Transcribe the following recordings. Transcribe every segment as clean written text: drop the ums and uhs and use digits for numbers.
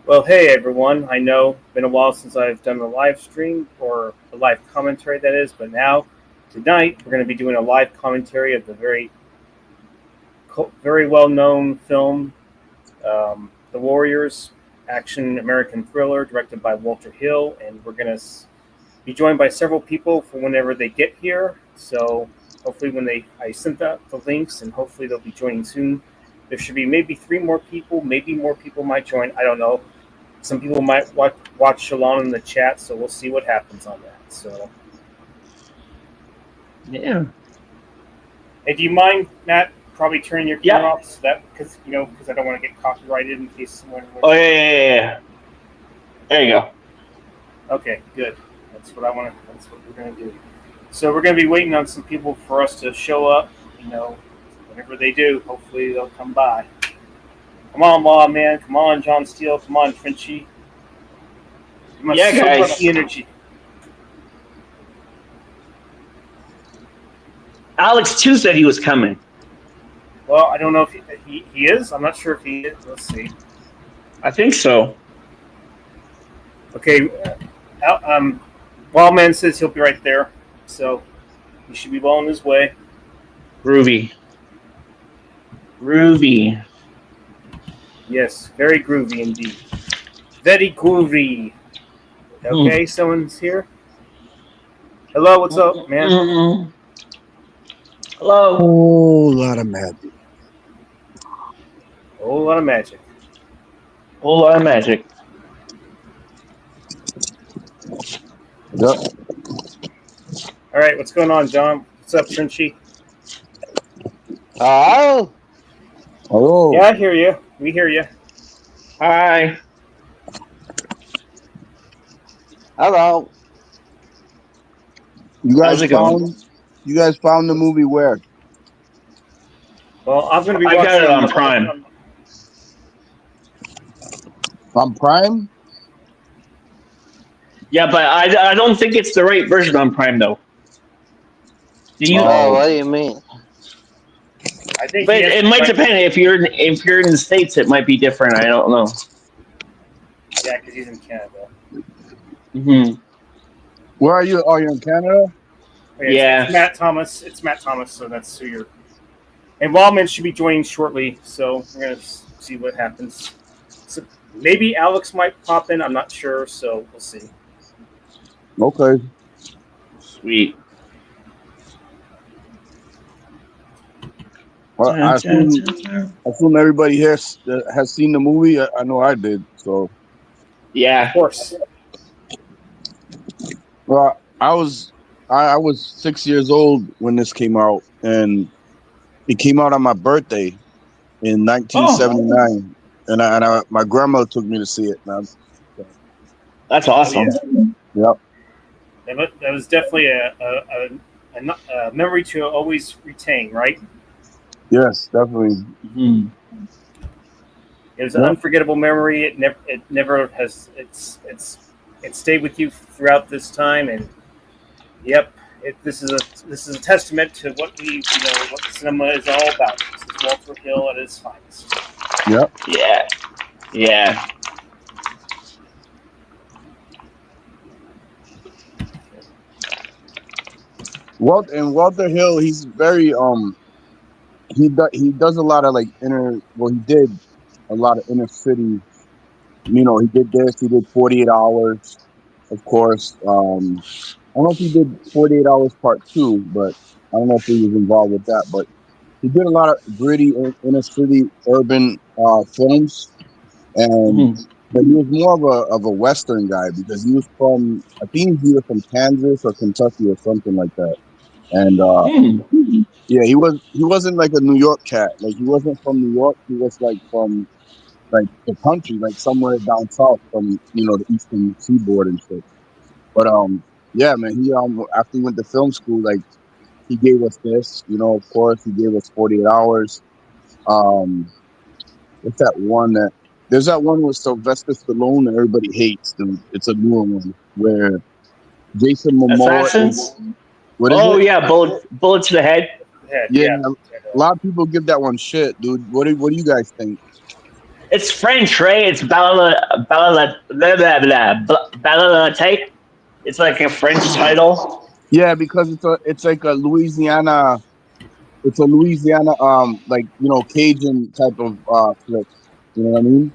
Well, hey everyone. I know it's been a while since I've done a live stream or a live commentary, that is, but now tonight we're going to be doing a live commentary of the very well known film, The Warriors, action American thriller directed by Walter Hill, and we're going to be joined by several people for whenever they get here. So hopefully, I sent out the links, and hopefully they'll be joining soon. There should be maybe three more people, maybe more people might join. I don't know. Some people might watch along in the chat, so we'll see what happens on that. So, Yeah. hey, do you mind, Matt, probably turning your camera off so that because I don't want to get copyrighted in case someone. Oh yeah. There you go. Okay, good. That's what I want to. That's what we're going to do. So we're going to be waiting on some people for us to show up. Whenever they do, hopefully they'll come by. Come on, Law Man. Come on, John Steele. Come on, Trinchy. You must soak guys. up the energy. Alex too said he was coming. Well, I don't know if he is. I'm not sure if he is. Let's see. I think so. Okay. Wildman says he'll be right there, so he should be well on his way. Groovy. Yes, very groovy indeed. Very groovy. Okay, someone's here. Hello, what's up, man? Hello. Whole lot of magic. Whole lot of magic. Whole lot of magic. Yep. All right, what's going on, John? What's up, Trinchy? Hello. Yeah, I hear you. We hear you. Hi. Hello. You How's it going? You guys found the movie where? Well, I'm going to be I watching got it on Prime. On Prime? Yeah, but I don't think it's the right version on Prime though. What do you mean? I think But it might depend. If you're in the States, it might be different. I don't know. Yeah, because he's in Canada. Mm-hmm. Where are you? Oh, you're in Canada? It's Matt Thomas. It's Matt Thomas, so that's who you're. And Wildman should be joining shortly, so we're going to see what happens. So maybe Alex might pop in. I'm not sure, so we'll see. Okay. Sweet. Well, I assume everybody here has seen the movie. I know I did. So. Yeah. Of course. Well, I was 6 years old when this came out, and it came out on my birthday in 1979, and my grandmother took me to see it. That's awesome. Yep. That was definitely a memory to always retain, right? Yes, definitely. Mm-hmm. It was an unforgettable memory. It never has. It stayed with you throughout this time, and this is a testament to what what cinema is all about. This is Walter Hill at his finest. Yep. Yeah. Yeah. Walter Hill, he's very he does a lot of he did a lot of inner city. He did this. He did 48 Hours, of course. I don't know if he did 48 Hours Part 2, but I don't know if he was involved with that. But he did a lot of gritty inner city urban films, and but he was more of a Western guy because he was I think he was from Kansas or Kentucky or something like that. And yeah, he wasn't like a New York cat. Like he wasn't from New York. He was like from like the country, like somewhere down south from the eastern seaboard and shit. But yeah, man, he after he went to film school, like he gave us this, of course he gave us 48 Hours. What's that one there's that one with Sylvester Stallone that everybody hates. It's a newer one where Jason Momoa Assassins? What is it? Yeah, bullet to the head. Yeah, a lot of people give that one shit, dude. What do you guys think? It's French, right? It's Balatate. It's like a French title. Yeah, because it's like a Louisiana. It's a Louisiana like Cajun type of flick. You know what I mean?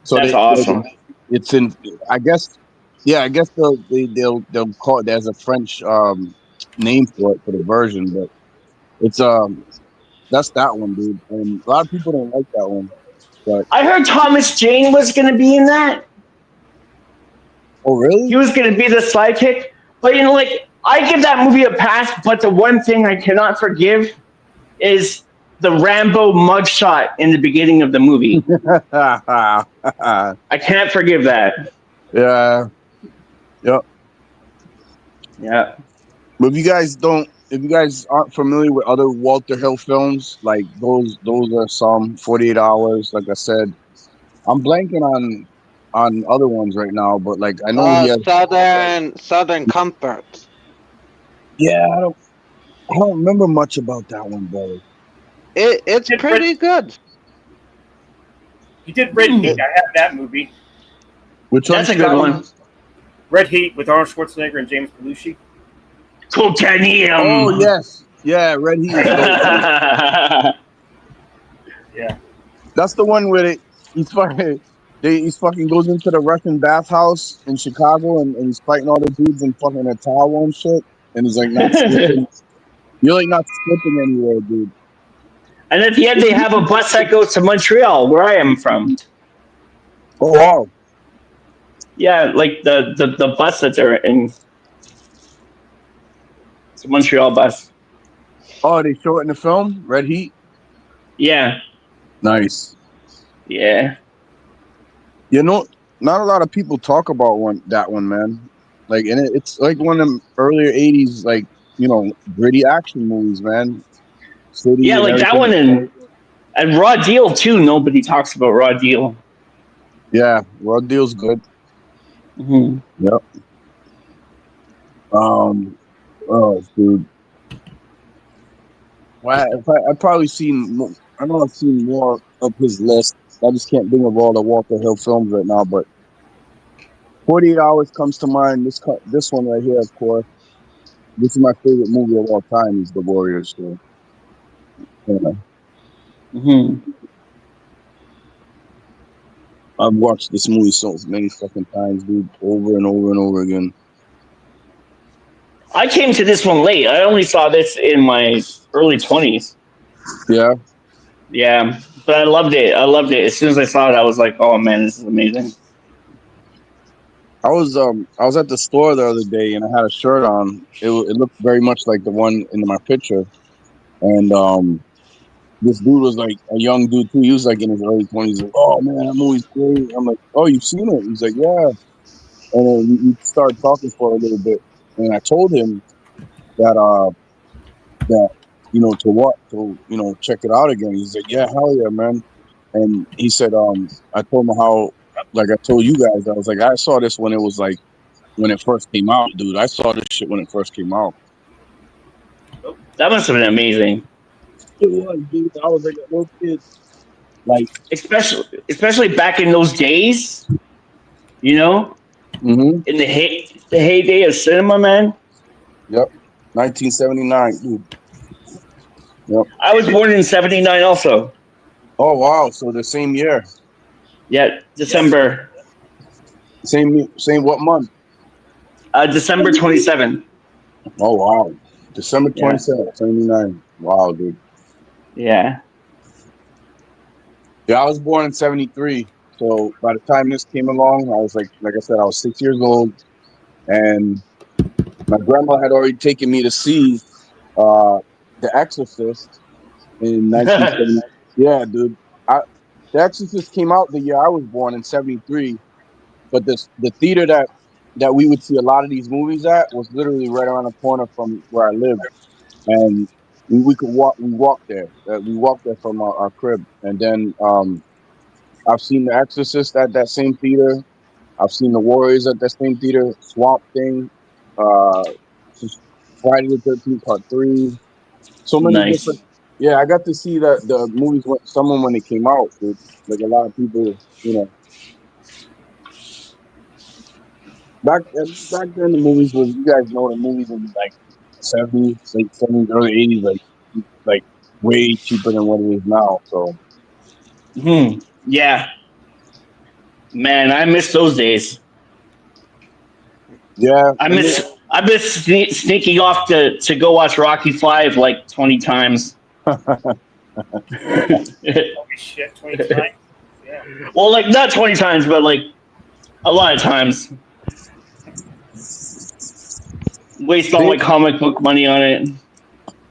So That's awesome. it's in. I guess. Yeah, I guess they'll call it. There's a French name for it for the version, but it's that's that one, dude. And a lot of people don't like that one. But I heard Thomas Jane was going to be in that. oh, He really? was going to be the sidekick. But, like, I give that movie a pass, but the one thing I cannot forgive is the Rambo mugshot in the beginning of the movie. I can't forgive that. Yeah. Yep. Yeah. But if you guys aren't familiar with other Walter Hill films, like those are some 48 Hours. Like I said, I'm blanking on other ones right now, but like I know he has. Southern Comfort. Yeah, I don't remember much about that one, brother. It's pretty good. He did Red Heat. I have that movie. Which That's a one's good that one. Red Heat with Arnold Schwarzenegger and James Belushi. Titanium. Oh yes, yeah, Red Heat. Yeah. That's the one where he's fucking goes into the Russian bathhouse in Chicago and he's fighting all the dudes in fucking a towel and shit. And he's like not slipping. You're like not slipping anywhere, dude. And at the end, they have a bus that goes to Montreal, where I am from. Oh wow. Yeah, like the bus that they're in. It's a Montreal bus. Oh, they show it in the film? Red Heat? Yeah. Nice. Yeah. You know, not a lot of people talk about that one, man. Like, and it's like one of them earlier '80s, like gritty action movies, man. City Yeah, and like that one everything. and Raw Deal too. Nobody talks about Raw Deal. Yeah, Raw Deal's good. Mm-hmm. Yep. Oh, dude. Well, I've probably seen. I know I've seen more of his list. I just can't think of all the Walter Hill films right now, but 48 Hours comes to mind. This one right here, of course. This is my favorite movie of all time. Is The Warriors. So, yeah. Mm-hmm. I've watched this movie so many fucking times, dude, over and over and over again. I came to this one late. I only saw this in my early 20s. Yeah. Yeah, but I loved it. I loved it. As soon as I saw it, I was like, "Oh man, this is amazing." I was at the store the other day and I had a shirt on. It looked very much like the one in my picture, and this dude was like a young dude too. He was like in his early 20s. Like, oh man, that movie's great. I'm like, oh, you've seen it? He's like, yeah. And then we started talking for a little bit, and I told him that to check it out again. He's like, yeah, hell yeah, man. And he said, I told him how, like I told you guys, I was like, I saw this when it was like when it first came out, dude. I saw this shit when it first came out. That must have been amazing. It was, dude. I was like a little kid, like especially back in those days. mm-hmm. In the heyday of cinema, man. Yep, 1979, dude. Yep. I was born in '79, also. Oh wow! So the same year. Yeah, December. Same what month? December 27th. Oh wow! December 27th, 79. Wow, dude. Yeah. Yeah, I was born in '73. So by the time this came along, I was like I said, I was 6 years old, and my grandma had already taken me to see The Exorcist in 1970. Yeah, dude. The Exorcist came out the year I was born in '73, but the theater that we would see a lot of these movies at was literally right around the corner from where I lived, and we could walk. We walked there. We walked there from our crib, and then I've seen The Exorcist at that same theater. I've seen The Warriors at that same theater. Swamp Thing, uh, Friday the 13th Part 3. So many Nice. different. Yeah, I got to see the movies someone when they came out. Dude. Like a lot of people, back then the movies was, you guys know, the movies in like 70s, late 70s, early 80s, like way cheaper than what it is now. So Yeah, man, I miss those days. yeah, I miss sneaking off to go watch Rocky 5 like 20 times. Holy shit, 20 times. Yeah. Well, like not 20 times, but like a lot of times. Waste all my comic book money on it.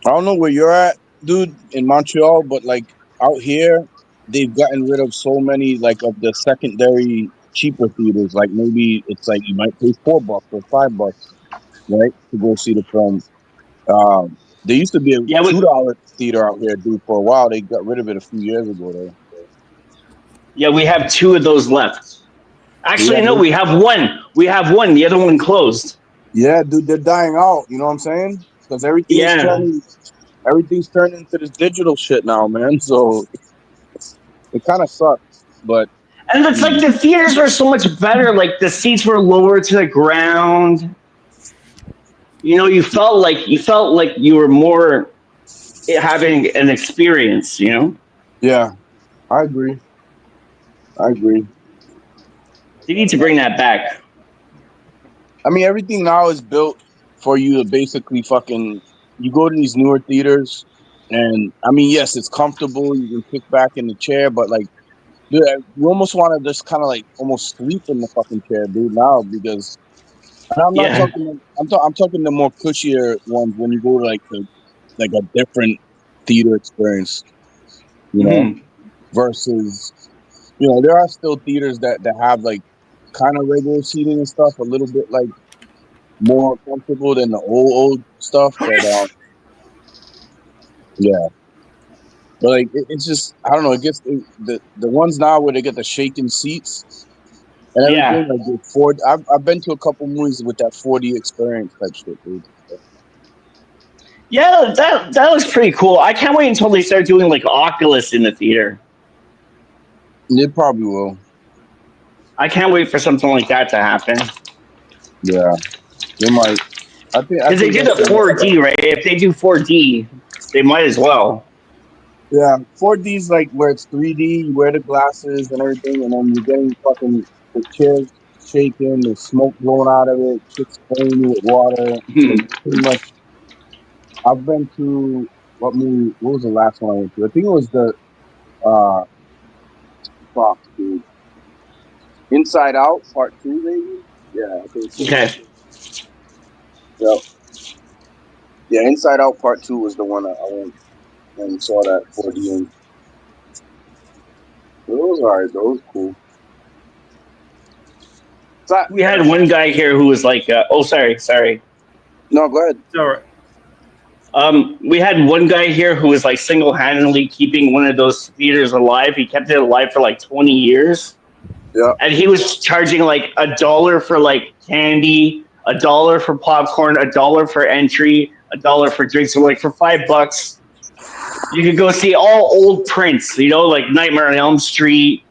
I don't know where you're at, dude, in Montreal, but like out here, they've gotten rid of so many like of the secondary cheaper theaters. Like maybe it's like you might pay $4 or $5, right, to go see the film. There used to be a Yeah, $2 theater out here, dude, for a while. They got rid of it a few years ago, though. yeah, we have two of those left. Actually, Yeah, no, we have one. We have one. The other one closed. yeah, dude, they're dying out. You know what I'm saying? Because Yeah. everything's turning into this digital shit now, man. So it kind of sucks, but And it's like the theaters were so much better. Like the seats were lower to the ground. You felt like you were more having an experience. yeah, I agree. I agree. They need to bring that back. I mean, everything now is built for you to basically fucking. You go to these newer theaters, and I mean, yes, it's comfortable. You can kick back in the chair, but like, dude, you almost want to just kind of like almost sleep in the fucking chair, dude. Now because and I'm not Yeah. talking. I'm talking the more cushier ones when you go to like a different theater experience, Hmm. versus there are still theaters that have like kind of regular seating and stuff, a little bit like more comfortable than the old stuff, but yeah. But like it's just I don't know. It gets the ones now where they get the shaking seats and everything. Yeah. Like the Ford, I've been to a couple movies with that 4D experience type shit, dude. Yeah, that looks pretty cool. I can't wait until they start doing like Oculus in the theater. It probably will. I can't wait for something like that to happen. Yeah, they might. I Because they think did that's the the next step. 4D, right? If they do 4D, they might as well. Yeah, 4D's like where it's 3D. You wear the glasses and everything, and then you're getting fucking the chairs shaking, the smoke blowing out of it, shit spraying you with water. Like pretty much. I've been to what movie? What was the last one I went to? I think it was the uh, fuck, dude. Inside Out Part 2, maybe. Yeah, I think so. Okay. Yep. Yeah, Inside Out Part 2 was the one I went and saw that 4D in. It was alright, though. It was cool. So, We had one guy here who was like, oh, sorry. no, go ahead. It's all right. We had one guy here who was like single-handedly keeping one of those theaters alive. He kept it alive for like 20 years. Yeah. And he was charging like $1 for like candy, $1 for popcorn, $1 for entry, $1 for drinks. So like for $5, you could go see all old prints, like Nightmare on Elm Street,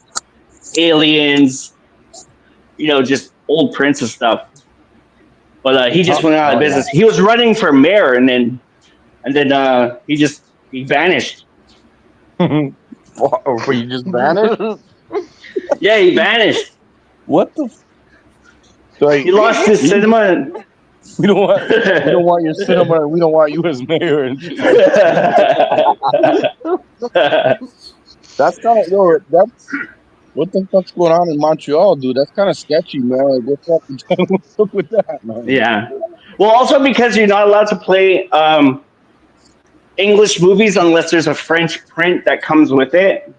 Aliens, just old prints and stuff. But he just went out of business. He was running for mayor, and then he vanished. Were you just vanished? Yeah, he vanished. What the? Like, He lost his cinema. we don't want your cinema. We don't want you as mayor. And that's kind of that's what the fuck's going on in Montreal, dude. That's kind of sketchy, man. Like, what's up with that, man? Yeah. Well, also because you're not allowed to play English movies unless there's a French print that comes with it.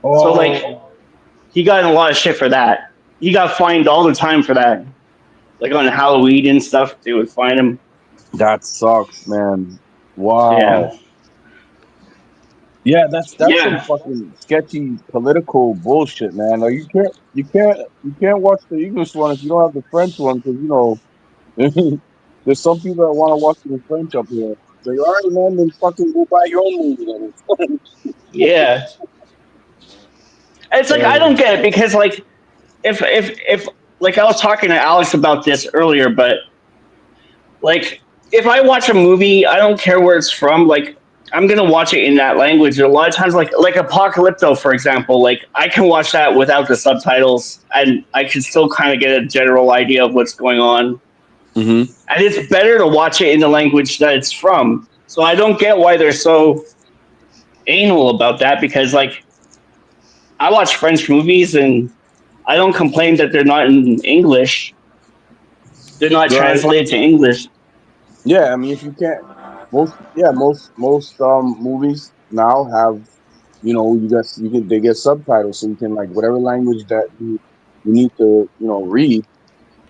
Oh. So like, he got in a lot of shit for that. He got fined all the time for that. Like on Halloween and stuff, they would fine him. That sucks, man. Wow. Yeah. Yeah, that's some fucking sketchy political bullshit, man. Like you can't watch the English one if you don't have the French one, because there's some people that want to watch the French up here. So you already man, then fucking go buy your own movie then. Yeah. It's like I don't get it because like if like I was talking to Alex about this earlier, but like if I watch a movie, I don't care where it's from. Like I'm gonna watch it in that language. A lot of times, like Apocalypto, for example, like I can watch that without the subtitles, and I can still kind of get a general idea of what's going on. Mm-hmm. And it's better to watch it in the language that it's from. So I don't get why they're so anal about that because like I watch French movies and I don't complain that they're not in English. They're not Right. translated to English. Yeah, I mean, if you can't, most movies now have, they get subtitles, so you can like whatever language that you need to read.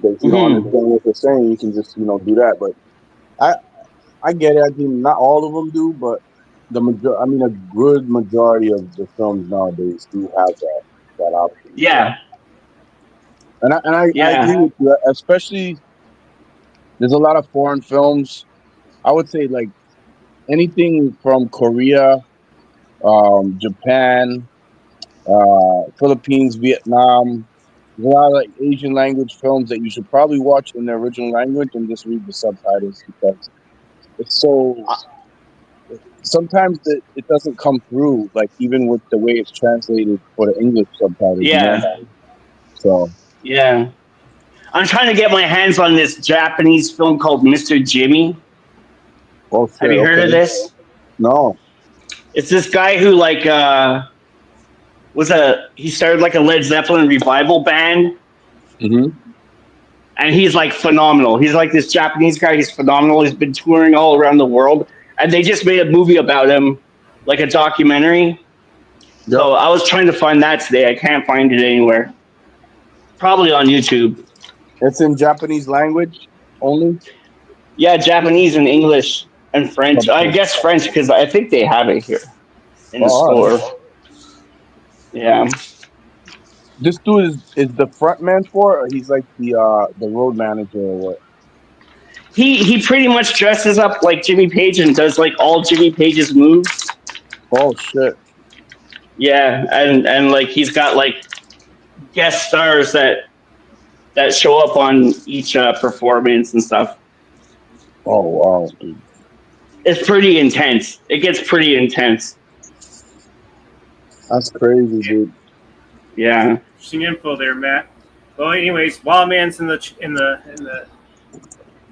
But if you don't Mm-hmm. understand what they're saying, you can just do that. But I I get it. I mean, not all of them do, but a good majority of the films nowadays do have that option. Yeah, And I yeah, agree with you, especially there's a lot of foreign films. I would say like anything from Korea, Japan, Philippines, Vietnam. There's a lot of like Asian language films that you should probably watch in the original language and just read the subtitles because it's so. Sometimes it doesn't come through, like even with the way it's translated for the English subtitles. yeah, So, yeah. I'm trying to get my hands on this Japanese film called Mr. Jimmy. oh shit, Have you heard of okay, this? no, It's this guy who like he started like a Led Zeppelin revival band, mm-hmm. and he's like phenomenal. He's like this Japanese guy. He's phenomenal. He's been touring all around the world, and they just made a movie about him, like a documentary. Yep. So I was trying to find that today. I can't find it anywhere. Probably on YouTube. It's in Japanese language only. Yeah, Japanese and English and French. I guess French because I think they have it here in the store. Right. Yeah. This dude is the front man for it, or he's like the road manager or what? He pretty much dresses up like Jimmy Page and does like all Jimmy Page's moves. Oh shit. Yeah, and like he's got like guest stars that show up on each performance and stuff. Oh wow, dude. It's pretty intense. It gets pretty intense. That's crazy, dude. Yeah. Interesting info there, Matt. Well, anyways, Wild Man's in the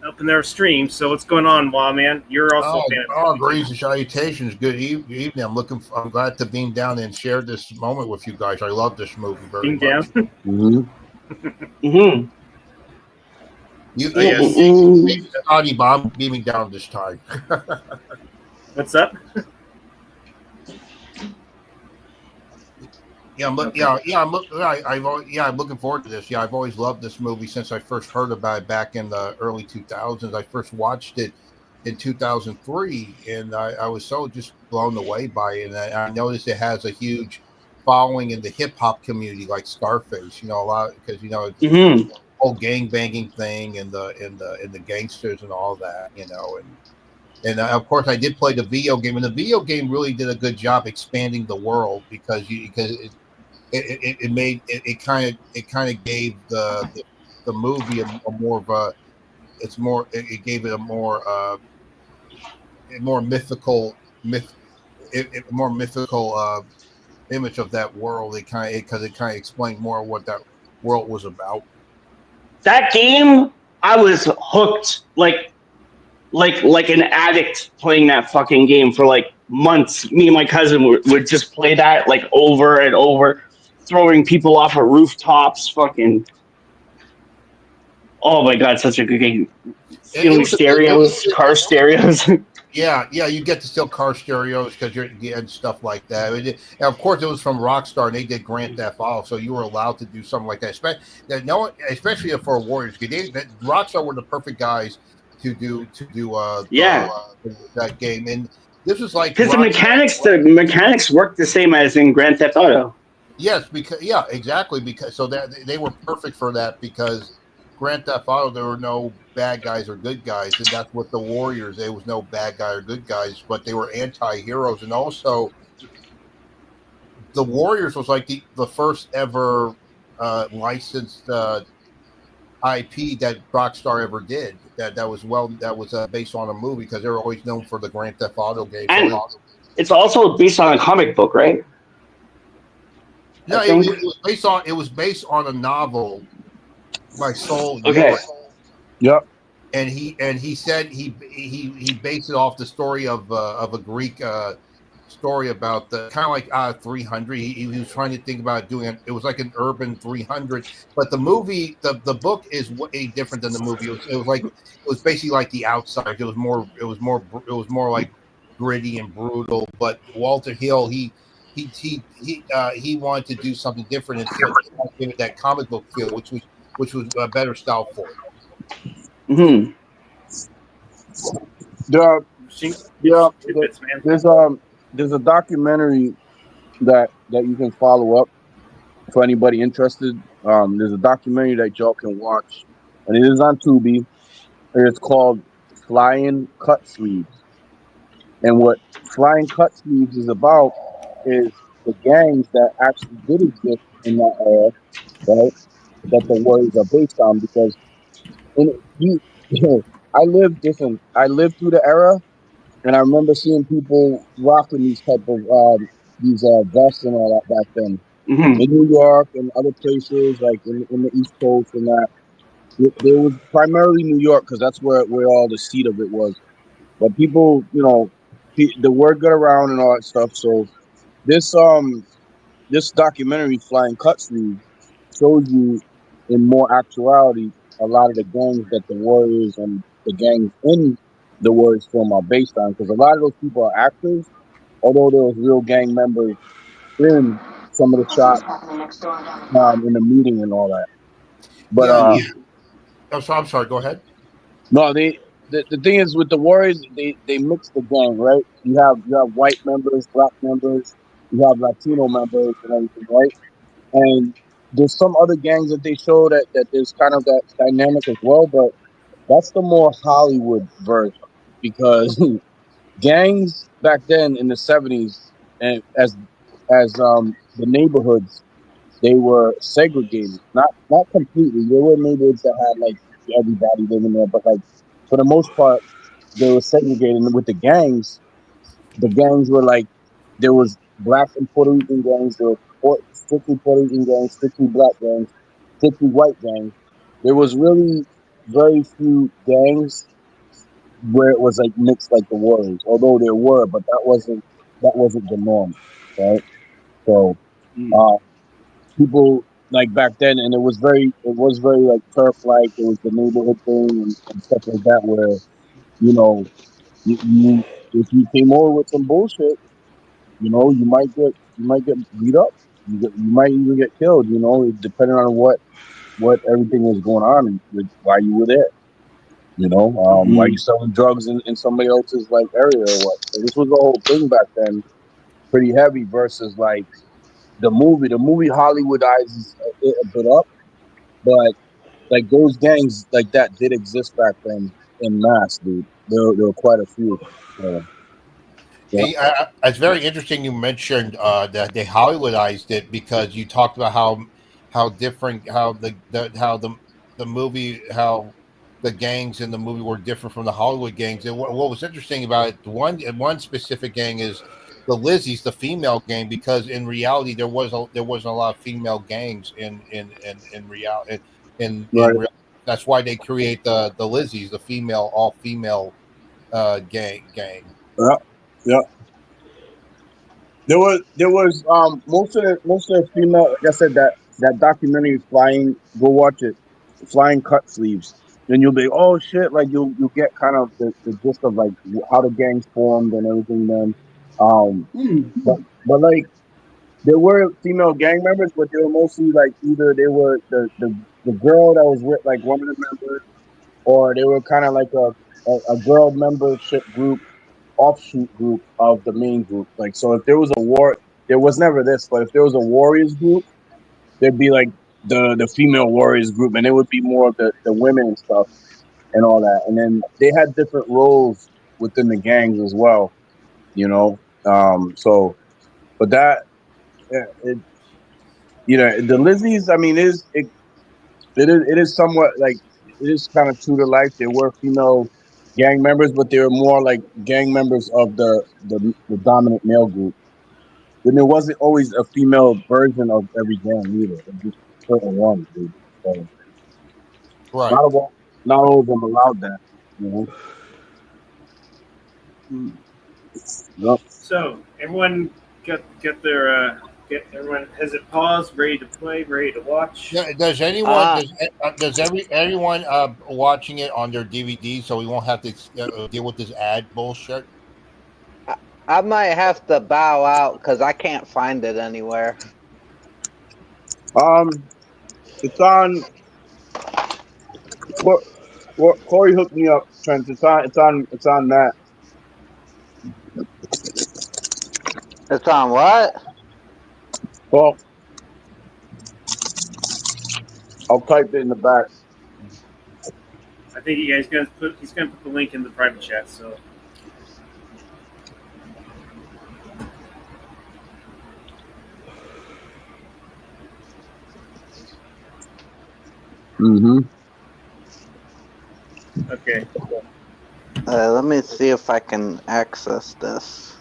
up in their stream. So what's going on, Wild Man? You're also a fan. Greetings and salutations. Good evening. I'm glad to beam down and share this moment with you guys. I love this movie very much. Mm-hmm. Mm-hmm. Audi Bob beaming down this time. What's up? I'm looking forward to this. Yeah, I've always loved this movie since I first heard about it back in the early 2000s. I first watched it in 2003, and I was so just blown away by it. And I noticed it has a huge following in the hip hop community, like Scarface. A lot because it's whole gang banging thing and the gangsters and all that. And of course, I did play the video game, and the video game really did a good job expanding the world because it kind of gave the movie a more of a it gave it a more mythical image of that world. It kind of explained more what that world was about. That game, I was hooked like an addict playing that fucking game for like months. Me and my cousin would just play that like over and over, throwing people off of rooftops. Fucking, oh my god, such a good game. Stealing car stereos. Yeah, you get to steal car stereos because and stuff like that. And of course, it was from Rockstar, and they did Grand Theft Auto, so you were allowed to do something like that. Especially for Warriors, Rockstar were the perfect guys to do that game. And this was like because the mechanics work the same as in Grand Theft Auto. Yes, exactly. Because so that they were perfect for that because Grand Theft Auto, there were no bad guys or good guys, and that's what the Warriors. There was no bad guy or good guys, but they were anti-heroes, and also the Warriors was like the first ever licensed IP that Rockstar ever did. That was based on a movie because they were always known for the Grand Theft Auto games. And it's also based on a comic book, right? No, it was based on a novel by Sol Yurick. Okay. Yep. And he said he based it off the story of a Greek story about the kind of like 300. He was trying to think about doing it. It was like an urban 300, but the movie, the book is way different than the movie. It was basically like The Outsiders. It was more like gritty and brutal. But Walter Hill, he wanted to do something different and give it that comic book feel, which was a better style for it. Mm-hmm. There's a documentary that you can follow up for anybody interested. There's a documentary that y'all can watch, and it is on Tubi. It's called Flying Cut Sleeves. And what Flying Cut Sleeves is about is the gangs that actually did exist in that era, right? That the Warriors are based on, because I lived through the era, and I remember seeing people rocking these type of vests and all that back then Mm-hmm. in New York and other places like in the East Coast and that. There was primarily New York because that's where all the seat of it was. But people, the word got around and all that stuff. So this this documentary, Flying Cut Sleeve, shows you in more actuality a lot of the gangs that the Warriors and the gangs in the Warriors film are based on. Because a lot of those people are actors, although there was real gang members in some of the shots in the meeting and all that. But I'm sorry. Go ahead. no, the thing is with the Warriors, they mix the gang, right? You have white members, black members, you have Latino members and everything, right? And there's some other gangs that they show that there's kind of that dynamic as well, but that's the more Hollywood version, because gangs back then in the 70s, and as the neighborhoods, they were segregated, not completely. There were neighborhoods that had like everybody living there, but like for the most part, they were segregated. And with the gangs were like, there was black and Puerto Rican gangs, there were strictly Puerto Rican gangs, strictly black gangs, strictly white gangs. There was really very few gangs where it was like mixed like the Warriors, although there were, but that wasn't the norm, right? So uh, people like back then, and it was very like turf like. It was the neighborhood thing and stuff like that, where you know you if you came over with some bullshit, you might get beat up. You might even get killed. Depending on what everything was going on and why you were there. Why you selling drugs in somebody else's like area or what? So this was the whole thing back then, pretty heavy versus like the movie. The movie Hollywoodizes it a bit up, but like those gangs like that did exist back then in mass, dude. There were quite a few. So, yeah. Hey, it's very interesting you mentioned that they Hollywoodized it because you talked about how different how the movie how the gangs in the movie were different from the Hollywood gangs. And what was interesting about it, one specific gang is the Lizzies, the female gang, because in reality there wasn't a lot of female gangs in reality Right. that's why they create the Lizzies, the all female gang. Yeah. Yeah. There was most of the female, like I said, that documentary Flying, go watch it. Flying Cut Sleeves. Then you'll be, oh shit, like you'll get kind of the gist of like how the gangs formed and everything then. But like there were female gang members, but they were mostly like either they were the girl that was with like one of the members, or they were kind of like a girl membership group, offshoot group of the main group. Like, so if there was a war, there was never this, but if there was a Warriors group, there'd be like the female warriors group, and it would be more of the women and stuff and all that. And then they had different roles within the gangs as well, you know. So, but that, yeah, the Lizzies. I mean, it is somewhat like it is kind of true to life. There were female gang members, but they were more like gang members of the dominant male group. Then there wasn't always a female version of every gang either. It just certain ones, dude. So Right. not all, not all of them allowed that. You know. Yep. So everyone get everyone has it paused, ready to play, ready to watch. Yeah, does anyone does everyone watching it on their DVD so we won't have to deal with this ad bullshit? I might have to bow out because I can't find it anywhere. It's on. Corey hooked me up, Trent. It's on that. It's on what? Well, I'll type it in the back. I think he's gonna put the link in the private chat. So okay. Let me see if I can access this.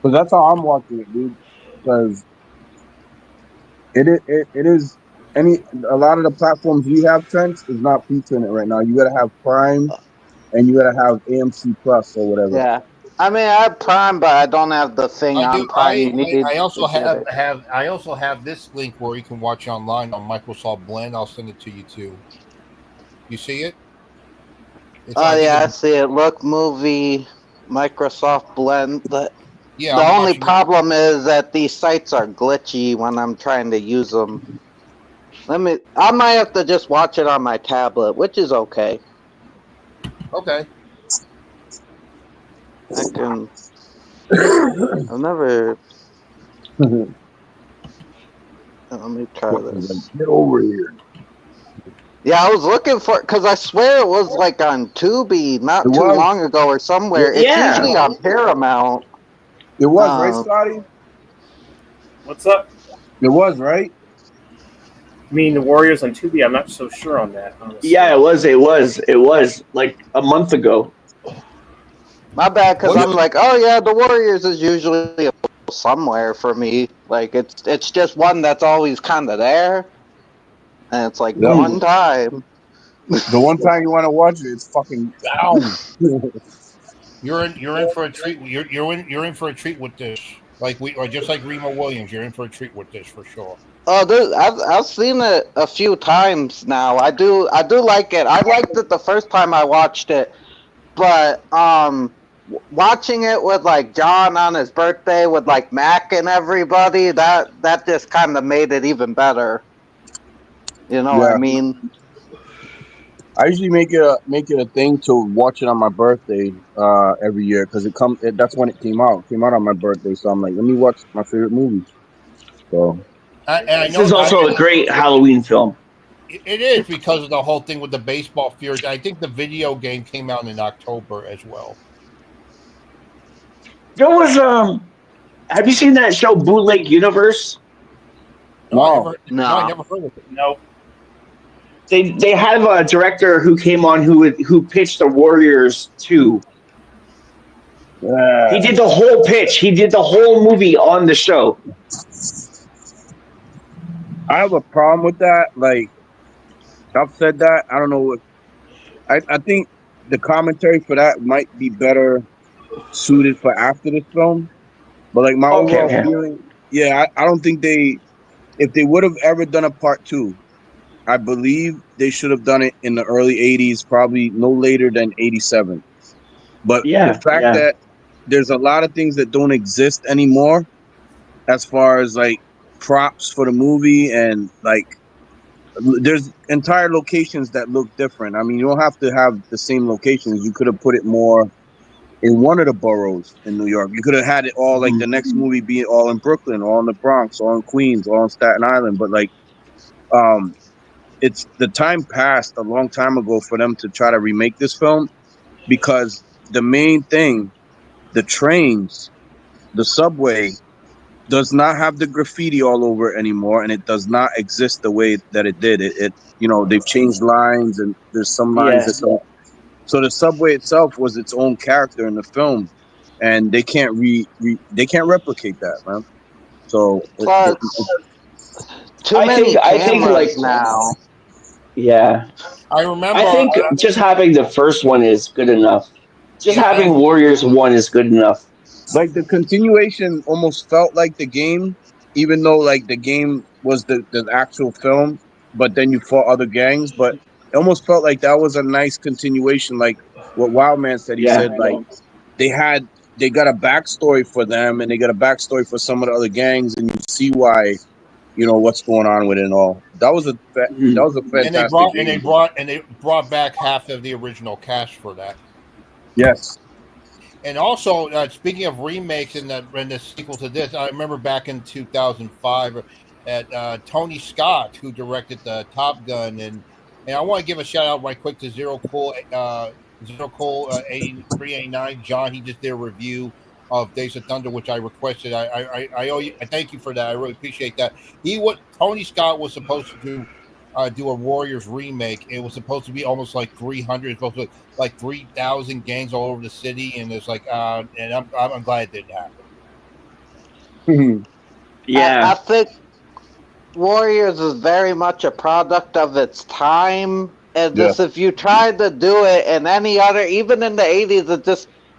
But that's how I'm watching it, dude. Because it is a lot of the platforms we have, Trent, is not featuring it right now. You gotta have Prime and you gotta have AMC Plus or whatever. Yeah, I mean I have Prime, but I don't have the thing on Prime. I also have this link where you can watch online on Microsoft Blend. I'll send it to you too. You see it? I see it. Look, movie, Microsoft Blend. The only problem is that these sites are glitchy when I'm trying to use them. I might have to just watch it on my tablet, which is okay. Okay. I've never. Let me try this. Get over here. Yeah, I was looking for because I swear it was like on Tubi not too long ago or somewhere. It's usually on Paramount. It was, right, Scotty? What's up? It was, right? I mean, the Warriors on Tubi. I'm not so sure on that. Honestly. Yeah, it was like a month ago. My bad, because I'm like, oh yeah, the Warriors is usually somewhere for me. Like it's just one that's always kind of there. And it's like the one time. The one time you want to watch it, it's fucking down. You're in for a treat. You're in for a treat with this. Just like Remo Williams, you're in for a treat with this for sure. Oh, I've seen it a few times now. I do like it. I liked it the first time I watched it, but watching it with like John on his birthday with like Mac and everybody, that just kind of made it even better. You know what I mean? I usually make it a thing to watch it on my birthday every year because that's when it came out. It came out on my birthday, so I'm like, let me watch my favorite movie. So, this is also a great Halloween film. It is because of the whole thing with the baseball field. I think the video game came out in October as well. There was have you seen that show Bootleg Universe? No, I never heard of it. No. They have a director who came on who pitched the Warriors 2. He did the whole pitch. He did the whole movie on the show. I have a problem with that. Like, I've said that. I don't know. I think the commentary for that might be better suited for after this film. But like my overall feeling, I don't think if they would have ever done a part 2, I believe they should have done it in the early 80s, probably no later than 87. But the fact that there's a lot of things that don't exist anymore as far as like props for the movie, and like there's entire locations that look different. I mean, you don't have to have the same locations. You could have put it more in one of the boroughs in New York. You could have had it all like the next movie be all in Brooklyn, all in the Bronx, all in Queens, all in Staten Island. But like, um, it's the time passed a long time ago for them to try to remake this film because the main thing, the trains, the subway, does not have the graffiti all over it anymore, and it does not exist the way that it did. It they've changed lines, and there's some lines Yeah. that don't. So the subway itself was its own character in the film, and they can't they can't replicate that, man. So Plus, too I think many I think like cameras now. yeah. I remember, I think just having the first one is good enough. Just yeah, having Warriors 1 is good enough. like the continuation almost felt like the game, even though like the game was the actual film, but then you fought other gangs. But it almost felt like that was a nice continuation, like what Wildman said. He Yeah. said like they got a backstory for them, and they got a backstory for some of the other gangs, and you see why what's going on with it and all. That was Mhm. a fantastic game. and they brought back half of the original cast for that. Yes. And also, speaking of remakes and the sequel to this, I remember back in 2005 at Tony Scott, who directed the Top Gun, and I want to give a shout out right quick to Zero Cool 8389 John. He just did a review of Days of Thunder, which I requested. I owe you. I thank you for that. I really appreciate that. Tony Scott was supposed to do a Warriors remake. It was supposed to be almost like 300. Supposed to be like 3,000 gangs all over the city, and it's like, and I'm glad it didn't happen. Yeah. I think Warriors is very much a product of its time. And Yeah. just if you tried to do it in any other, even in the 80s,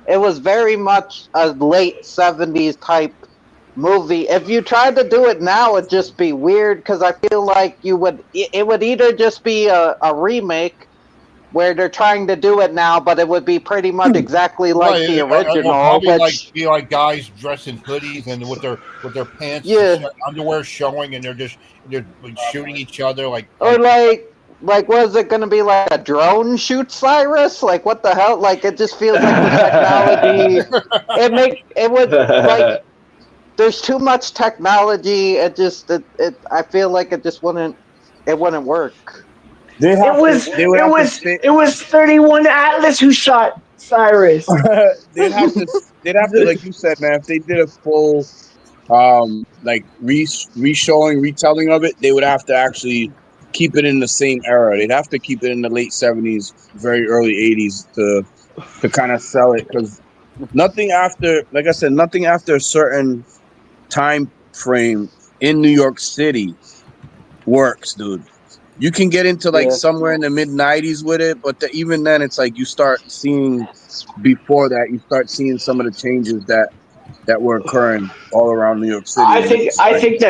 it was very much a late 70s type movie. If you tried to do it now, it'd just be weird because I feel like it would either just be a remake where they're trying to do it now, but it would be pretty much exactly like the original, probably which be like guys dressed in hoodies and with their pants, yeah, underwear showing, and they're shooting each other or like was it going to be like a drone shoot Cyrus? Like what the hell? Like it just feels like the technology. It would like there's too much technology. I feel like it wouldn't work. It was 31 Atlas who shot Cyrus. they'd have to like you said, man, if they did a full like re-showing, retelling of it, they would have to actually keep it in the same era. They'd have to keep it in the late 70s, very early 80s to kind of sell it, because nothing after, like I said, nothing after a certain time frame in New York City works, dude. You can get into like Yeah. somewhere in the mid 90s with it, but even then it's like you start seeing, before that you start seeing some of the changes that were occurring all around New York City. I think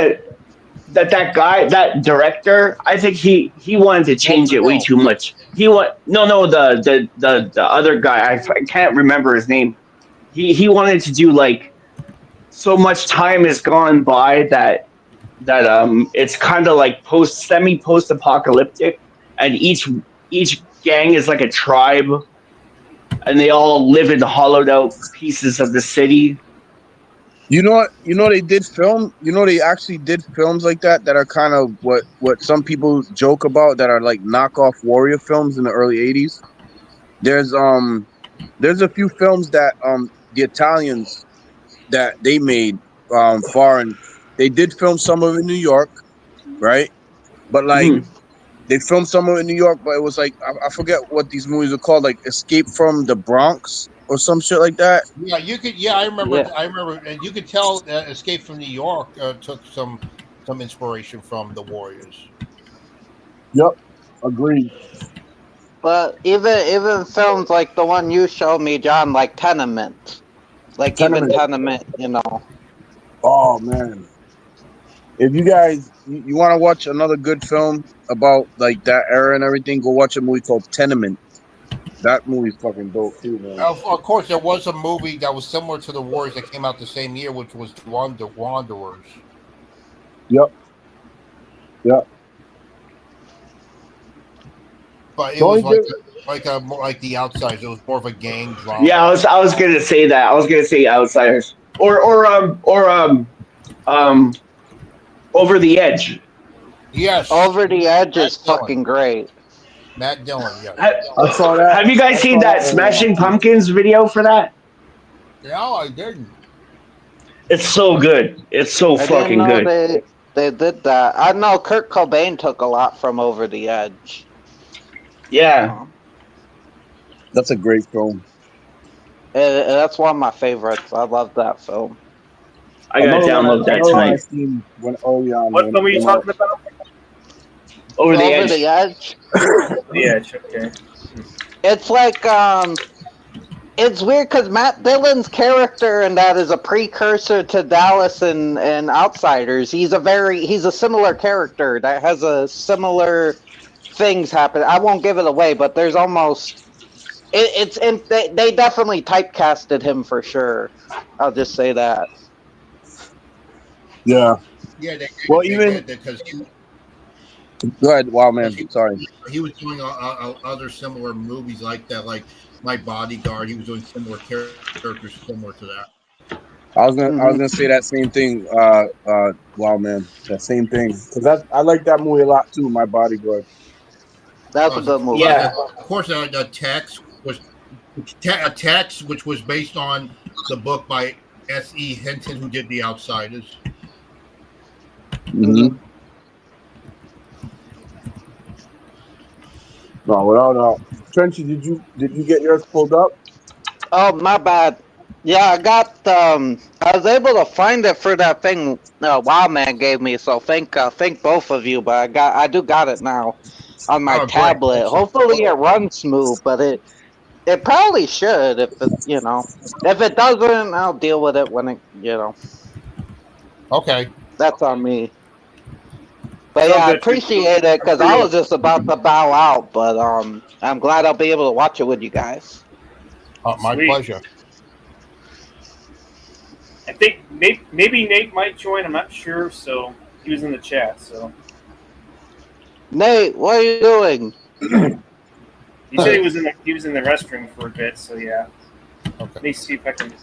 that guy, that director, I think he wanted to change it way too much. The other guy, I can't remember his name. He wanted to do like so much time has gone by that it's kind of like post apocalyptic, and each gang is like a tribe, and they all live in hollowed out pieces of the city. They did film. They actually did films like that are kind of what some people joke about, that are like knockoff warrior films in the early 80s. There's a few films that the Italians that they made foreign. They did film some of it in New York, right? But like Mhm. they filmed some of it in New York, but it was like I forget what these movies are called, like Escape from the Bronx or some shit like that. Yeah, you could. Yeah, I remember. Yeah. I remember, and you could tell Escape from New York took some inspiration from the Warriors. Yep, agreed. But even films like the one you showed me, John, like Tenement, like even Tenement. Tenement. Oh man, if you guys you want to watch another good film about like that era and everything, go watch a movie called Tenement. That movie's fucking dope too, man. Of course, there was a movie that was similar to the Warriors that came out the same year, which was Wanderers. Yep. but it The was only like The Outsiders. It was more of a gang drama. Yeah, I was gonna say that. I was gonna say Outsiders or Over the Edge. Yes, Over the Edge Matt is Dillon. fucking great. Matt Dillon. Yes. I saw that. Have you guys seen that Smashing Pumpkins video for that? No, I didn't. It's so good. It's so I didn't fucking know good. they did that. I know Kurt Cobain took a lot from Over the Edge. Yeah. That's a great film. That's one of my favorites. I love that film. I gotta download that Another one I tonight. seen when early on. What film were you talking about? Over the Over Edge. the Edge. The Edge. Okay. It's like it's weird because Matt Dillon's character in that is a precursor to Dallas and Outsiders. He's a similar character that has a similar things happen. I won't give it away, but there's almost they definitely typecasted him for sure. I'll just say that. Yeah. Yeah, Well, even because go ahead, wow man. Sorry. he was doing other similar movies like that, like My Bodyguard. He was doing similar characters similar to that. I was gonna say that same thing. Wow man, that same thing because I like that movie a lot too. My Bodyguard. That's a good movie. Yeah. Of course, the text was a text which was based on the book by S.E. Hinton, who did The Outsiders. Mm-hmm. No. Trenchy, did you get yours pulled up? Oh, my bad. Yeah, I got. I was able to find it for that thing Wildman gave me. So thank both of you. But I do got it now on my tablet. Great. Hopefully it runs smooth, but it probably should. If it doesn't, I'll deal with it when it. Okay. That's on me. But yeah, I appreciate it because I was just about to bow out. But I'm glad I'll be able to watch it with you guys. My pleasure. I think maybe Nate might join. I'm not sure. So he was in the chat. So Nate, what are you doing? he said he was in the restroom for a bit. So yeah. Okay. Let me see if I can.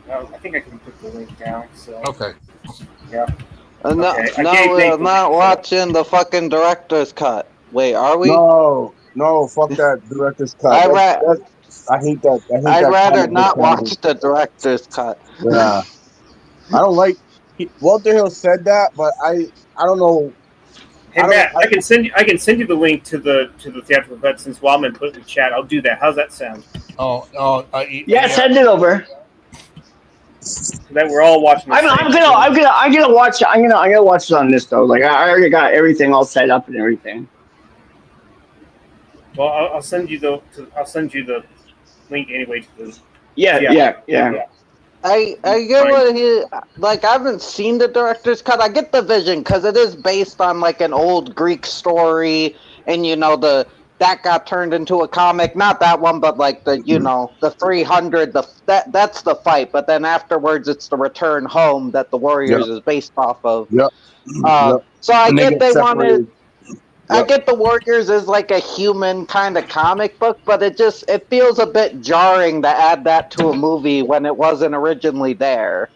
I think I can put the link down. So Okay. yeah. No, Okay, we're not watching the fucking director's cut. Wait, are we? No, fuck that director's cut. I hate that. I'd rather not watch the director's cut. Yeah, I don't like. Walter Hill said that, but I don't know. Hey Matt, I can send you the link to the theatrical cut since Wildman put it in the chat. I'll do that. How's that sound? Yeah, send it over. That we're all watching. I'm gonna watch it on this though. Like I already got everything all set up and everything. Well, I'll send you the link anyway to the. Yeah. I get what he like. I haven't seen the director's cut. I get the vision because it is based on like an old Greek story, and that got turned into a comic. Not that one, but like the 300. That's the fight. But then afterwards, it's the return home that the Warriors is based off of. Yep. So I get they wanted. Yep. I get the Warriors as like a human kind of comic book, but it feels a bit jarring to add that to a movie when it wasn't originally there.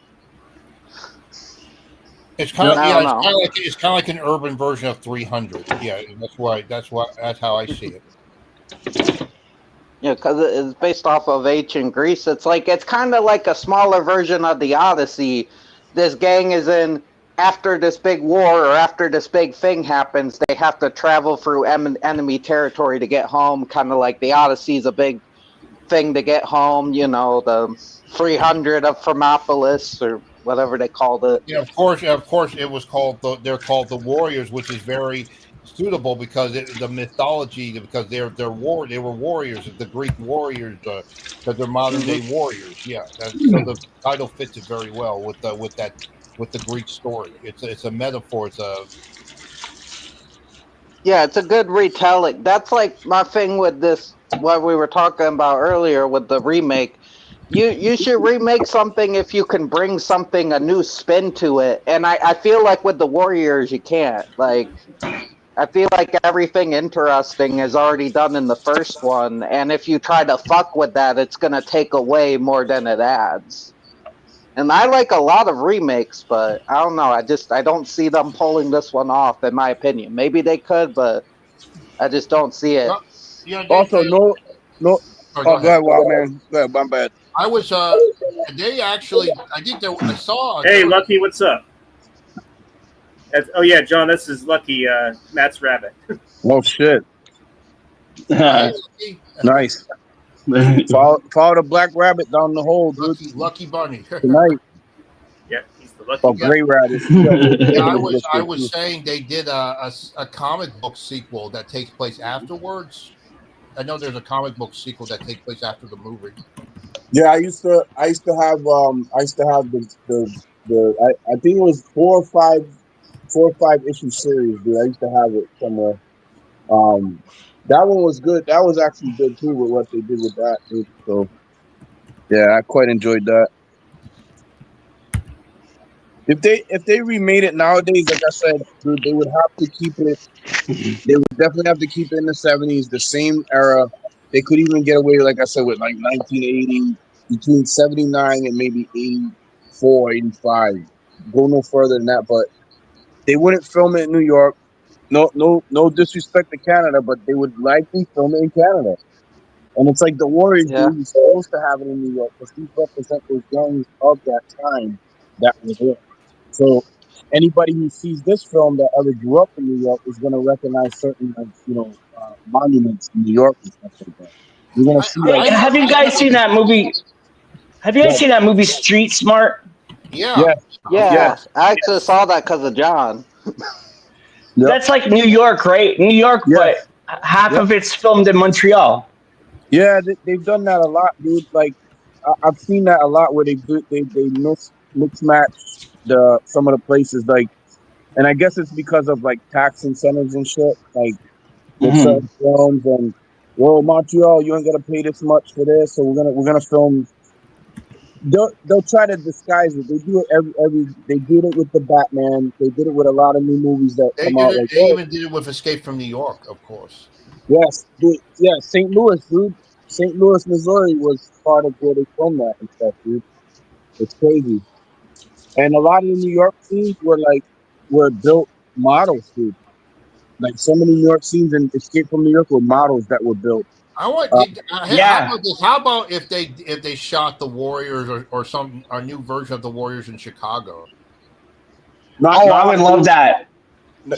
It's kind of it's kind of like an urban version of 300. Yeah, that's how I see it. Yeah, because it's based off of ancient Greece. It's kind of like a smaller version of the Odyssey. This gang is in. After this big war or after this big thing happens, they have to travel through enemy territory to get home. Kind of like the Odyssey is a big thing to get home. The 300 of Thermopolis or whatever they called it. Yeah, of course, it was called. They're called the Warriors, which is very suitable because the mythology. Because they were warriors, the Greek warriors, because they're modern day warriors. Yeah, so the title fits it very well with the Greek story. It's a metaphor. It's a good retelling. That's like my thing with this. What we were talking about earlier with the remake. You should remake something if you can bring a new spin to it. And I feel like with the Warriors you can't. Like I feel like everything interesting is already done in the first one, and if you try to fuck with that, it's gonna take away more than it adds. And I like a lot of remakes, but I don't know. I don't see them pulling this one off, in my opinion. Maybe they could, but I just don't see it. Well, Also, no. Oh, Oh, go go ahead. ahead, Wild Man. Go ahead, my bad. I was they actually I think I saw. Hey, Lucky, what's up? Oh yeah, John, this is Lucky, Matt's rabbit. Oh shit! Hey, Nice. Follow the black rabbit down the hole, dude. Lucky Bunny. Tonight. Yeah, he's the lucky. Oh, gray rabbit. Yeah, I was saying they did a comic book sequel that takes place afterwards. I know there's a comic book sequel that takes place after the movie. Yeah, I used to have the I think it was 4 or 5 issue series, dude. I used to have it somewhere. That one was good. That was actually good too with what they did with that, dude. So yeah, I quite enjoyed that. If they remade it nowadays, like I said, dude, they would have to keep it. They would definitely have to keep it in the 70s, the same era. They could even get away, like I said, with like 1980, between 79 and maybe 84, 85. Go no further than that, but they wouldn't film it in New York. No disrespect to Canada, but they would likely film it in Canada. And it's like the Warriors, Yeah. dude, you're supposed to have it in New York because these represent those gangs of that time that were there. So anybody who sees this film that ever grew up in New York is going to recognize certain, monuments in New York and stuff like that. You're going to see Hey, have you guys seen that movie? Have you guys seen that movie Street Smart? Yeah. Yeah, Yes. I actually saw that because of John. Yep. That's like New York, right? New York, Yes. but half of it's filmed in Montreal. Yeah, they've done that a lot, dude. Like I've seen that a lot where they mix match some of the places, like, and I guess it's because of like tax incentives and shit. Like with certain films and Montreal, you ain't gonna pay this much for this, so we're gonna film. They'll try to disguise it. They do it they did it with the Batman. They did it with a lot of new movies that They come did out. it. Like, They even did it with Escape from New York, of course. yes, dude, yeah, St. Louis, dude. St. Louis, Missouri was part of where they filmed that and stuff, dude. It's crazy. And a lot of the New York scenes were built models, dude. Like so many New York scenes in Escape from New York were models that were built. I want. How about this? How about if they shot the Warriors or a new version of the Warriors in Chicago? I would love that.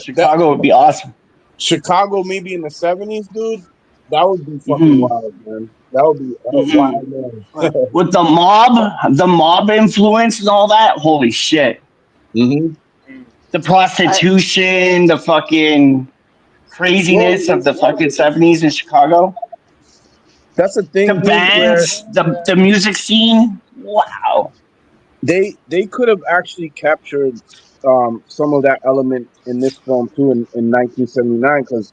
Chicago would be awesome. Chicago, maybe in the 70s, dude. That would be fucking wild, man. That would be wild, man. With the mob influence and all that. Holy shit! The prostitution, the fucking craziness of the fucking 70s in Chicago. That's the thing. The bands, the music scene. Wow. They could have actually captured some of that element in this film too in 1979, because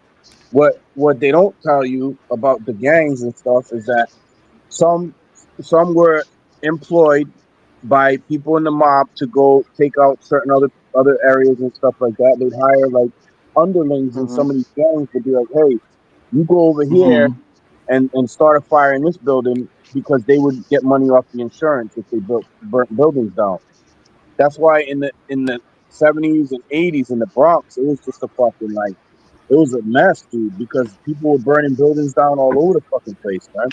what they don't tell you about the gangs and stuff is that some were employed by people in the mob to go take out certain other areas and stuff like that. They'd hire like underlings in some of these gangs to be like, hey, you go over here and start a fire in this building, because they would get money off the insurance if they burnt buildings down. That's why in the 70s and 80s in the Bronx, it was just a fucking it was a mess, dude, because people were burning buildings down all over the fucking place, man.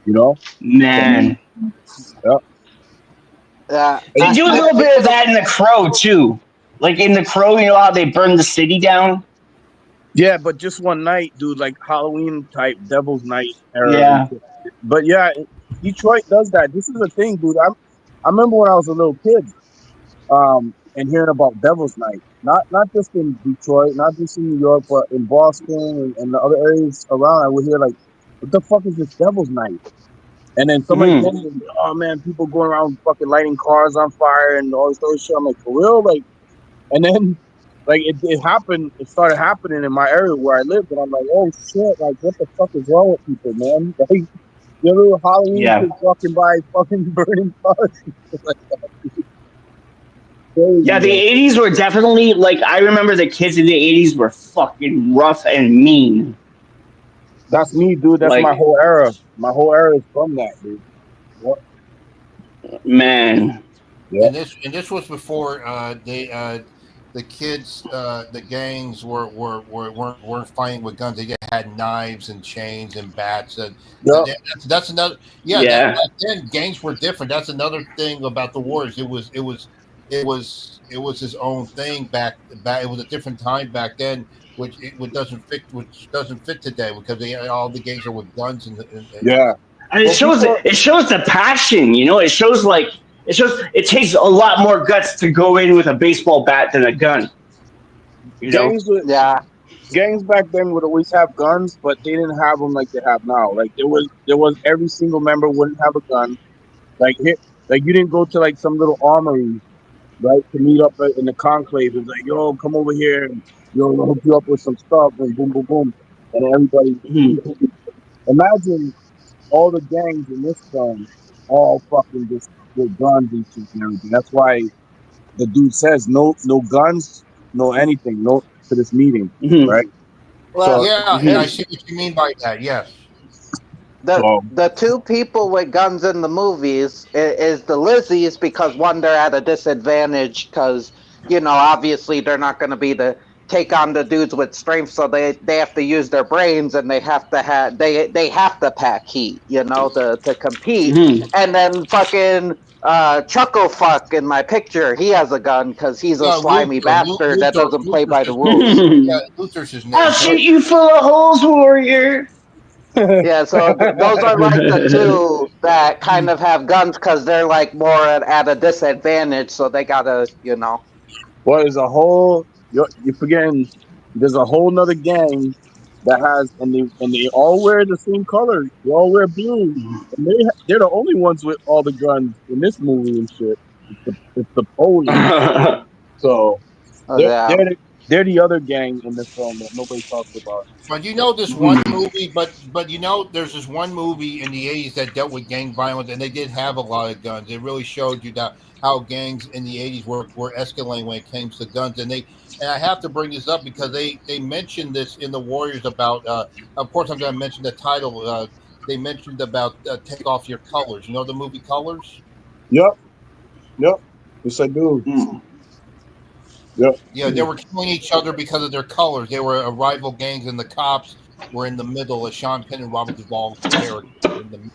You know? Man. Yeah. They do a little bit of that in The Crow too. Like in The Crow, you know how they burn the city down? Yeah, but just one night, dude, like Halloween type Devil's Night era. Yeah. But yeah, Detroit does that. This is the thing, dude. I remember when I was a little kid, and hearing about Devil's Night. Not just in Detroit, not just in New York, but in Boston and the other areas around. I would hear like, what the fuck is this Devil's Night? And then somebody told me, oh man, people going around fucking lighting cars on fire and all this other shit. I'm like, for real? Like, and then like it happened. It started happening in my area where I lived, and I'm like, oh shit! Like, what the fuck is wrong with people, man? Like, the little Halloween kids walking by, fucking burning cars. Yeah, the 80s were definitely, like, I remember the kids in the 80s were fucking rough and mean. That's me, dude. That's my Like, whole era. My whole era is from that, dude. Yep. man. Yep. And this was before the kids the gangs weren't fighting with guns. They just had knives and chains and bats and Yep. that's another that Yeah. back then gangs were different. That's another thing about the wars. It was his own thing back. It was a different time back then, which doesn't fit today because all the gangs are with guns and Yeah. And Well, people, it shows the passion, you know. It takes a lot more guts to go in with a baseball bat than a gun, you know. gangs with Yeah. gangs back then would always have guns, but they didn't have them like they have now. Like there was every single member wouldn't have a gun. Like hit, like you didn't go to like some little armory, right, to meet up in the conclave. It's like, yo, come over here, and we'll hook you up with some stuff, and boom, boom, boom, and everybody. Mhm. Imagine all the gangs in this film, all fucking just with guns and shit and everything. That's why the dude says no guns, no anything, no to this meeting, Mhm. right? Well, So yeah, I Mhm. see what you mean by that. Yes. so the two people with guns in the movies is the Lizzies because one, they're at a disadvantage because obviously they're not going to be the take on the dudes with strength, so they have to use their brains and they have to pack heat, to compete. Mhm. And then fucking Chuckle Fuck in my picture, he has a gun because he's a slimy bastard that doesn't play by the rules. Yeah, Luther's his I'll name. shoot you full of holes, warrior. Yeah, so those are like the two that kind of have guns because they're like more at a disadvantage, so they gotta. well, there's a whole you're forgetting. There's a whole nother gang that has and they all wear the same color. They all wear blue, and they're the only ones with all the guns in this movie and shit. It's the police. So they're Yeah. they're the, they're the other gang in this film that nobody talks about. But this one movie, but there's this one movie in the '80s that dealt with gang violence, and they did have a lot of guns. It really showed you that how gangs in the '80s were escalating when it came to guns. And I have to bring this up because they mentioned this in the Warriors about. Of course, I'm going to mention the title. They mentioned about Take Off Your Colors. You know the movie Colors. Yep, yep. Yes, I do. Mm. Yep. Yeah, they were killing each other because of their colors. They were rival gangs, and the cops were in the middle. As Sean Penn and Robert Duvall's character in the.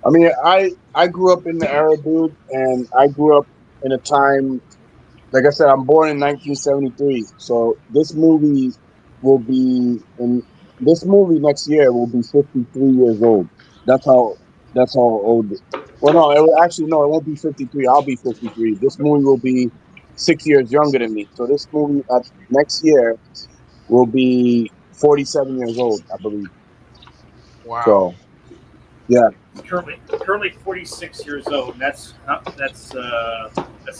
I mean, I grew up in the era, dude, and I grew up in a time. Like I said, I'm born in 1973, so will be in this movie next year will be 53 years old. That's how that's how old. Well, no, actually no, it won't be 53. I'll be 53. This movie will be 6 years younger than me. So this movie next year will be 47 years old, I believe. Wow. So yeah, Currently 46 years old. And that's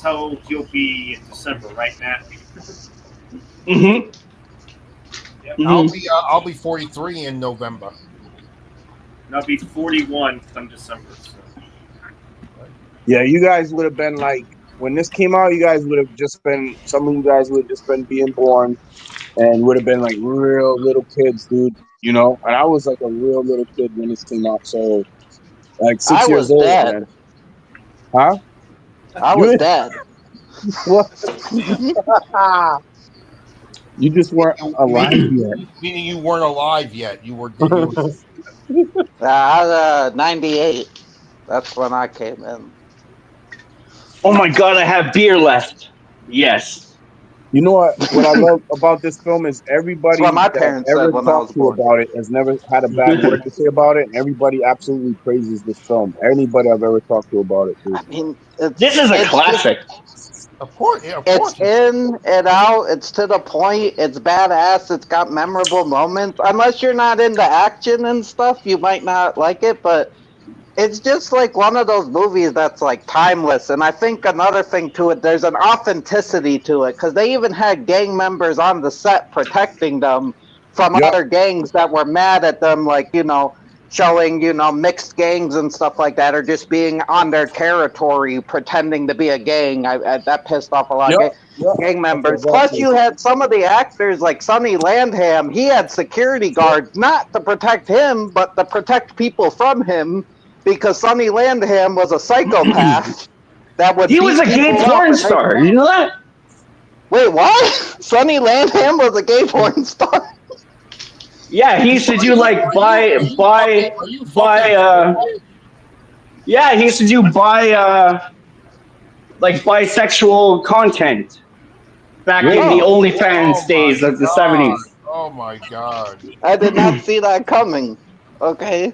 how old you'll be in December, right, Matt? Mhm. Yep. I'll be 43 in November. And I'll be 41 come December. So. yeah. You guys would have been like when this came out. You guys would have just been. Some of you guys would have just been being born and would have been like real little kids, dude. You know, and I was like a real little kid when this came out. So like I 6 years was old, dead. man. Huh? I was dead. What? You just weren't alive yet. Meaning you weren't alive yet. You were. I was 98. That's when I came in. Oh my god, I have beer left. Yes. You know what I love about this film is everybody That's what my that parents I've said ever when I was talked to born. about it has never had a bad word to say about it, and everybody absolutely praises this film. Anybody I've ever talked to about it, dude. I mean, This is a classic. Of course, yeah, of It's course. in and out. It's to the point. It's badass. It's got memorable moments. Unless you're not into action and stuff, you might not like it. But it's just like one of those movies that's like timeless. And I think another thing to it, there's an authenticity to it because they even had gang members on the set protecting them from Yep. other gangs that were mad at them, like showing, you know, mixed gangs and stuff like that, or just being on their territory, pretending to be a gang. That pissed off a lot of gang members. Plus, you had some of the actors, like Sonny Landham. He had security guards, not to protect him, but to protect people from him, because Sonny Landham was a psychopath that would. He was a gay porn star. You know that? Wait, what? Sonny Landham was a gay porn star? Yeah, he used to do like yeah, he used to do like bisexual content back in the OnlyFans days of the 70s. Oh my god. I did not see that coming. Okay.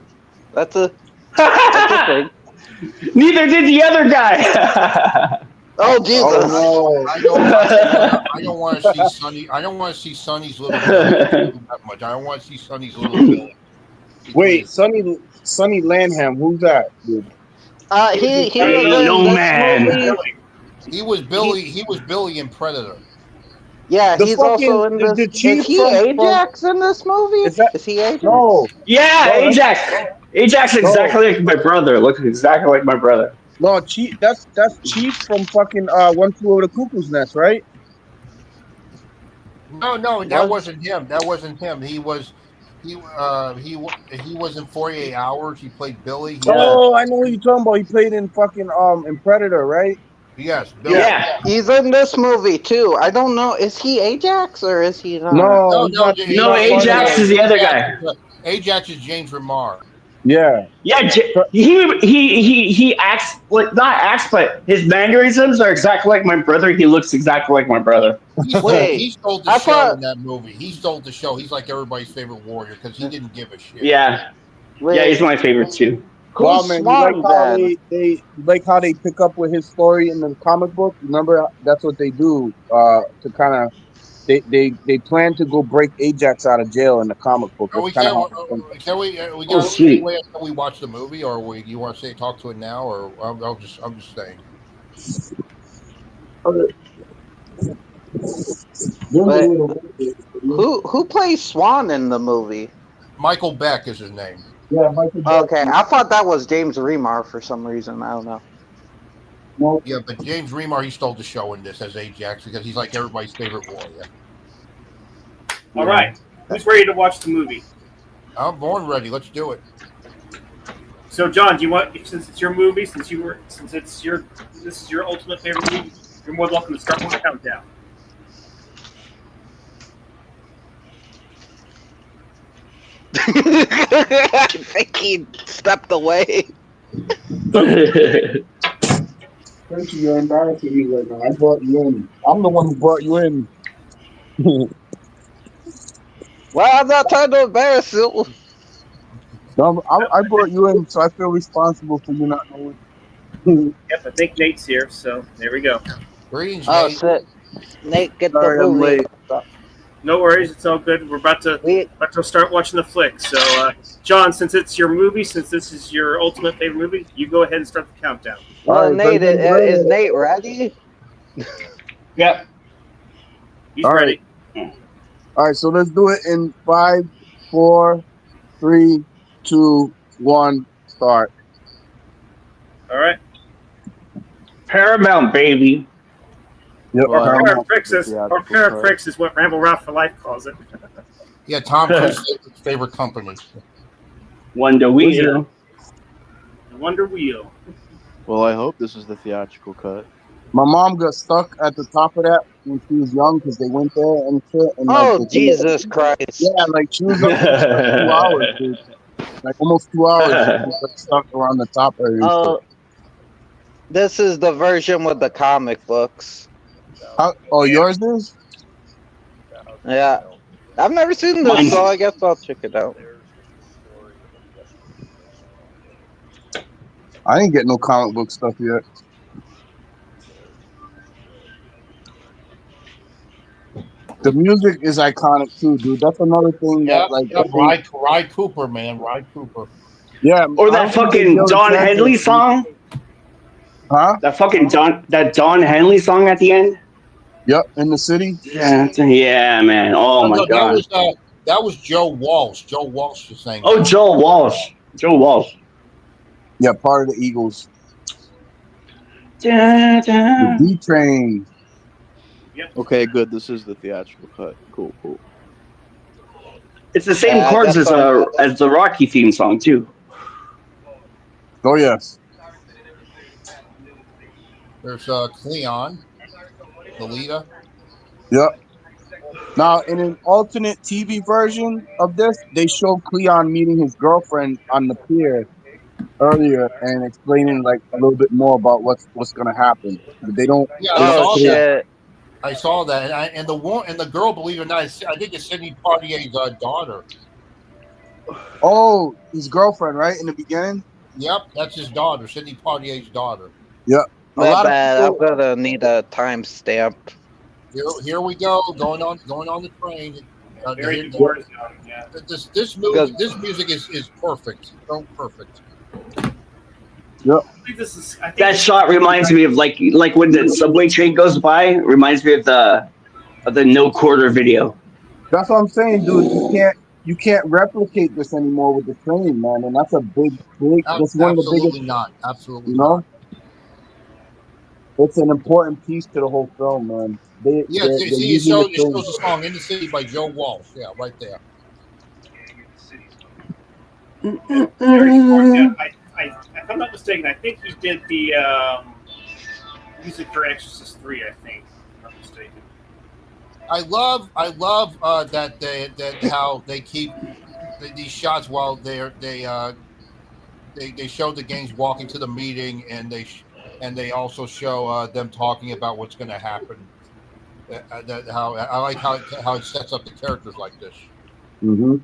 That's a thing. Neither did the other guy. Oh Jesus! Oh, no. I don't want to see Sonny. I don't want to see Sonny's little that much. I don't want to see Sonny's little Billy. Wait, Sonny Landham, who's that? Dude? He was no man. movie. He was Billy. He was Billy in Predator. Yeah, he's also in this. Is he Ajax in this movie? Is he Ajax? No. Yeah, Ajax. Ajax is exactly like my brother. Looks exactly like my brother. No, Chief. That's Chief from fucking One Flew Over the Cuckoo's Nest, right? No, that wasn't him. That wasn't him. He was in 48 Hours. He played Billy. Oh, I know who you're talking about. He played in fucking in Predator, right? Yes, Billy. Yeah. He's in this movie too. I don't know. Is he Ajax or is he not? No, Ajax is the other guy. Ajax is James Remar. Yeah. Yeah, he acts like not acts, but his mannerisms are exactly like my brother. He looks exactly like my brother. He stole the show in that movie. He stole the show. He's like everybody's favorite warrior because he didn't give a shit. Yeah. Yeah, he's my favorite too. Wow, man, you like how they pick up with his story in the comic book? Remember, that's what they do to kind of. They plan to go break Ajax out of jail in the comic book. We watch the movie, or you want to talk to it now, or I'm just saying. Okay. Who plays Swan in the movie? Michael Beck is his name. Yeah, Michael Beck. Okay, I thought that was James Remar for some reason. I don't know. No. Yeah, but James Remar, he stole the show in this as Ajax because he's like everybody's favorite warrior. All right, who's ready to watch the movie? I'm born ready. Let's do it. So, John, do you want, since it's your movie, this is your ultimate favorite movie, you're more than welcome to start with the countdown. I think he stepped away. Thank you, you're embarrassing me right now. I brought you in. I'm the one who brought you in. Well, I'm not trying to embarrass you. No, I brought you in, so I feel responsible for you not knowing. Yep, I think Nate's here, so there we go. Greetings, Oh, Nate. shit. Nate, get Sorry, the I'm movie. late. No worries, it's all good. We're about to start watching the flick. So, John, since it's your movie, since this is your ultimate favorite movie, you go ahead and start the countdown. Well, Nate, is Nate ready? Yep. He's All ready. All right, so let's do it in 5, 4, 3, 2, 1, start. All right. Paramount, baby. Yep. Or Paraprix is what Ramble Ralph for Life calls it. Yeah, Tom Cruise's favorite company. Wonder Wheel. The Wonder Wheel. Well, I hope this is the theatrical cut. My mom got stuck at the top of that when she was young because they went there and shit. And Oh, Jesus Christ. Yeah, like she was up there for 2 hours, dude. Like almost 2 hours. She was like, stuck around the top area. Oh, this is the version with the comic books. Oh, yours is? Yeah. I've never seen this, so I guess I'll check it out. I didn't get no comic book stuff yet. The music is iconic too, dude. That's another thing that, like, Rye Cooper, man, Rye Cooper. Yeah, Or that fucking Don Henley song. Huh? That fucking Don Henley song at the end. Yep, in the city. Yeah, man. Oh my god. That was Joe Walsh. Joe Walsh was saying. Oh, Joel Walsh. Joe Walsh. Yeah, part of the Eagles. Da, da. The D Train. Okay, good. This is the theatrical cut. Cool. It's the same I chords got some. as the Rocky theme song too. Oh yes. There's Cleon, Lolita. Yep. Now, in an alternate TV version of this, they show Cleon meeting his girlfriend on the pier earlier and explaining like a little bit more about what's gonna happen. But they don't. Yeah, They I don't Oh saw put it. that. shit! I saw that, and the girl, believe it or not, I think it's Sidney Poitier's daughter. Oh, his girlfriend, right in the beginning. Yep, that's his daughter, Sidney Poitier's daughter. Yep. A My lot of bad. I'm people. gonna need a timestamp. Here we go, going on the train. Very Here- war zone. Yeah. this music is perfect, so perfect. Yep. I think this is. I think That shot reminds me of like when the subway train goes by. It reminds me of the No Quarter video. That's what I'm saying, dude. You can't replicate this anymore with the train, man. And that's a big. That's one of the biggest. Absolutely not. Absolutely You know, not. it's an important piece to the whole film, man. They're See, it using the shows train. the song "In the City" by Joe Walsh. Yeah, right there. Very smart. Yeah, if I'm not mistaken, I think he did the music for Exorcist 3. I think, if I'm not mistaken. I love that how they keep these shots while they show the gangs walking to the meeting, and they also show them talking about what's going to happen. How I like how it sets up the characters like this. Mm-hmm.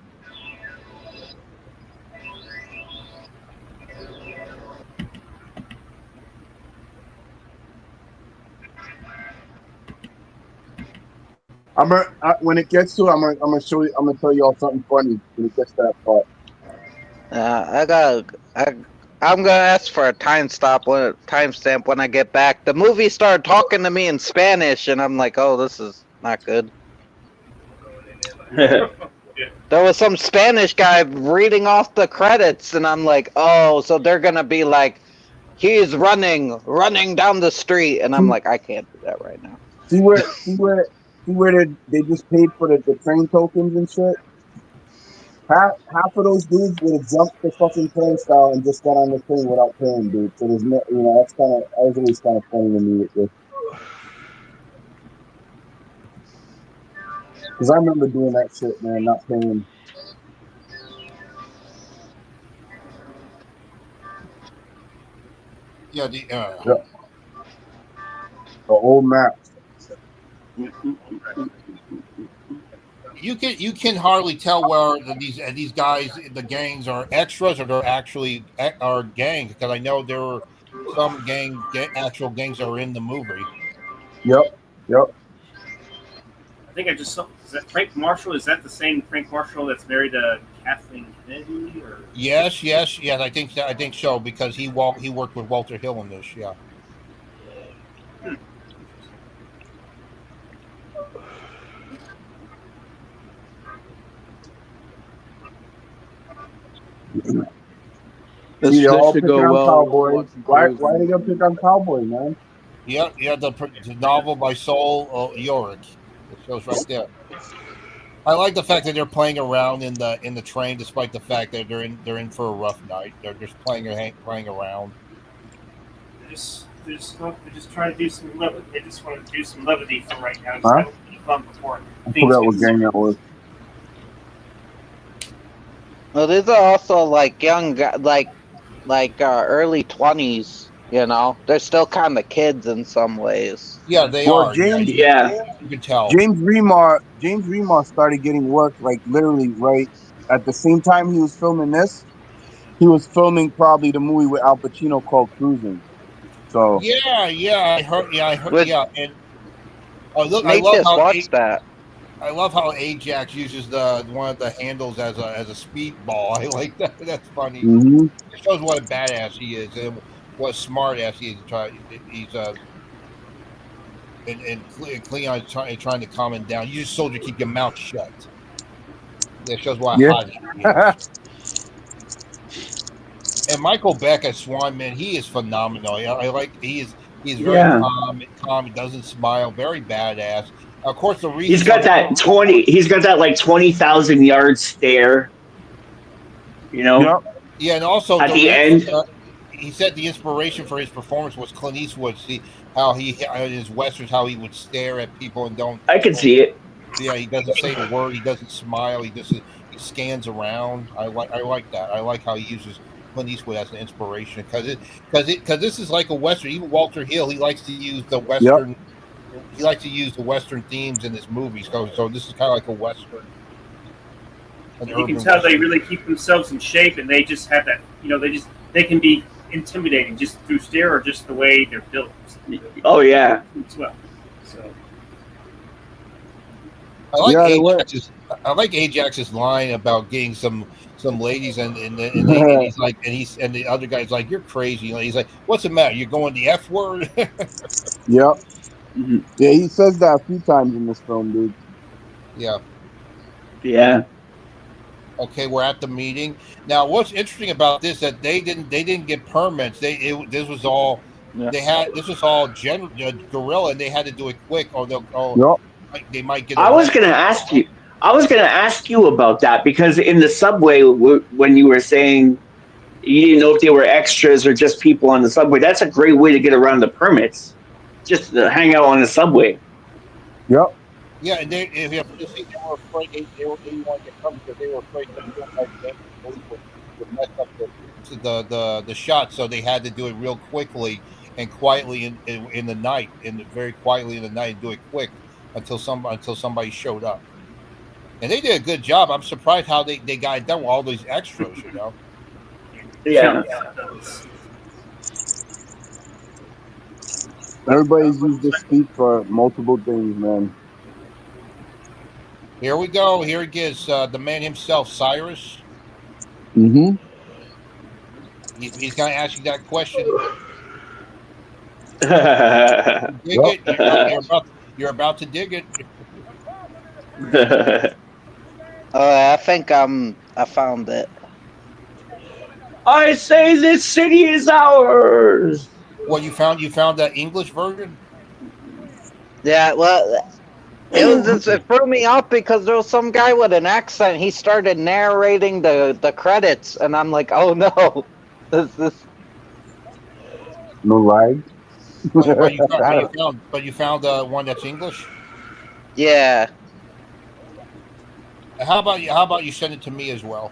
When it gets to it, I'm gonna show you. I'm gonna tell you all something funny when it gets to that part. I'm gonna ask for a timestamp when I get back. The movie started talking to me in Spanish, and I'm like, "Oh, this is not good." There was some Spanish guy reading off the credits, and I'm like, "Oh, so they're gonna be like, he's running down the street," and I'm like, "I can't do that right now." See where they just paid for the train tokens and shit. Half of those dudes would have jumped the fucking turnstile and just got on the train without paying, dude. So there's no, that was always kind of funny to me with this. Because I remember doing that shit, man, not paying. Yeah, The old map. You can hardly tell where these guys, the gangs, are extras or they're actually are gangs, because I know there were some actual gangs that are in the movie. Yep. I think I just saw. Is that Frank Marshall? Is that the same Frank Marshall that's married to Kathleen Kennedy? Or Yes. I think so, because he worked with Walter Hill in this. Yeah. This See, they all should pick go on well. Cowboy. Why are they gonna pick on Cowboy, man? Yeah. The novel by Sol Yurick. It shows right there. I like the fact that they're playing around in the train, despite the fact that they're in for a rough night. They're just playing around. they're just trying to do some levity. They just want to do some levity for right now. Just Huh? kind of keep fun before I things forgot what get gang that was. Well, these are also like young, early 20s. You know, they're still kind of kids in some ways. Yeah, they Well, are. James, You can tell. James Remar started getting work like literally right at the same time he was filming this. He was filming probably the movie with Al Pacino called Cruising. So Yeah, I heard. With- Yeah, and look, Nate just watched that. I love how Ajax uses one of the handles as a speedball. I like that. That's funny. mhm. It shows what a badass he is and what a smart ass he is. He's and Cleon's trying to calm him down. You just soldier, keep your mouth shut. That shows why Yeah. hot he is. And Michael Beck as Swan, man, he is phenomenal. I like he's very calm. He doesn't smile. Very badass. Of course, the reason He's got that 20. He's got that like 20,000 yard stare. You know. Yep. Yeah, and also at the end. He said the inspiration for his performance was Clint Eastwood. See how he in his westerns, how he would stare at people and don't. I can see it. Yeah, he doesn't say a word. He doesn't smile. He scans around. I like that. I like how he uses Clint Eastwood as an inspiration because this is like a western. Even Walter Hill, he likes to use the western. Yep. He likes to use the western themes in his movies. So this is kind of like a western. You can tell they really keep themselves in shape, and they just have that. They can be intimidating just through stare or just the way they're built. Oh yeah. As well. So. I like Ajax's line about getting some ladies and he's like and the other guy's like, you're crazy. He's like, what's the matter? You're going the F word? Yep. Mm-hmm. Yeah, he says that a few times in this film, dude. Yeah. Yeah. Okay, we're at the meeting now. What's interesting about this that they didn't get permits. This was all guerrilla, and they had to do it quick, or they might get. I was going to ask you about that because in the subway when you were saying you didn't know if they were extras or just people on the subway, that's a great way to get around the permits. Just to hang out on the subway. Yep. Yeah, and they were afraid they didn't want to get permits because they were afraid that would mess up the shot, so they had to do it real quickly and quietly in the night, very quietly in the night, and do it quick until somebody showed up. And they did a good job. I'm surprised how they got it done with all these extras, you know. Yeah. Everybody's used this speak for multiple things, man. Here we go. Here it is. The man himself, Cyrus. Mm-hmm. He's going to ask you that question. Dig it. You're about to dig it. I think I found it. I say this city is ours. Well, you found the English version? Yeah, well, it threw me off because there was some guy with an accent. He started narrating the credits, and I'm like, oh no, this. No lag. But you found one that's English. Yeah. How about you send it to me as well?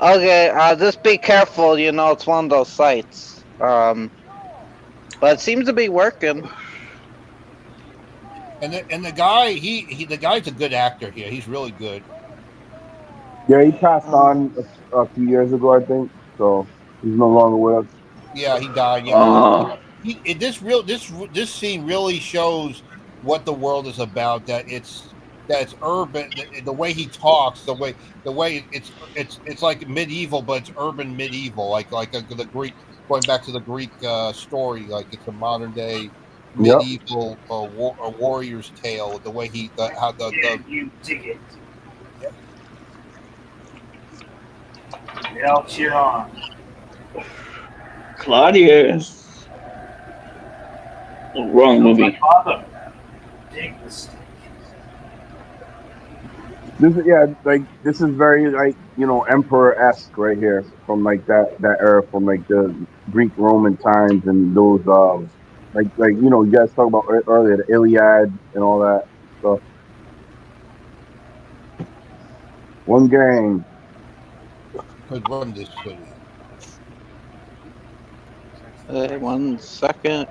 Okay, just be careful. You know, it's one of those sites. But it seems to be working. And the guy, the guy's a good actor here. He's really good. Yeah, he passed on a few years ago, I think. So he's no longer with us. Yeah, he died. Yeah. This scene really shows what the world is about. That it's urban. The way he talks, the way it's like medieval, but it's urban medieval, like the Greek. Going back to the Greek story, like it's a modern day medieval a warrior's tale. The way you dig it. Yep. They'll cheer on. Claudius. Oh, wrong movie. Dig the stick. This is very emperor-esque right here from like that era from like the Greek Roman times and those you guys talked about earlier, the Iliad and all that stuff. One gang could run this city. 1 second.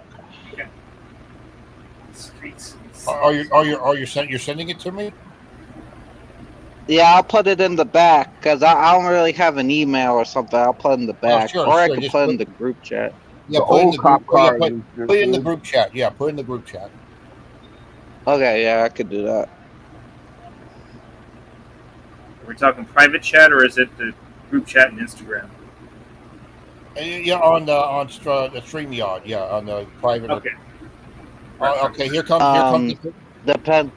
Are you sending it to me? Yeah, I'll put it in the back because I don't really have an email or something. I'll put it in the back, I can put it in the group chat. Yeah, put it in the group chat. Yeah, put it in the group chat. Okay, yeah, I could do that. Are we talking private chat or is it the group chat and Instagram? Yeah, on the StreamYard. Yeah, on the private. Okay. Okay, here comes. Depend.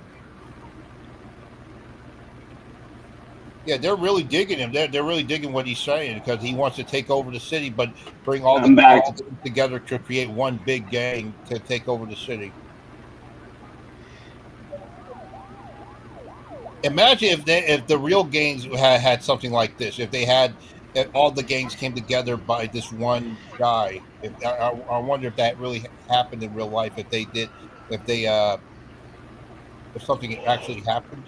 Yeah, they're really digging him. They're really digging what he's saying because he wants to take over the city, but bring all the gangs together to create one big gang to take over the city. Imagine if the real gangs had something like this. If all the gangs came together by this one guy. I wonder if that really happened in real life. If they if something actually happened.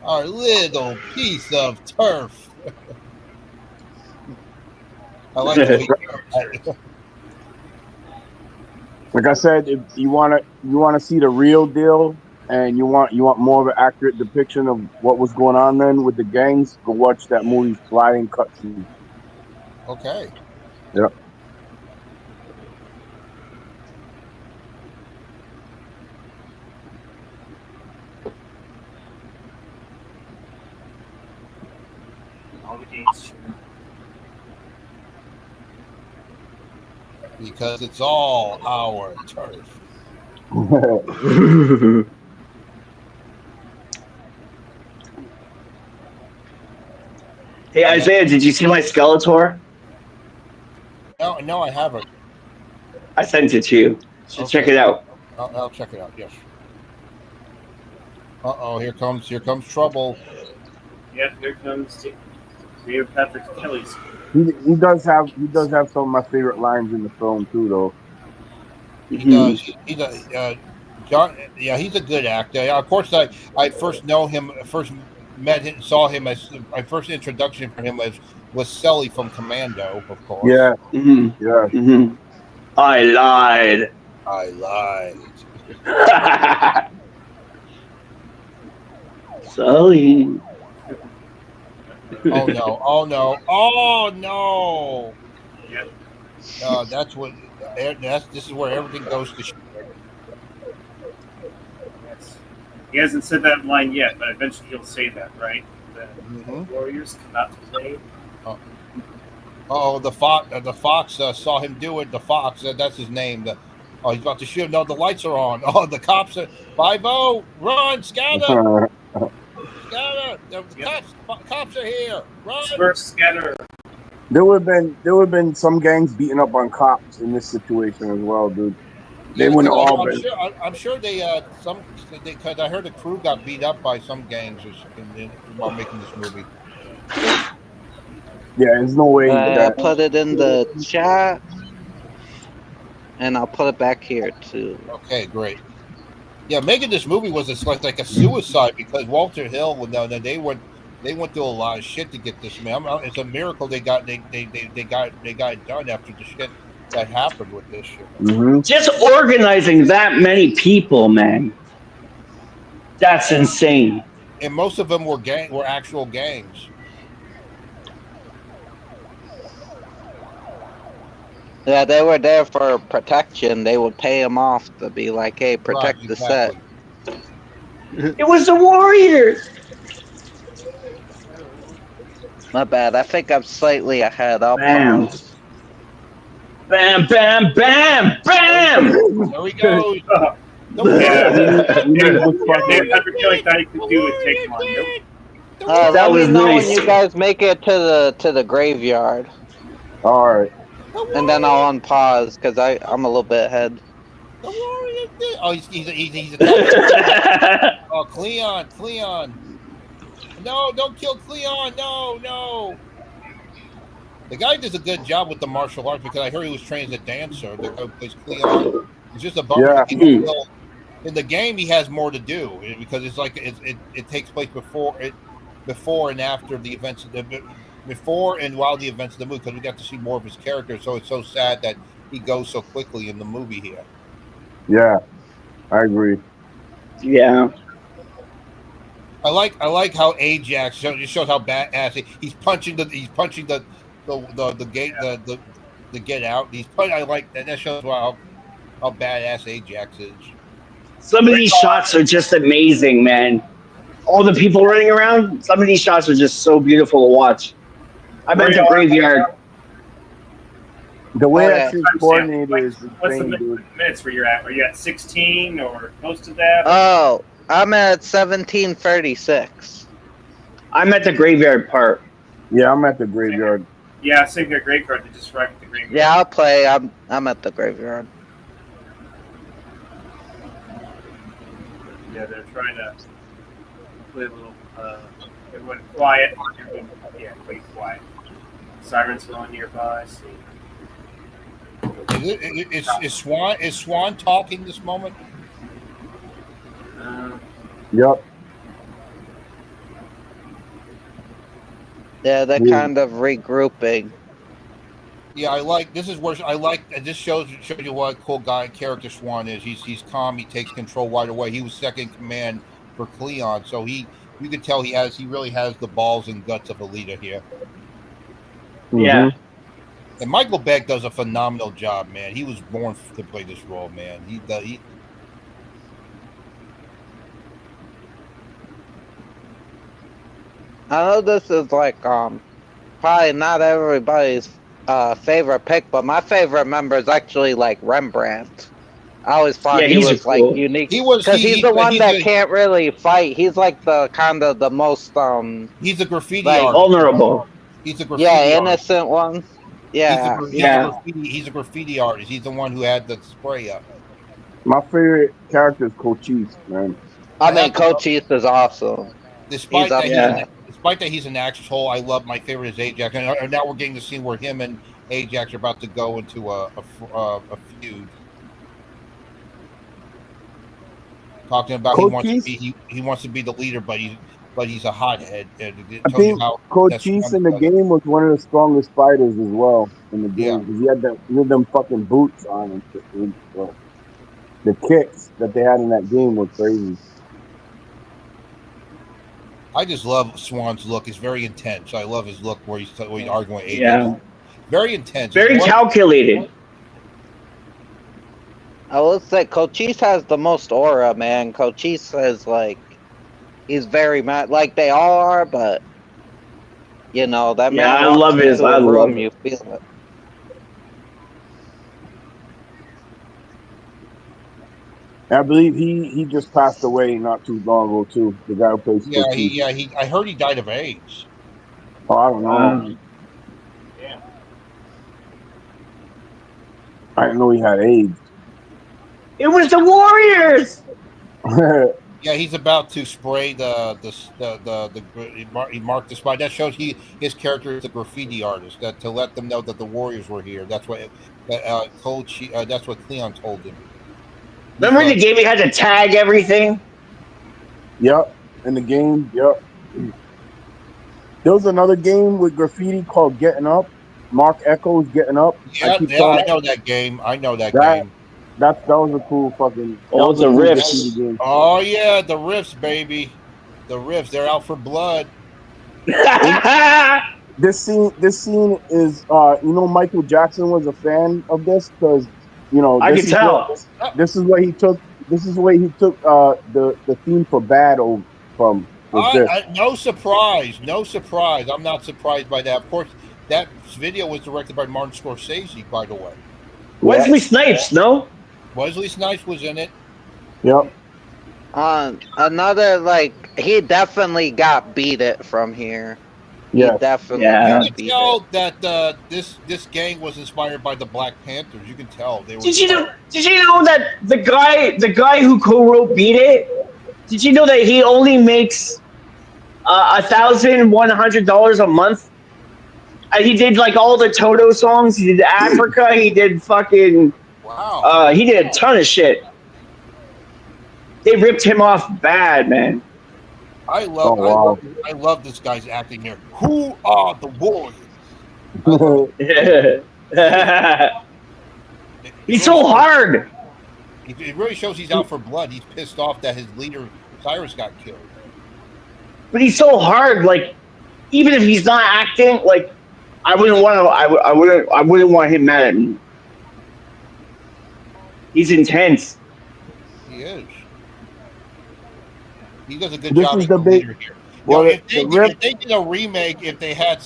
Our little piece of turf. I like the way. Like I said, if you wanna see the real deal, and you want more of an accurate depiction of what was going on then with the gangs, go watch that movie Flying Cutscene. Okay. Yep. All the games. Because it's all our turf. Hey Isaiah, did you see my Skeletor? No, I haven't. I sent it to you. So check it out. I'll check it out. Yes. Here comes trouble. Yep, here comes Mayor Patrick Kelly's. He does have some of my favorite lines in the film too, though. He does. John. Yeah, he's a good actor. Of course, I first met him, saw him as my first introduction for him was Sully from Commando, of course. Yeah. Mm-hmm. Yeah. Mm-hmm. I lied. Sully. Oh no! Yep. This is where everything goes to shit. Yes. He hasn't said that line yet, but eventually he'll say that, right? The Warriors cannot play. The fox saw him do it. The fox, that's his name. He's about to shoot. No, the lights are on. Oh, the cops are 5-0. Run, scatter. Scatter. The cops are here. Run. First scatter. There would have been some gangs beating up on cops in this situation as well, dude. They wouldn't all been. I'm sure because I heard the crew got beat up by some gangs while making this movie. Yeah, there's no way. I'll put it in the chat, and I'll put it back here too. Okay, great. Yeah, making this movie was like a suicide because Walter Hill. They went through a lot of shit to get this man. It's a miracle they got it done after the shit that happened with this shit. Mm-hmm. Just organizing that many people, man. That's insane. And most of them were actual gangs. Yeah, they were there for protection. They would pay them off to be like, "Hey, protect the set." It was the Warriors. My bad. I think I'm slightly ahead. Bam. Bam, bam, bam, bam! There we go. Dave Patrick Kelly thought he could do it. Take one. Nope. That was nice. When you guys make it to the graveyard. All right. And then I'll unpause because I'm a little bit ahead. The Warriors did. Oh, he's oh, Cleon. No, don't kill Cleon. No. The guy does a good job with the martial arts because I heard he was trained as a dancer. The guy plays Cleon. It's just a bummer. Yeah. In the game, he has more to do because it's like it takes place before and after the events before and while the events of the movie because we got to see more of his character. So it's so sad that he goes so quickly in the movie here. Yeah, I agree. Yeah. I like how Ajax shows how badass he's punching the gate the get out. I like that. That shows how badass Ajax is. Some of these shots are just amazing, man. All the people running around. Some of these shots are just so beautiful to watch. I've been to Graveyard. The way that she's coordinated is what's the minutes where you're at? Are you at 16 or close to that? Oh, I'm at 17:36. I'm at the graveyard part. Yeah, I'm at the graveyard. Yeah, same here. Graveyard. They just arrived at the graveyard. Yeah, I'll play. I'm at the graveyard. Yeah, they're trying to play a little. Everyone quiet. Everyone, yeah, quite quiet. Sirens going nearby. See. Is Swan talking this moment? Yep. Yeah, they're kind of regrouping. Yeah, I like. This is where I like. This shows you what a cool guy character Swan is. He's calm. He takes control right away. He was second in command for Cleon, so you can tell he really has the balls and guts of a leader here. Yeah. And Michael Beck does a phenomenal job, man. He was born to play this role, man. I know this is like probably not everybody's favorite pick, but my favorite member is actually like Rembrandt. I always thought he was cool. Like unique because he's the one that can't really fight. He's like the kind of the most he's a graffiti artist. Vulnerable. He's a graffiti artist. Innocent one. Yeah, he's a graffiti artist. He's the one who had the spray up. My favorite character is Cochise, man. I mean, Cochise is awesome. Despite that he's an asshole, I love. My favorite is Ajax, and now we're getting the scene where him and Ajax are about to go into a feud. Talking about he wants to be the leader, but he's a hothead. I think Cochise in the game was one of the strongest fighters as well in the game because he had them fucking boots on and shit. The kicks that they had in that game were crazy. I just love Swan's look. It's very intense. I love his look where he's arguing with Ajax. Yeah. Very intense. Very calculated. I will say Cochise has the most aura, man. Cochise is like, he's very mad. Like they all are, but you know that man. Yeah, I love his. I love him. You feel it. I believe he just passed away not too long ago too. The guy who plays. I heard he died of AIDS. Oh, I don't know. Yeah. I didn't know he had AIDS. It was the Warriors. Yeah, he's about to spray he marked the spot. That shows his character is a graffiti artist. That to let them know that the Warriors were here. That's what that's what Cleon told him. Remember in the game he had to tag everything? Yep. In the game, yep. There was another game with graffiti called Getting Up. Mark Echo's Getting Up. Yeah, I know that game. Game. That was a cool fucking. Oh, the riffs. Oh yeah, the riffs, baby. The riffs. They're out for blood. This scene is Michael Jackson was a fan of this because I can tell. This is where he took the theme for Bad from. No surprise. I'm not surprised by that. Of course, that video was directed by Martin Scorsese, by the way. Wesley Snipes, no? Wesley Snipes was in it. Yep. Another he definitely got beat it from here. Yeah, definitely. Yeah. You can tell that this gang was inspired by the Black Panthers. You can tell they were. Did you know that the guy who co-wrote "Beat It"? Did you know that he only makes $1,100 a month? He did all the Toto songs. He did Africa. He did fucking. Wow. He did a ton of shit. They ripped him off bad, man. I love this guy's acting here. Who are the Warriors? He's so hard. It really shows he's out for blood. He's pissed off that his leader Cyrus got killed. But he's so hard. Even if he's not acting, I wouldn't want him mad at me. He's intense. He is. He does a good job as a leader here. Well, if they did a remake, if they had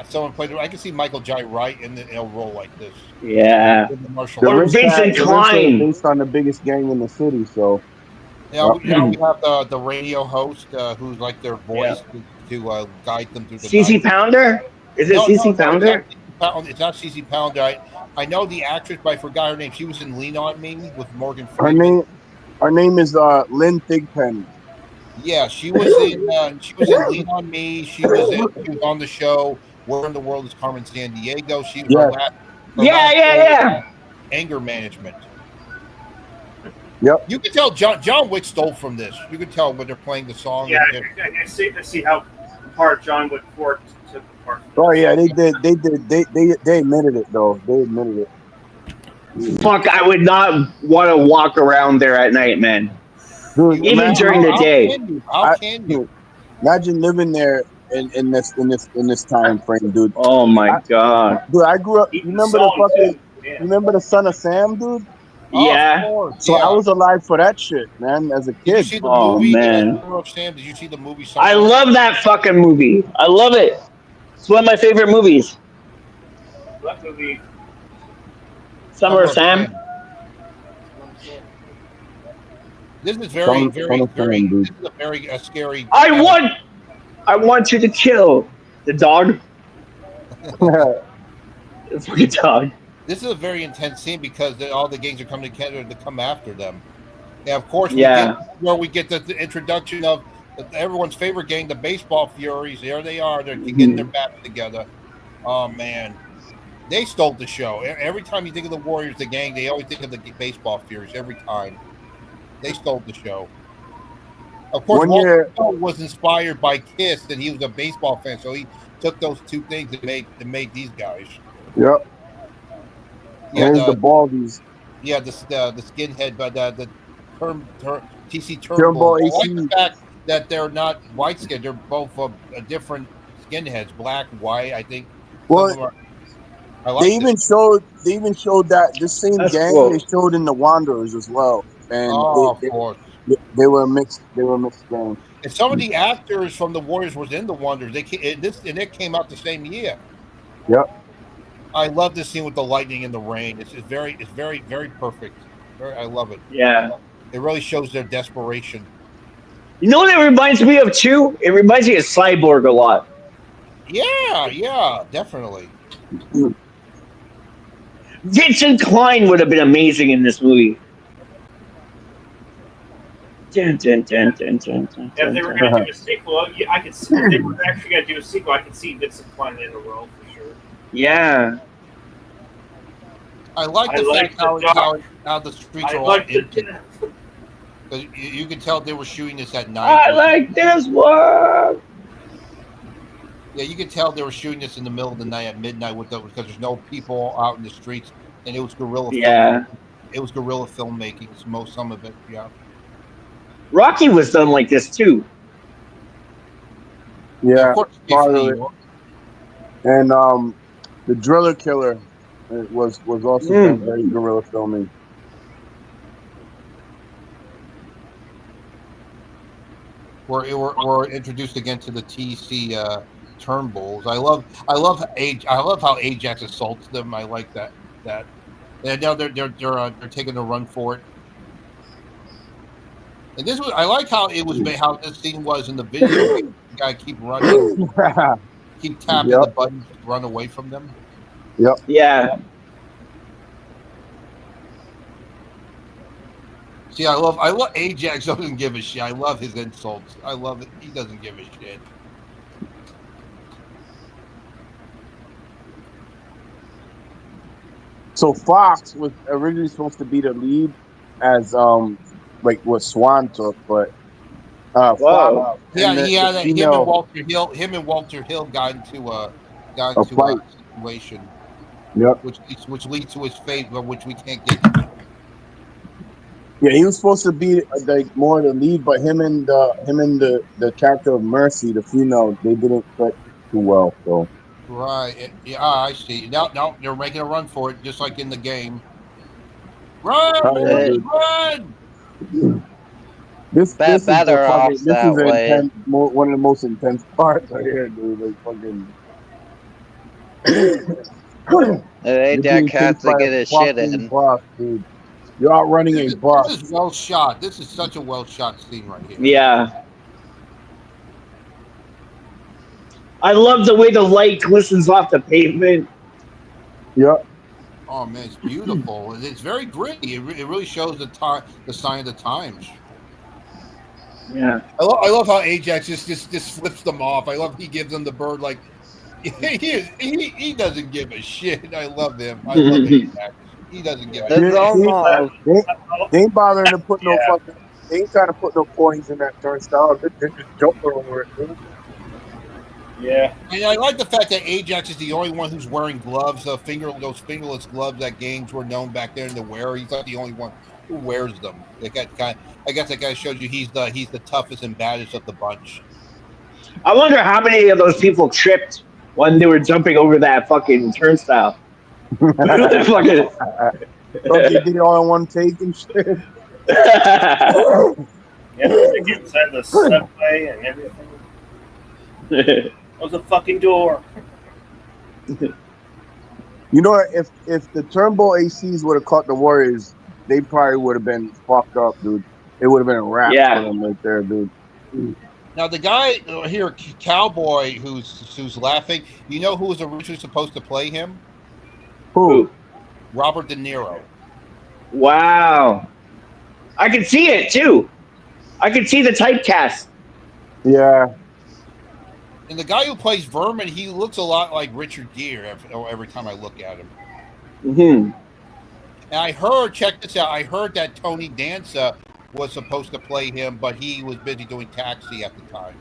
someone play it, I can see Michael Jai Wright in a role like this. Yeah. Or Vincent Klein. Based on the biggest gang in the city, so. Yeah, we have the radio host who's like their voice to guide them through the CC night. Pounder? Is it No, CC Pounder? It's not CC Pounder. I know the actress, but I forgot her name. She was in Lean on Me with Morgan Her Freeman. name is Lynn Thigpen. Yeah, she was in Lean on Me. She was on the show Where in the World is Carmen Sandiego. Yes. Her last Yeah. Anger Management. Yep. You can tell John Wick stole from this. You can tell when they're playing the song. Yeah, I see how hard John Wick 4 took apart. Oh yeah, they did. They admitted it though. They admitted it. Fuck, I would not want to walk around there at night, man. Dude, Even during the day. How can you? Imagine living there in this time frame, dude. Oh my god. Dude, I grew up. You Eating remember salt, the fucking? too. Yeah. Remember the Son of Sam, dude? Yeah. Oh, So I was alive for that shit, man. As a Did you kid. see the Oh, movie? man. Sam, did you see the movie? I love that fucking movie. I love it. It's one of my favorite movies. What movie? Summer of Sam. This is very, very, very. Sam, This is a very scary. I want you to kill the dog. The fucking dog. This is a very intense scene because all the gangs are coming together to come after them. And of course, we get the introduction of everyone's favorite gang, the Baseball Furies. There they are. They're getting their backs together. Oh man, they stole the show. Every time you think of the Warriors, the gang, they always think of the Baseball Furies. Every time they stole the show. Of course, Walter was inspired by Kiss, and he was a baseball fan, so he took those two things and made these guys. Yep. Yeah, the baldies. Yeah, the skinhead, but the TC Turnbull. I like the fact that they're not white skin; they're both different skinheads, black, white. I think. Well, they even showed that this same gang they showed in the Wanderers as well, and of course they were mixed. They were mixed gangs. And some of the actors from the Warriors was in the Wanderers. It came out the same year. Yep. I love this scene with the lightning and the rain. It's very, very perfect. I love it. Yeah. It really shows their desperation. You know what it reminds me of too? It reminds me of Cyborg a lot. Yeah, definitely. Vincent Klein would have been amazing in this movie. If they were going to do a sequel, I could see. If they were actually going to do a sequel, I could see Vincent Klein in the role for sure. Yeah. I like the fact how the streets are all empty. You can tell they were shooting this at night. I like this one. Yeah, you can tell they were shooting this in the middle of the night at midnight because there's no people out in the streets, and it was guerrilla. Yeah. It was guerrilla filmmaking. Some of it. Yeah. Rocky was done like this too. Yeah. Of course, and the Driller Killer was also done very guerrilla filming. We're introduced again to the TC Turnbulls. I love how Ajax assaults them. I like that. And now they're taking a run for it. And I like how this scene was in the video. The guy keep running, keep tapping the buttons to run away from them. Yep. Yeah. See, I love Ajax doesn't give a shit. I love his insults. I love it. He doesn't give a shit. So Fox was originally supposed to be the lead as like what Swan took, but Fox, him and Walter Hill got into a situation. Yep. Which leads to his fate, but which we can't get into. Yeah, he was supposed to be like more the lead, but him and the character of Mercy, the female, they didn't click too well. So right, yeah, I see. Now they're making a run for it, just like in the game. Run! This is intense, one of the most intense parts right here, dude. Like fucking. Ajax has to get his shit in. Boss, dude. You're out running a boss. This is well shot. This is such a well shot scene right here. Yeah. I love the way the light glistens off the pavement. Yep. Oh man, it's beautiful. It's very gritty. It really shows the time, the sign of the times. Yeah. I love how Ajax just flips them off. I love he gives them the bird like he doesn't give a shit. I love him. I love Ajax. He doesn't give a shit. It's almost They ain't bothering to put no Yeah. fucking. They ain't trying to put no coins in that turnstile. They're just jumping over it, dude. Yeah. And I like the fact that Ajax is the only one who's wearing gloves. Those fingerless gloves that gangs were known back then to wear. He's not the only one who wears them. I guess that guy shows you he's the toughest and baddest of the bunch. I wonder how many of those people tripped when they were jumping over that fucking turnstile. Fucking. Don't they did it all in one take and shit? Yeah. They get inside the subway and everything. That was a fucking door. You know what? If the Turnbull ACs would have caught the Warriors, they probably would have been fucked up, dude. It would have been a wrap Yeah. for them right there, dude. Now the guy here, Cowboy, who's laughing. You know who was originally supposed to play him? Who? Robert De Niro. Wow. I can see it too. I can see the typecast. Yeah. And the guy who plays Vermin, he looks a lot like Richard Gere every time I look at him. Mm-hmm. And I heard, check this out, I heard that Tony Danza was supposed to play him, but he was busy doing Taxi at the time.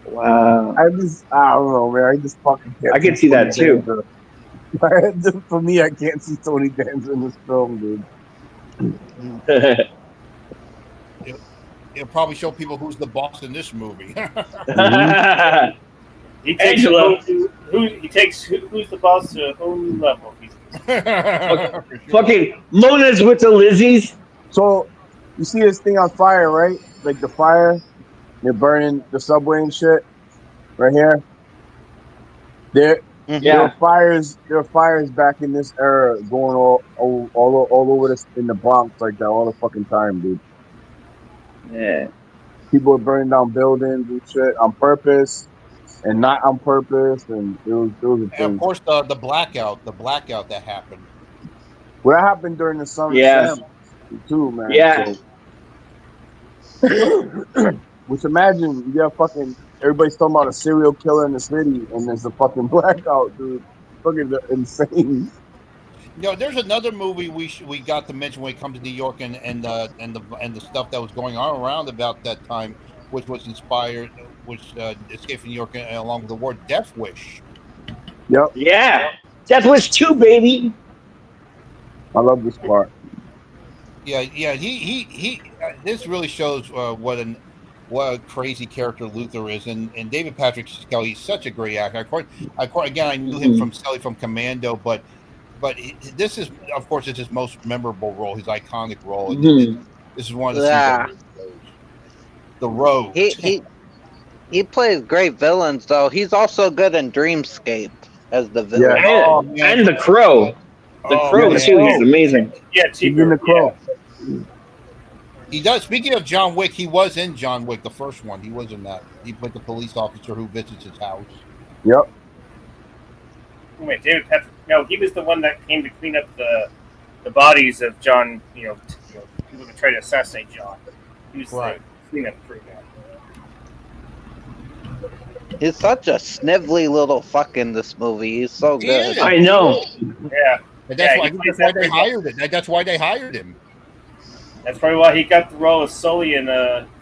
Wow. I don't know, man. I just fucking can't. I can see that too. Danza. For me, I can't see Tony Danza in this film, dude. It'll probably show people who's the boss in this movie. He takes Angela. who's the boss to whom level. Fucking Mona's with the Lizzies. So, you see this thing on fire, right? Like the fire, they're burning the subway and shit. Right here. There are fires. There are fires back in this era going all over this in the Bronx like that all the fucking time, dude. Yeah. People are burning down buildings and shit on purpose and not on purpose, and it was a thing. And of course, the blackout that happened. Well, that happened during the summer too, man. Yeah. So, which imagine you got fucking everybody's talking about a serial killer in the city, and there's a fucking blackout, dude. Fucking insane. You know, there's another movie we got to mention when it comes to New York and the stuff that was going on around about that time, which was inspired, Escape from New York along with the war, Death Wish. Yep. Yeah. Death Wish 2, baby. I love this part. Yeah. He this really shows what a crazy character Luther is, and David Patrick Kelly is such a great actor. Again, I knew him from Commando, but this is, of course, it's his most memorable role, his iconic role. Mm-hmm. This is one of the scenes that The Road. He plays great villains, though. He's also good in Dreamscape as the villain. Yeah. And The Crow. The Crow, too. He's amazing. Yeah, He's in The Crow. Yeah. He does. Speaking of John Wick, he was in John Wick, the first one. He was in that. He played the police officer who visits his house. Yep. Wait, David Patrick. No, he was the one that came to clean up the bodies of John. People that tried to assassinate John. He was the cleanup crew guy. He's such a snivelly little fuck in this movie. He's so good. I know. Yeah. And that's why they hired it. That's why they hired him. That's probably why he got the role of Sully in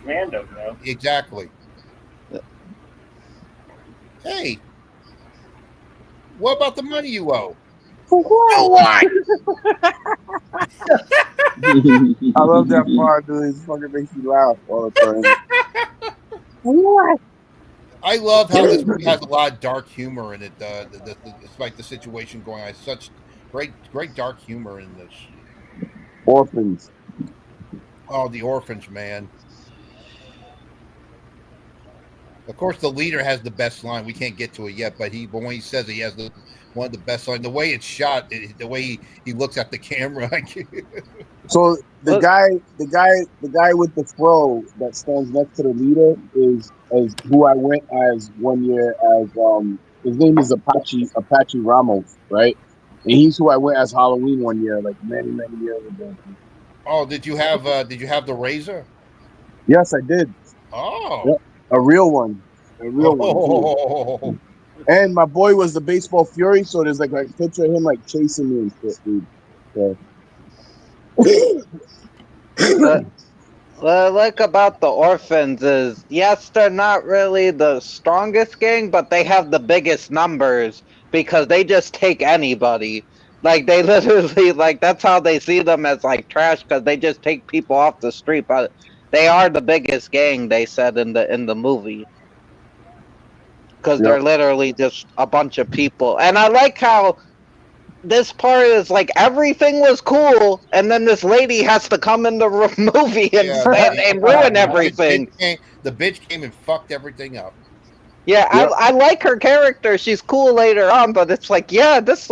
Commando. You know? Exactly. Hey, what about the money you owe? What? I love that part, dude. It fucking makes me laugh all the time. What? I love how this movie has a lot of dark humor in it. It's like the situation going on. It's such great dark humor in this. Orphans. Oh, the orphans, man. Of course, the leader has the best line. We can't get to it yet, but when he says it, he has the one of the best. Like the way it's shot, the way he looks at the camera. So the guy with the fro that stands next to the leader is who I went as one year as his name is Apache Ramos, right? And he's who I went as Halloween one year, like many years ago. Oh, did you have the razor? Yes, I did. Oh, yep. A real one, one too. And my boy was the baseball fury, so there's like a picture of him like chasing me and shit, dude. So. What I like about the orphans is, yes, they're not really the strongest gang, but they have the biggest numbers because they just take anybody. Like, they literally, like, that's how they see them, as, like, trash, because they just take people off the street. But they are the biggest gang, they said in the movie. Because they're literally just a bunch of people. And I like how this part is like everything was cool, and then this lady has to come in the movie and ruin everything. The bitch came and fucked everything up. Yeah, I like her character. She's cool later on, but it's like, yeah, this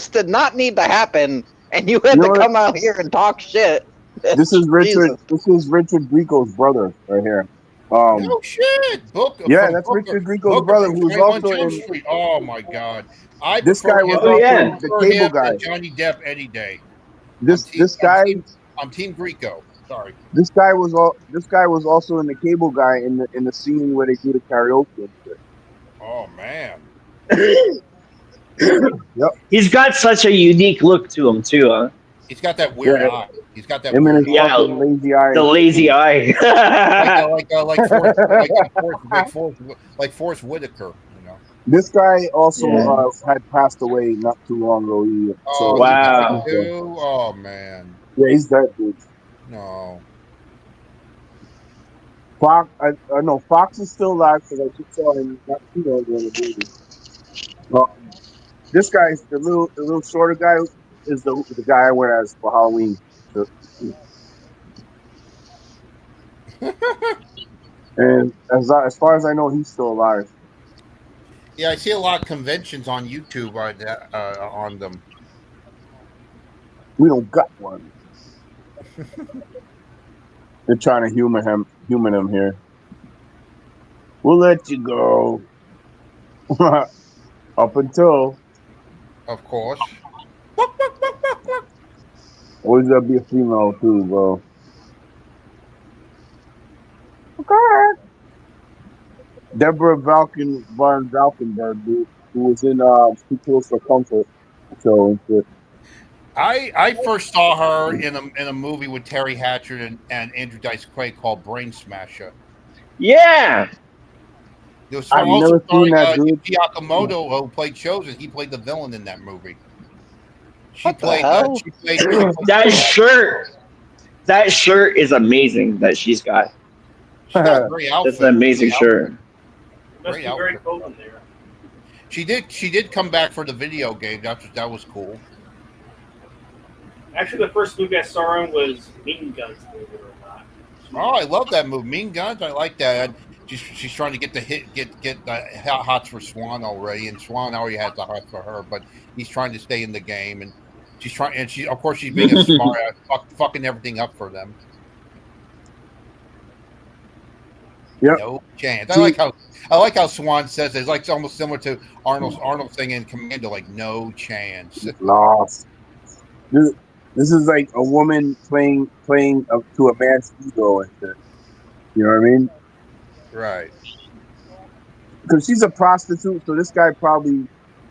did not need to happen, and you had to come out here and talk shit. This is Richard. This is Richard Grieco's brother right here. No shit. That's Richard Grieco's brother, who's also in Street. Oh my god. This guy was also the cable guy. Johnny Depp any day. This guy. I'm Team Grieco. Sorry. This guy was also in the cable guy in the scene where they do the karaoke and shit. Oh man. Yep. He's got such a unique look to him too, huh? He's got that weird eye. He's got that weird lazy eye. The lazy eye. like Forrest Whitaker, you know. This guy also had passed away not too long ago. Wow. Oh man. Yeah, he's dead, dude. No. Fox, Fox is still alive because I just saw him not too long ago in the movie. This guy's the little shorter guy is the guy I went as for Halloween. And as far as I know, he's still alive. Yeah, I see a lot of conventions on YouTube on them. We don't got one. They're trying to human him here. We'll let you go. Up until. Of course. Always gotta be a female too, bro. Okay. Deborah von Valkenburg, dude, who was in Too Close for Comfort show and shit. I first saw her in a movie with Terry Hatcher and Andrew Dice Clay called Brain Smasher. Yeah. I've never seen that, dude. Giacomoto, who played Chosen, he played the villain in that movie. She played that shirt. That shirt is amazing that she's got. She's got a great outfit. That's an amazing shirt. Must be very cold in there. She did come back for the video game. That was cool. Actually, the first movie I saw her in was Mean Guns, believe it or not. Oh, I love that movie. Mean Guns, I like that. She's trying to get the hots for Swan already, and Swan already has the hots for her, but he's trying to stay in the game, and she's trying, and she's being a smart ass, fucking everything up for them. Yep. No chance. I like how Swan says it. It's like almost similar to Arnold's thing in Commando, like no chance. Lost. This is like a woman playing up to a man's ego and shit. You know what I mean? Right. Because she's a prostitute, so this guy probably,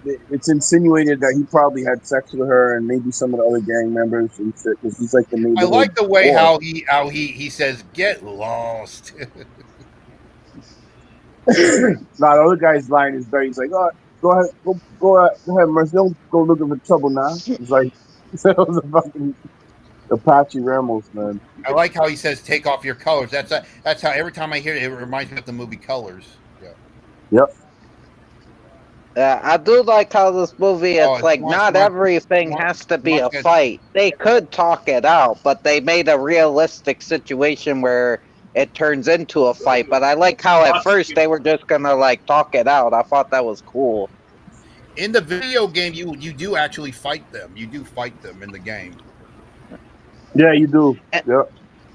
it's insinuated that he probably had sex with her and maybe some of the other gang members and shit. Because he's like the neighborhood. I like the way how he says "get lost." The other guy's line is very. He's like, "Oh, go ahead, Mercy. Don't go looking for trouble now." He's like, "That was a fucking Apache Ramos, man." I like how he says, "Take off your colors." That's how every time I hear it, it reminds me of the movie Colors. Yeah. Yep. Yeah, I do like how this movie, it's like not everything has to be a fight. They could talk it out, but they made a realistic situation where it turns into a fight. But I like how at first they were just gonna like talk it out. I thought that was cool. In the video game, you do actually fight them. You do fight them in the game. Yeah, you do. Yeah.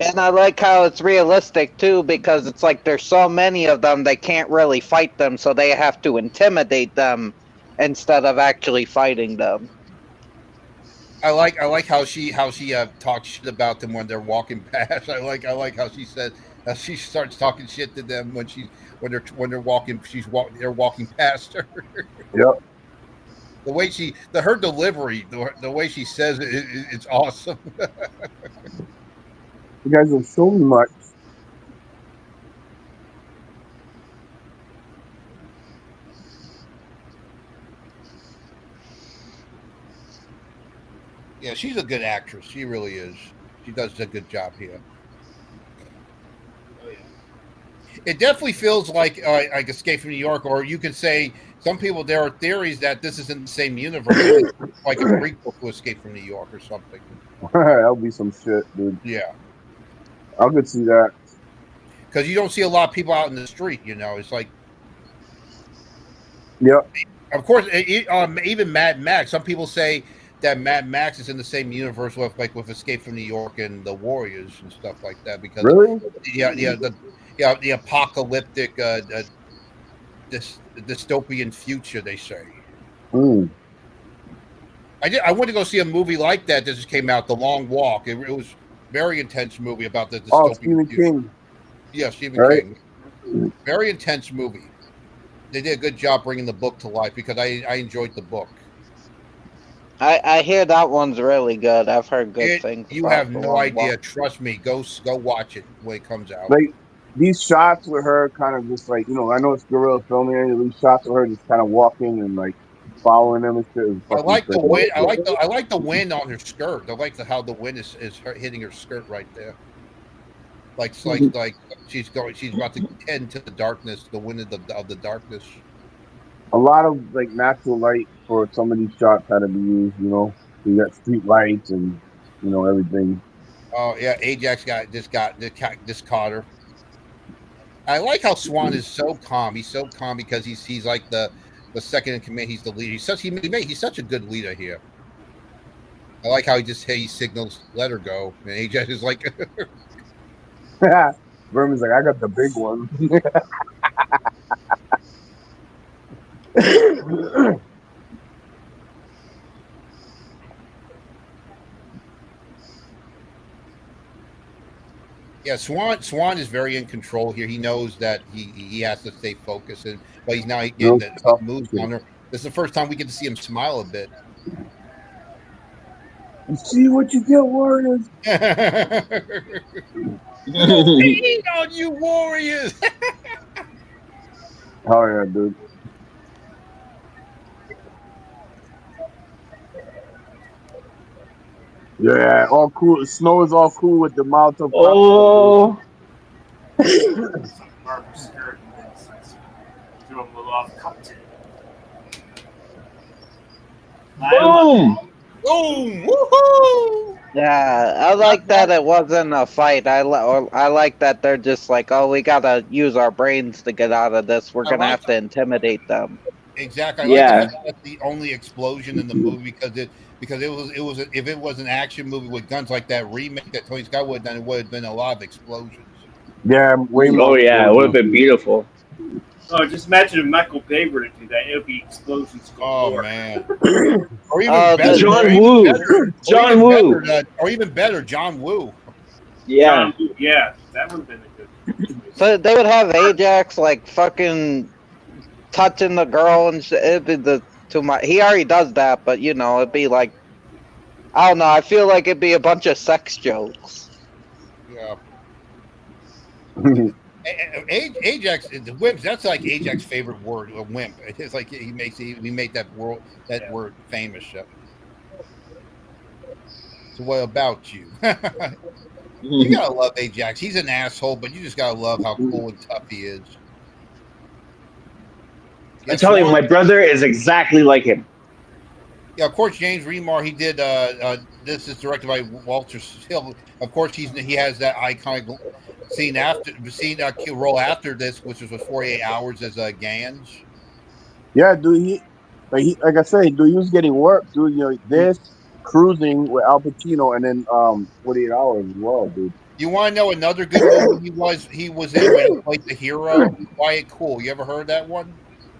And I like how it's realistic too, because it's like there's so many of them they can't really fight them, so they have to intimidate them instead of actually fighting them. I like how she talks shit about them when they're walking past. I like how she says she starts talking shit to them when they're walking. They're walking past her. Yep. The way her delivery, the way she says it's awesome. You guys don't show me much. Yeah, she's a good actress. She really is. She does a good job here. It definitely feels like Escape from New York, or you can say some people. There are theories that this is in the same universe, like a prequel to Escape from New York or something. That'll be some shit, dude. Yeah, I could see that. because you don't see a lot of people out in the street. You know, it's like, Yep. of course, even Mad Max. Some people say that Mad Max is in the same universe with Escape from New York and the Warriors and stuff like that. Because Really? the apocalyptic, dystopian future. They say. Mm. I went to go see a movie like that just came out, The Long Walk. It was a very intense movie about the dystopian Stephen future. King. Yeah, Stephen Right. King. Very intense movie. They did a good job bringing the book to life because I enjoyed the book. I hear that one's really good. I've heard good things. You about have The no Long idea. Walk. Trust me. Go watch it when it comes out. Like these shots with her, kind of just like I know it's guerrilla filming. And these shots with her just kind of walking and like following them and shit. I like the wind. I like the wind on her skirt. I like how the wind is hitting her skirt right there. Like she's about to tend to the darkness, the wind of the darkness. A lot of like natural light for some of these shots had to be used. You got street lights and everything. Oh yeah, Ajax just caught her. I like how Swan is so calm. He's so calm because he's like the second in command. He's the leader. He's such a good leader here. I like how he signals let her go, and Ajax is like. Vermin's like, I got the big one. Yeah, Swan is very in control here. He knows that he has to stay focused, but he's now getting the moves on her. This is the first time we get to see him smile a bit. You see what you get, Warriors? Lean on you, Warriors! Oh yeah, dude. Yeah, all cool. Snow is all cool with the mouth of. Oh. Boom! Boom! Woohoo! Yeah, I like that it wasn't a fight. I like that they're just like, oh, we gotta use our brains to get out of this. We're gonna have to intimidate them. Exactly. I like that's the only explosion in the movie because if it was an action movie with guns like that remake that Tony Scott would have done, it would have been a lot of explosions. Yeah, way more. Oh yeah, it would have been beautiful. Oh, just imagine if Michael Bay were to do that. It would be explosions galore. Oh man! Or even better, John Woo. John Woo. Or even better, John Woo. Yeah. John Woo, yeah, that would have been a good. So they would have Ajax like fucking touching the girl and shit. It'd be too much. He already does that, but it'd be like, I don't know. I feel like it'd be a bunch of sex jokes. Yeah. Ajax, the wimps. That's like Ajax's favorite word, a wimp. It's like he made that word famous. So what about you? You gotta love Ajax. He's an asshole, but you just gotta love how cool and tough he is. I tell you, my brother is exactly like him. Yeah, of course, James Remar. He did. This is directed by Walter Hill. Of course, he has that iconic scene role after this, which was 48 Hours as Gans. Yeah, dude. like I said, dude, he was getting work, dude. You know, this Cruising with Al Pacino, and then 48 Hours as well, dude. You want to know another good movie he was in when he played the hero? Quiet Cool. You ever heard that one?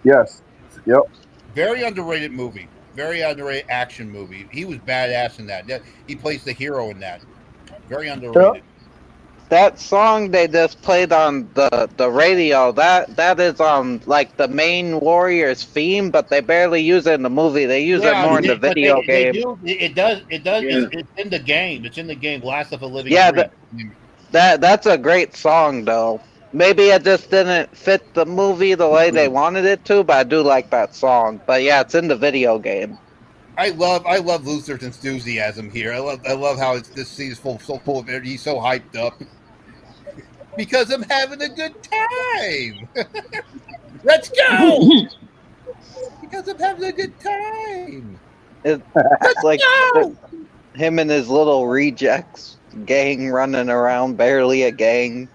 Yes. Yep. Very underrated movie. Very underrated action movie. He was badass in that. He plays the hero in that. Very underrated. That song they just played on the radio, that is like the main Warriors theme, but they barely use it in the movie. They use it more in the video game. It does. Yeah. It's in the game. It's in the game. Last of a Living Dream. That's a great song though. Maybe it just didn't fit the movie the way they wanted it to, but I do like that song. But yeah, it's in the video game. I love Luther's enthusiasm here. I love how this scene is so full of energy. He's so hyped up. Because I'm having a good time. Let's go. Because I'm having a good time. It's like him and his little rejects gang running around, barely a gang.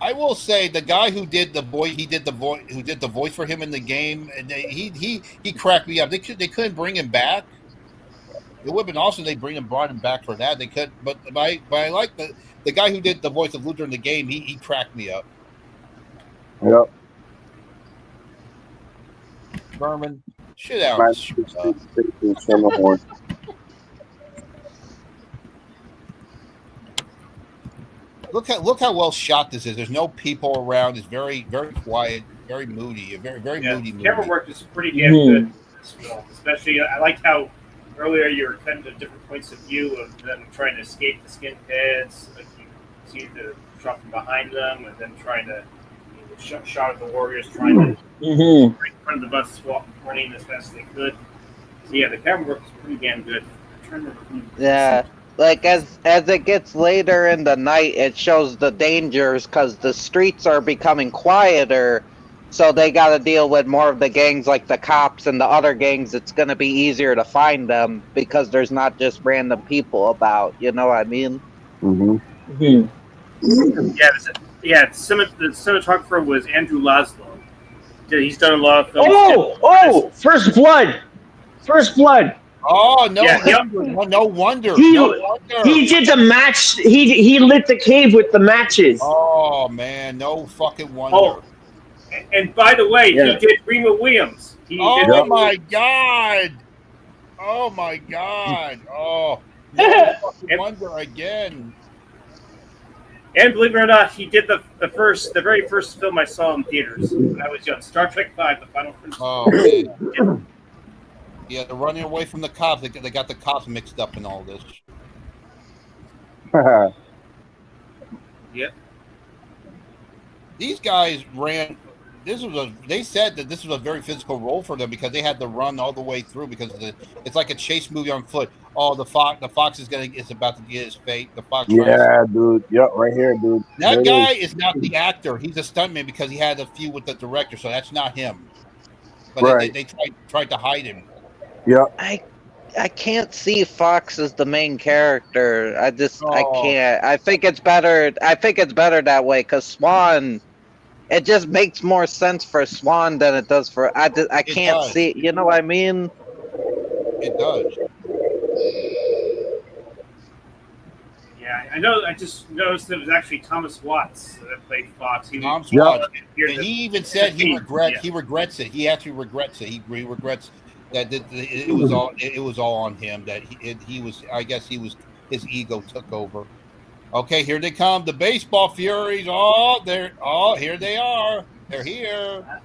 I will say the guy who did the voice for him in the game, and he cracked me up. They couldn't bring him back. It would have been awesome. They brought him back for that. They could, but I like the guy who did the voice of Luther in the game. He cracked me up. Yep. Berman, shit out. Look how well shot this is. There's no people around. It's very quiet, very moody. A very moody movie. Camera work is pretty damn good in this film. Especially, I liked how earlier you were kind of different points of view of them trying to escape the skin pads. Like you see the shot from behind them, and then trying to shot of the Warriors trying to in front of the bus, running as fast as they could. So yeah, the camera work is pretty damn good. I'm trying to remember. Yeah. Like as it gets later in the night, it shows the dangers because the streets are becoming quieter, so they got to deal with more of the gangs, like the cops and the other gangs. It's going to be easier to find them because there's not just random people about. You know what I mean? Yeah, the cinematographer was Andrew Laszlo. He's done a lot of films. First Blood. Oh no! Yeah, no wonder. He did the match. He lit the cave with the matches. Oh man, no fucking wonder. Oh, and by the way, he did Rima Williams. My god! Oh my god! Oh, no fucking wonder again. And believe it or not, he did the very first film I saw in theaters when I was young, Star Trek V: The Final Frontier. Oh man. Yeah, they're running away from the cops. They got the cops mixed up in all this. Yep. These guys ran. They said that this was a very physical role for them because they had to run all the way through because it's like a chase movie on foot. Oh, the fox is about to get his fate. The fox. Yeah, dude. Yep, right here, dude. That guy is not the actor. He's a stuntman because he had a feud with the director, so that's not him. But they tried to hide him. Yeah, I can't see Fox as the main character. I can't. I think it's better that way because Swan. It just makes more sense for Swan than it does for. I can't see. You know what I mean? It does. Yeah, I know. I just noticed that it was actually Thomas Watts that played Fox. Watts. And he even said he regrets it. He actually regrets it. He regrets. That it was all on him. That he was. I guess his ego took over. Okay, here they come, the baseball Furies. Here they are. They're here.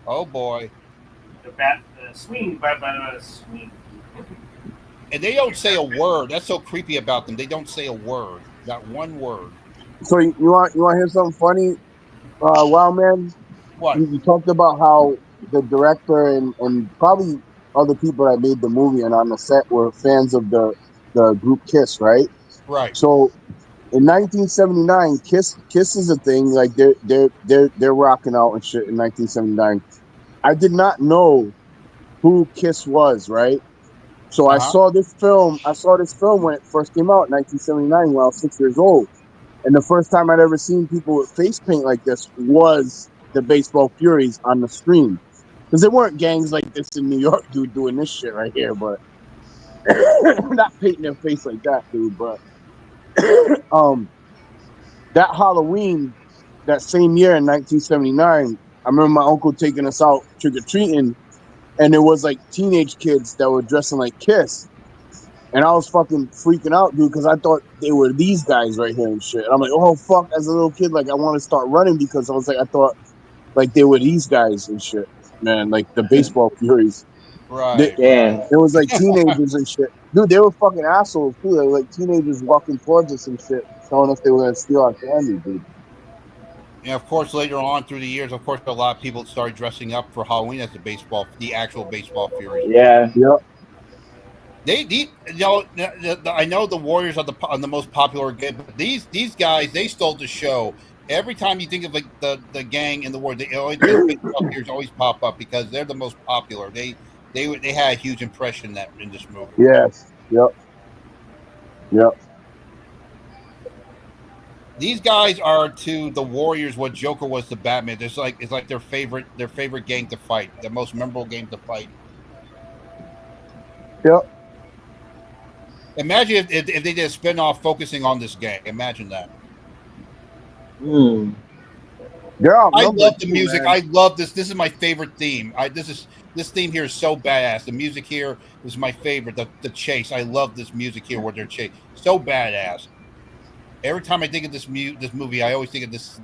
Oh boy. The swing by the swing. And they don't say a word. That's so creepy about them. They don't say a word. Not one word. So you want to hear something funny? Wow, man. What? You talked about how the director and probably other people that made the movie and on the set were fans of the group Kiss, right? Right. So in 1979, Kiss is a thing. Like they're rocking out and shit in 1979. I did not know who Kiss was, right? So I saw this film when it first came out in 1979 when I was 6 years old. And the first time I'd ever seen people with face paint like this was the Baseball Furies on the screen. Because there weren't gangs like this in New York, dude, doing this shit right here, but not painting their face like that, dude. But that Halloween, that same year in 1979, I remember my uncle taking us out trick or treating, and there was like teenage kids that were dressing like Kiss, and I was fucking freaking out, dude, because I thought they were these guys right here and shit. And I'm like, oh fuck! As a little kid, like I want to start running because I was like, I thought like they were these guys and shit, man, like the baseball Furies. Right. Damn. It was like teenagers and shit. Dude, they were fucking assholes too. They were like teenagers walking towards us and shit, telling us they were gonna steal our candy, dude. And of course, later on through the years, of course, a lot of people started dressing up for Halloween as the actual baseball Furies. Yeah. Yep. I know the Warriors are the most popular game, but these guys, they stole the show. Every time you think of like the gang in the war, the baseball Furies always pop up because they're the most popular. They had a huge impression in this movie. Yes. Yep. Yep. These guys are to the Warriors what Joker was to Batman. It's like their favorite game to fight, the most memorable game to fight. Yep. Imagine if they did a spinoff focusing on this gang. Imagine that. Yeah, I love the music. Man. I love this. This is my favorite theme. This theme here is so badass. The music here is my favorite. The chase. I love this music here where they're chasing. So badass. Every time I think of this movie, I always think of this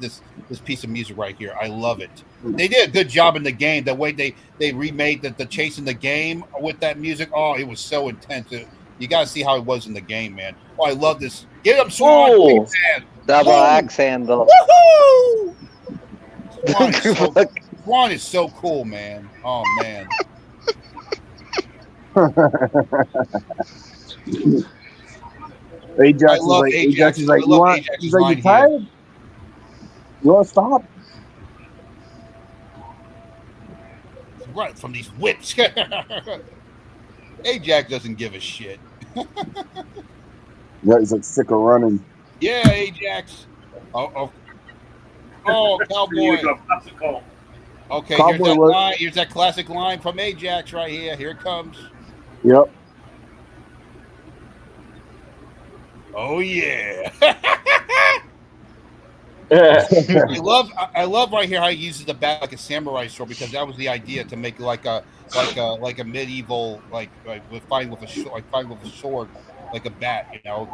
piece of music right here. I love it. They did a good job in the game. The way they remade the chase in the game with that music. Oh, it was so intense. You got to see how it was in the game, man. Oh, I love this. Get him, Swan. Oh. Double axe handle. Woohoo! Swan is so cool, man. Oh, man. Ajax is like, Ajax is like, he's like, you tired? You want to stop? Right from these whips. Ajax doesn't give a shit. Yeah, he's like sick of running. Yeah, Ajax. Oh, Cowboy. Okay, Cowboy here's that classic line from Ajax right here. Here it comes. Yep. Oh yeah. I love right here how he uses the bat like a samurai sword because that was the idea to make like a medieval like fighting with a sword like a bat, you know.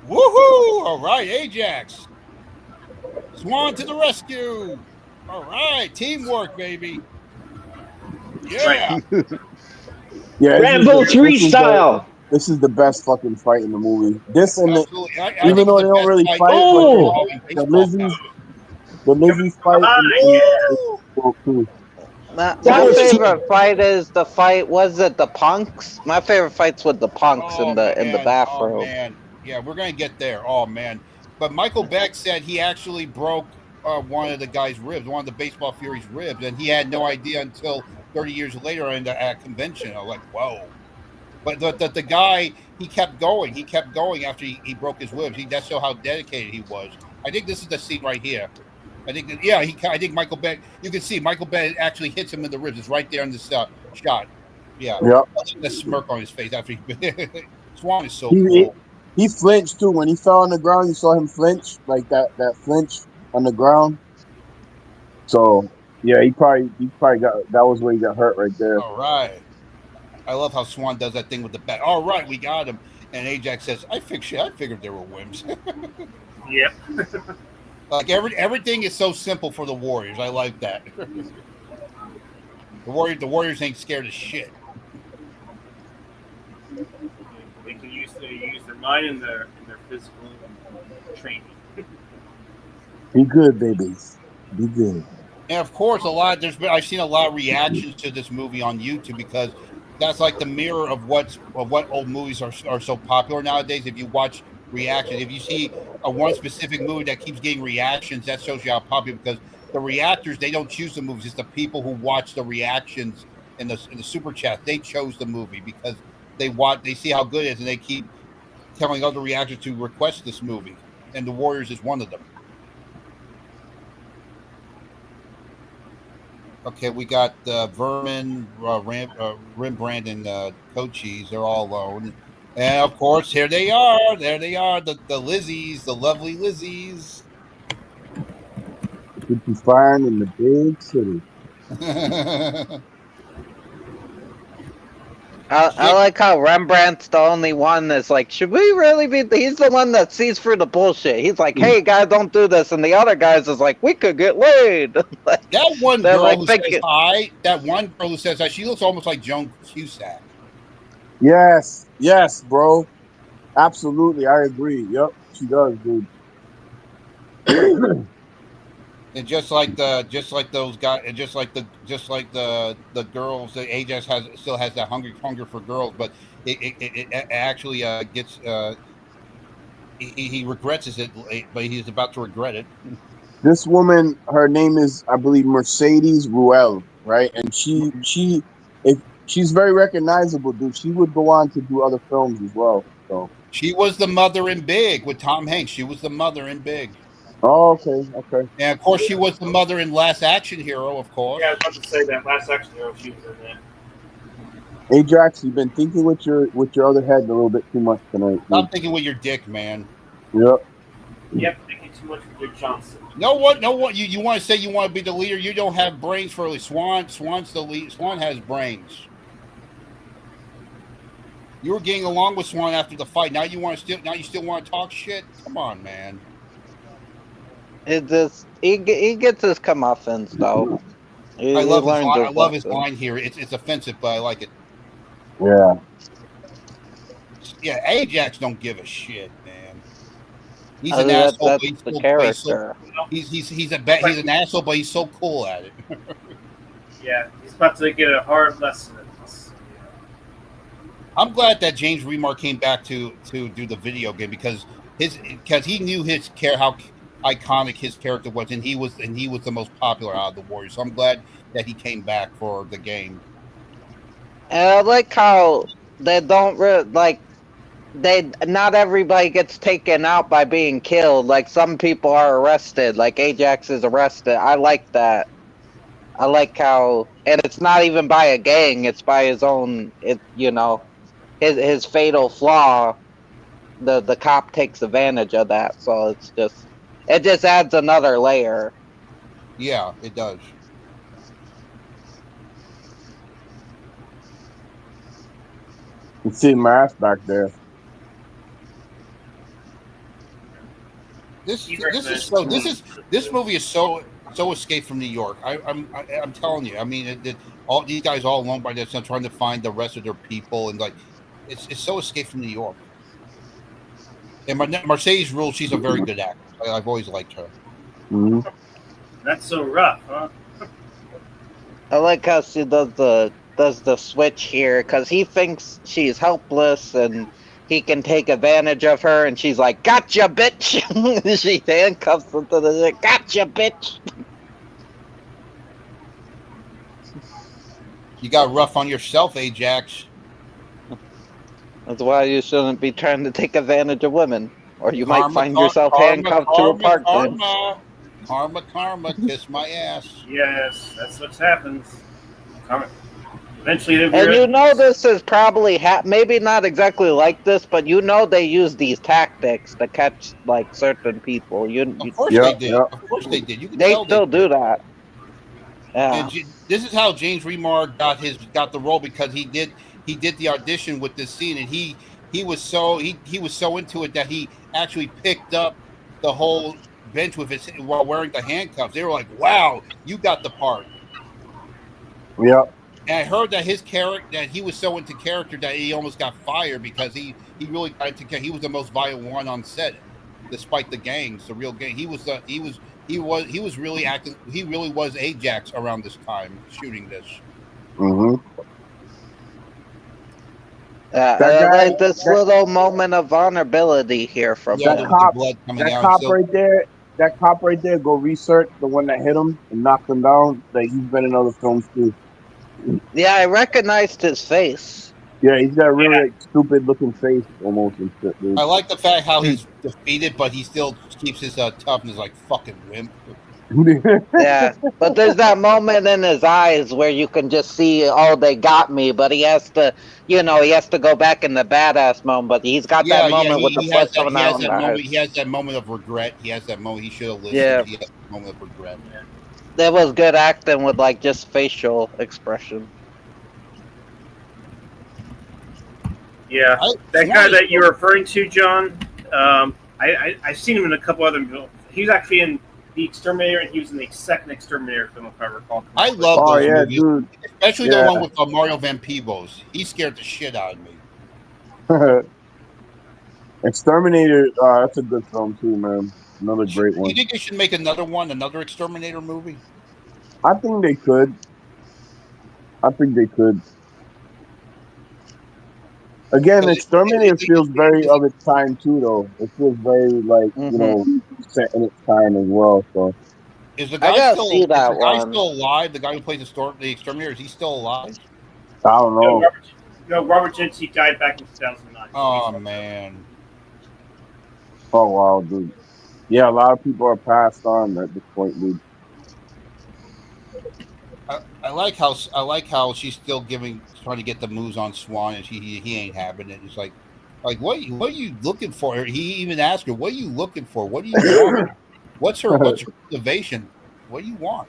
Woohoo! All right, Ajax. Swan to the rescue. All right, teamwork, baby. Yeah. Yeah. Rambo 3 style. This is the best fucking fight in the movie. This and even though they don't really fight, the Lizzie's fight is so cool. My favorite fight is the fight. Was it the punks? My favorite fights with the punks in the bathroom. Oh man, yeah, we're gonna get there. Oh man, but Michael Beck said he actually broke one of the guy's ribs, one of the baseball Fury's ribs, and he had no idea until 30 years later at a convention. I was like, whoa. But the guy, he kept going. He kept going after he broke his ribs. That shows how dedicated he was. I think this is the scene right here. I think Michael Beck, you can see Michael Beck actually hits him in the ribs. It's right there in this shot. Yeah. Yep. The smirk on his face after he Swan is so cool. He flinched too. When he fell on the ground, you saw him flinch, like that flinch on the ground. So yeah, he probably got, that was where he got hurt right there. All right. I love how Swan does that thing with the bat. All right, we got him. And Ajax says, I figured they were wimps. Yep. Like everything is so simple for the Warriors. I like that. The Warriors ain't scared of shit. They can use their mind and their physical training. Be good, babies. Be good. And of course, I've seen a lot of reactions to this movie on YouTube because that's like the mirror of what old movies are so popular nowadays. If you watch reactions, if you see one specific movie that keeps getting reactions, that shows you how popular. Because the reactors, they don't choose the movies; it's the people who watch the reactions in the super chat. They chose the movie because they see how good it is, and they keep telling other reactors to request this movie. And the Warriors is one of them. Okay, we got Vermin, Rembrandt, and Cochise. They're all alone. And of course, here they are. There they are, the Lizzies, the lovely Lizzies. What you find in the big city. I like how Rembrandt's the only one that's like, should we really be? He's the one that sees through the bullshit. He's like, hey guys, don't do this, and the other guys is like, we could get laid. Like, that one they're girl like who thinking- says hi. That one girl who says hi. She looks almost like Joan Cusack. Yes, bro. Absolutely, I agree. Yep, she does, dude. And just like those guys, and just like the girls, the Ajax still has that hunger for girls, but it actually gets he regrets it, but he's about to regret it. This woman, her name is, I believe, Mercedes Ruehl, right? And she's very recognizable, dude. She would go on to do other films as well. So she was the mother in Big with Tom Hanks. She was the mother in Big. Oh, okay. And of course, she was the mother in Last Action Hero, of course. Yeah, I was about to say that Last Action Hero. She was in that. Ajax, you've been thinking with your other head a little bit too much tonight. Stop thinking with your dick, man. Yep. Yep, thinking too much with Dick Johnson. No what? You want to say you want to be the leader? You don't have brains for it. Swan's the lead. Swan has brains. You were getting along with Swan after the fight. Now you still want to talk shit? Come on, man. It just he gets his comeuppance though. I love his line here. It's offensive, but I like it. Yeah. Yeah, Ajax don't give a shit, man. He's an asshole. That's but he's the cool, character. He's an asshole, but he's so cool at it. Yeah, he's about to get a hard lesson in this. I'm glad that James Remar came back to do the video game because he knew how iconic his character was, and he was the most popular out of the Warriors. So I'm glad that he came back for the game. And I like how they don't not everybody gets taken out by being killed. Like some people are arrested. Like Ajax is arrested. I like that. I like how, and it's not even by a gang. It's by his own. His fatal flaw. The cop takes advantage of that. So it just adds another layer. Yeah, it does. You see Mass back there. This movie is so Escape from New York. I'm telling you. I mean, all these guys all alone by themselves trying to find the rest of their people, and like it's so Escape from New York. And Mercedes Ruehl, she's a very good actress. I've always liked her. Mm-hmm. That's so rough, huh? I like how she does the switch here because he thinks she's helpless and he can take advantage of her, and she's like, "Gotcha, bitch!" She handcuffs him to the "Gotcha, bitch!" You got rough on yourself, Ajax. That's why you shouldn't be trying to take advantage of women, or you might find yourself handcuffed to a park bench. Karma, kiss my ass. Yes, that's what happens. Eventually, And this is probably maybe not exactly like this, but they use these tactics to catch like certain people. Of course they did. Yep. Of course they did. They still do that. Yeah. And this is how James Remar got the role, because he did the audition with this scene, and he was so into it that he actually picked up the whole bench with his while wearing the handcuffs. They were like, "Wow, you got the part." Yep. And I heard that he was so into character that he almost got fired because he really got into character. He was the most violent one on set, despite the gangs, the real gang. He was really acting. He really was Ajax around this time shooting this. Mm-hmm. Like this little moment of vulnerability here from that him. cop. Blood coming That out. cop right there. That cop right there. Go research the one that hit him and knocked him down. That he's been in other films too. Yeah, I recognized his face. Yeah, he's got a really stupid looking face almost and shit, dude. I like the fact how he's defeated, but he still keeps his toughness, like fucking wimp. Yeah, but there's that moment in his eyes where you can just see, oh, they got me. But he has to, he has to go back in the badass mode. But he's got that Yeah. moment with the He blood has that. coming He out has in that the moment. eyes. He has that moment of regret. He has that moment. He should have listened. Yeah, He has a moment of regret. there was good acting with like just facial expression. Yeah, that guy Swan is that you're referring to, John. I've seen him in a couple other films. He was actually in The Exterminator, and he was in the second Exterminator film, if I recall I correctly. love Oh those yeah, movies, dude. especially the Yeah. one with Mario Van Peebles. He scared the shit out of me. Exterminator. That's a good film too, man. Another Do great you one. think they should make another one, another Exterminator movie? I think they could. I think they could. Again, Because Exterminator feels very of its time too, though. It feels very like Hmm. set in its time as well. So is the I guy gotta still see is that the guy one. still alive? The guy who plays the Exterminator, is he still alive? I don't No, know. Robert Genty died back in 2009. So he's Oh fucked up. man. Oh wow, dude. Yeah, a lot of people are passed on at this point, dude. I like how she's still trying to get the moves on Swan, and he ain't having it. It's like what are you looking for? He even asked her, "What are you looking for? What do you want? What's her motivation? What do you want?"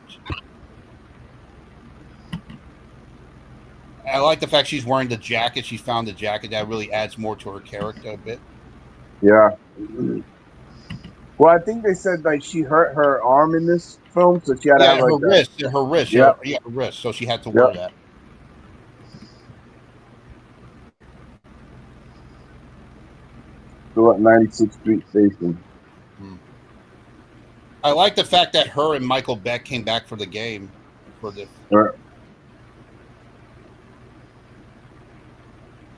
I like the fact she's wearing the jacket. She found the jacket that really adds more to her character a bit. Yeah. Well, I think they said like she hurt her arm in this film, so she had to have Yeah, like that. her wrist, Yep. her wrist. So she had to wear Yep. that. Still at 96th Street Station. I like the fact that her and Michael Beck came back for the game for the. Right.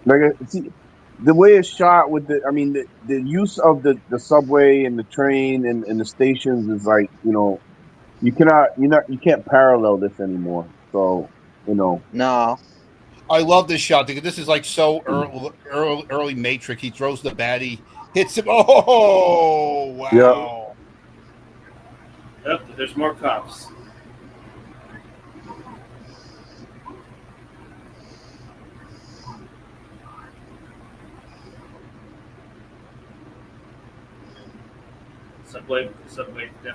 Like, see, the way it's shot with the use of the subway and the train and the stations is like, you can't parallel this anymore. So, No. I love this shot because this is like so early Matrix. He throws the baddie, hits him. Oh yeah. wow! Yep, there's more cops. Subway.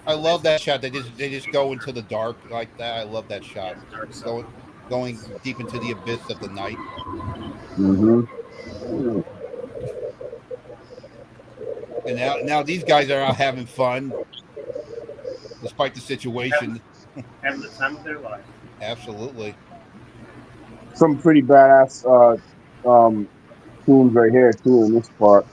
I love that shot. They just go into the dark like that. I love that shot. Dark side. Going deep into the abyss of the night. Mm-hmm. And now these guys are out having fun, despite the situation. Having the time of their life. Absolutely. Some pretty badass tunes right here too in this part.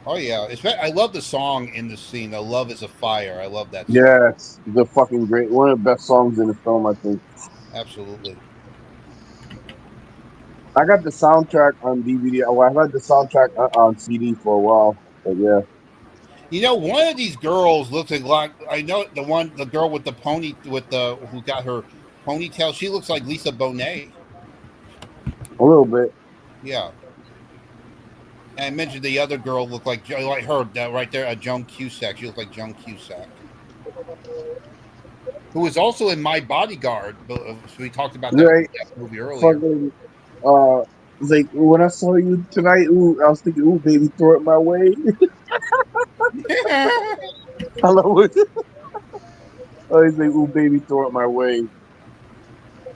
Oh yeah, I love the song in the scene. "The Love Is a Fire." I love that song. Yes, the fucking great, one of the best songs in the film, I think. Absolutely. I got the soundtrack on DVD. Oh, I've had the soundtrack on CD for a while, but yeah. One of these girls looks like I know the girl with the pony who got her ponytail. She looks like Lisa Bonet. A little bit. Yeah. And I mentioned the other girl looked like her right there, Joan Cusack. She looked like Joan Cusack, who was also in My Bodyguard. So we talked about that movie earlier. Fucking, it's like when I saw you tonight, I was thinking, ooh, baby, throw it my way. I love it. Oh, he's like, ooh, baby, throw it my way.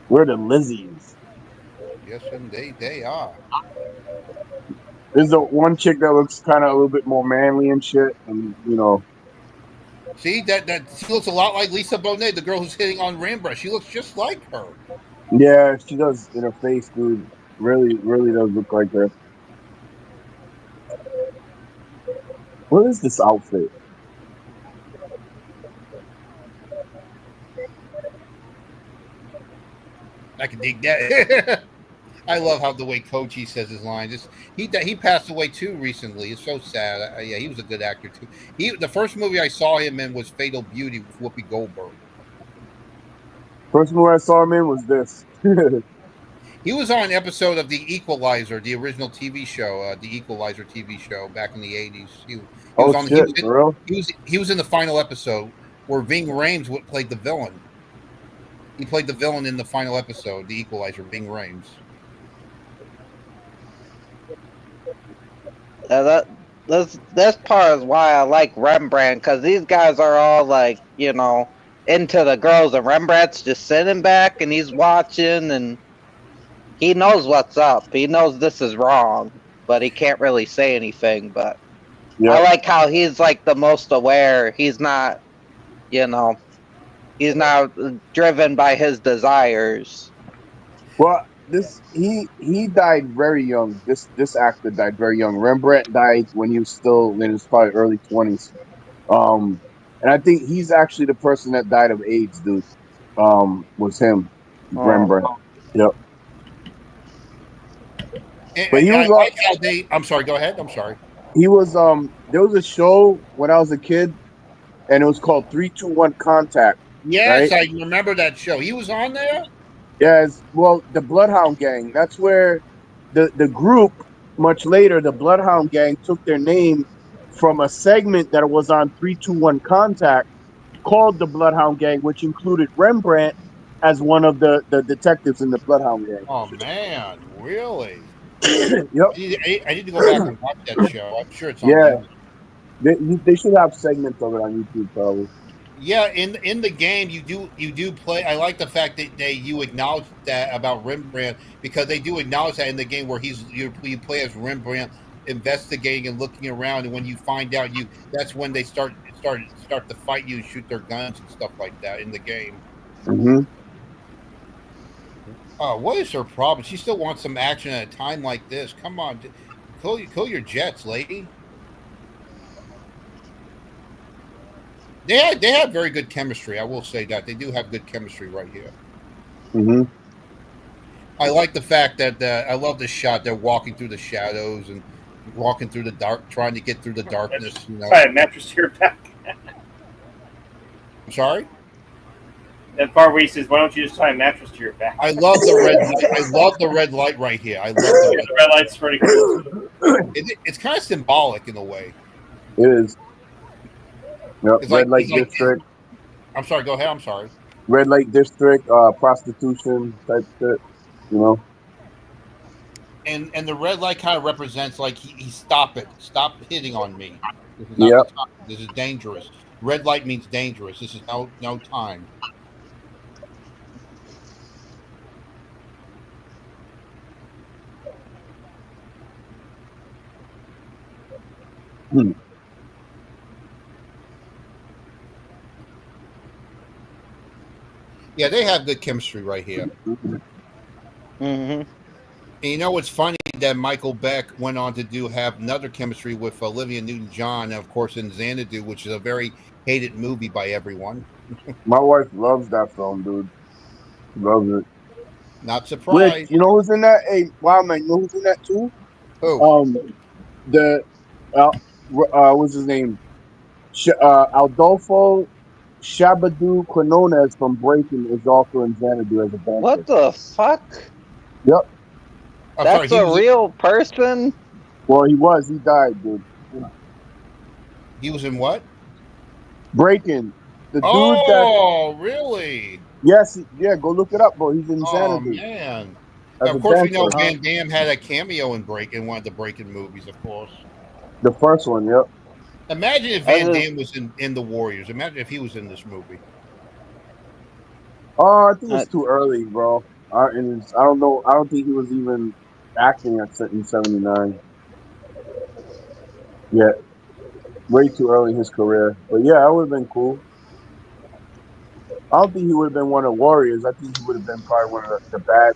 We're the Lizzies. Yes, indeed, they are. There's the one chick that looks kind of a little bit more manly and shit, and See that she looks a lot like Lisa Bonet, the girl who's hitting on Rembrandt. She looks just like her. Yeah, she does in her face, dude. Really, really does look like her. What is this outfit? I can dig that. I love how the way Kochi says his lines. He passed away too recently. It's so sad. Yeah, he was a good actor too. The first movie I saw him in was Fatal Beauty with Whoopi Goldberg. First movie I saw him in was this. He was on an episode of The Equalizer, the original TV show, The Equalizer TV show back in the 80s. He was for real? He was in the final episode where Ving Rhames played the villain. He played the villain in the final episode, The Equalizer. Ving Rhames. That's part of why I like Rembrandt, because these guys are all like, into the girls, and Rembrandt's just sitting back and he's watching, and he knows what's up. He knows this is wrong, but he can't really say anything. But I like how he's like the most aware. He's not, he's not driven by his desires. Well, he died very young. This actor died very young. Rembrandt died when he was still in his probably early 20s. And I think he's actually the person that died of AIDS, dude. Was him, Rembrandt. Yep. But he was I'm sorry. Go ahead. I'm sorry. He was there was a show when I was a kid, and it was called 3-2-1 Contact. Yes, right? I remember that show. He was on there? Yes. Well, the Bloodhound Gang. That's where the group, much later, the Bloodhound Gang took their name from a segment that was on 3-2-1 Contact called the Bloodhound Gang, which included Rembrandt as one of the detectives in the Bloodhound Gang. Oh, man. Really? Yep. I need to go back and watch that show. I'm sure it's on YouTube. They should have segments of it on YouTube, probably. Yeah, in the game you do play. I like the fact that you acknowledge that about Rembrandt, because they do acknowledge that in the game where you play as Rembrandt, investigating and looking around, and when you find out that's when they start to fight you and shoot their guns and stuff like that in the game. Mm-hmm. Oh, what is her problem? She still wants some action at a time like this. Come on, cool your jets, lady. They have very good chemistry. I will say that they do have good chemistry right here. Mm-hmm. I like the fact that I love the shot. They're walking through the shadows and walking through the dark, trying to get through the darkness. Tie a mattress to your back. I'm sorry. That part where he says, "Why don't you just tie a mattress to your back?" I love the red. I love the red light right here. I love the red light's pretty cool. It's kind of symbolic in a way. It is. Yep. It's red light district. I'm sorry. Go ahead. I'm sorry. Red light district, prostitution type shit. And the red light kind of represents like he stop hitting on me. This is dangerous. Red light means dangerous. This is no time. Yeah, they have good chemistry right here. Mm-hmm. And you know what's funny, that Michael Beck went on to have another chemistry with Olivia Newton-John, of course, in Xanadu, which is a very hated movie by everyone. My wife loves that film, dude. Loves it. Not surprised. Which, you know who's in that? Hey, wow, man, you know who's in that too? Who? What's his name? Adolfo Shabadoo Quinones from Breaking is also in Xanadu as a banker. What the fuck? Yep. That's a real person? Well, he was. He died, dude. He was in what? Breaking. The dude Oh, really? Yes, yeah, go look it up, bro. He's in Xanadu. Oh, man. Of course, we know Van Damme had a cameo in one of the Breaking movies, of course. The first one, yep. Imagine if Van Damme was in The Warriors. Imagine if he was in this movie. Oh, I think it's too early, bro. I don't know. I don't think he was even acting in 79. Yeah. Way too early in his career. But yeah, that would have been cool. I don't think he would have been one of the Warriors. I think he would have been probably one of the bad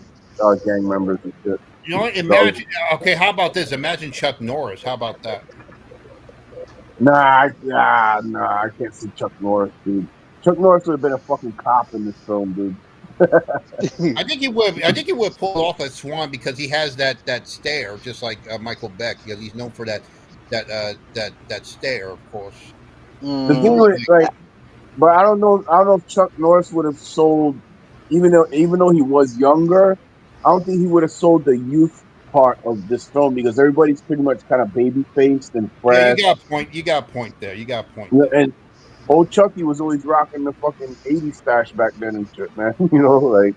gang members and shit. You know what? Imagine. Okay, how about this? Imagine Chuck Norris. How about that? Nah, I can't see Chuck Norris, dude. Chuck Norris would have been a fucking cop in this film, dude. I think he would pull off that Swan because he has that stare, just like Michael Beck, because he's known for that stare, of course. The thing was, like, but I don't know if Chuck Norris would have sold, even though he was younger. I don't think he would have sold the youth part of this film because everybody's pretty much kind of baby faced and fresh. Yeah, you got a point there. And Old Chucky was always rocking the fucking 80s stash back then and shit, man. Like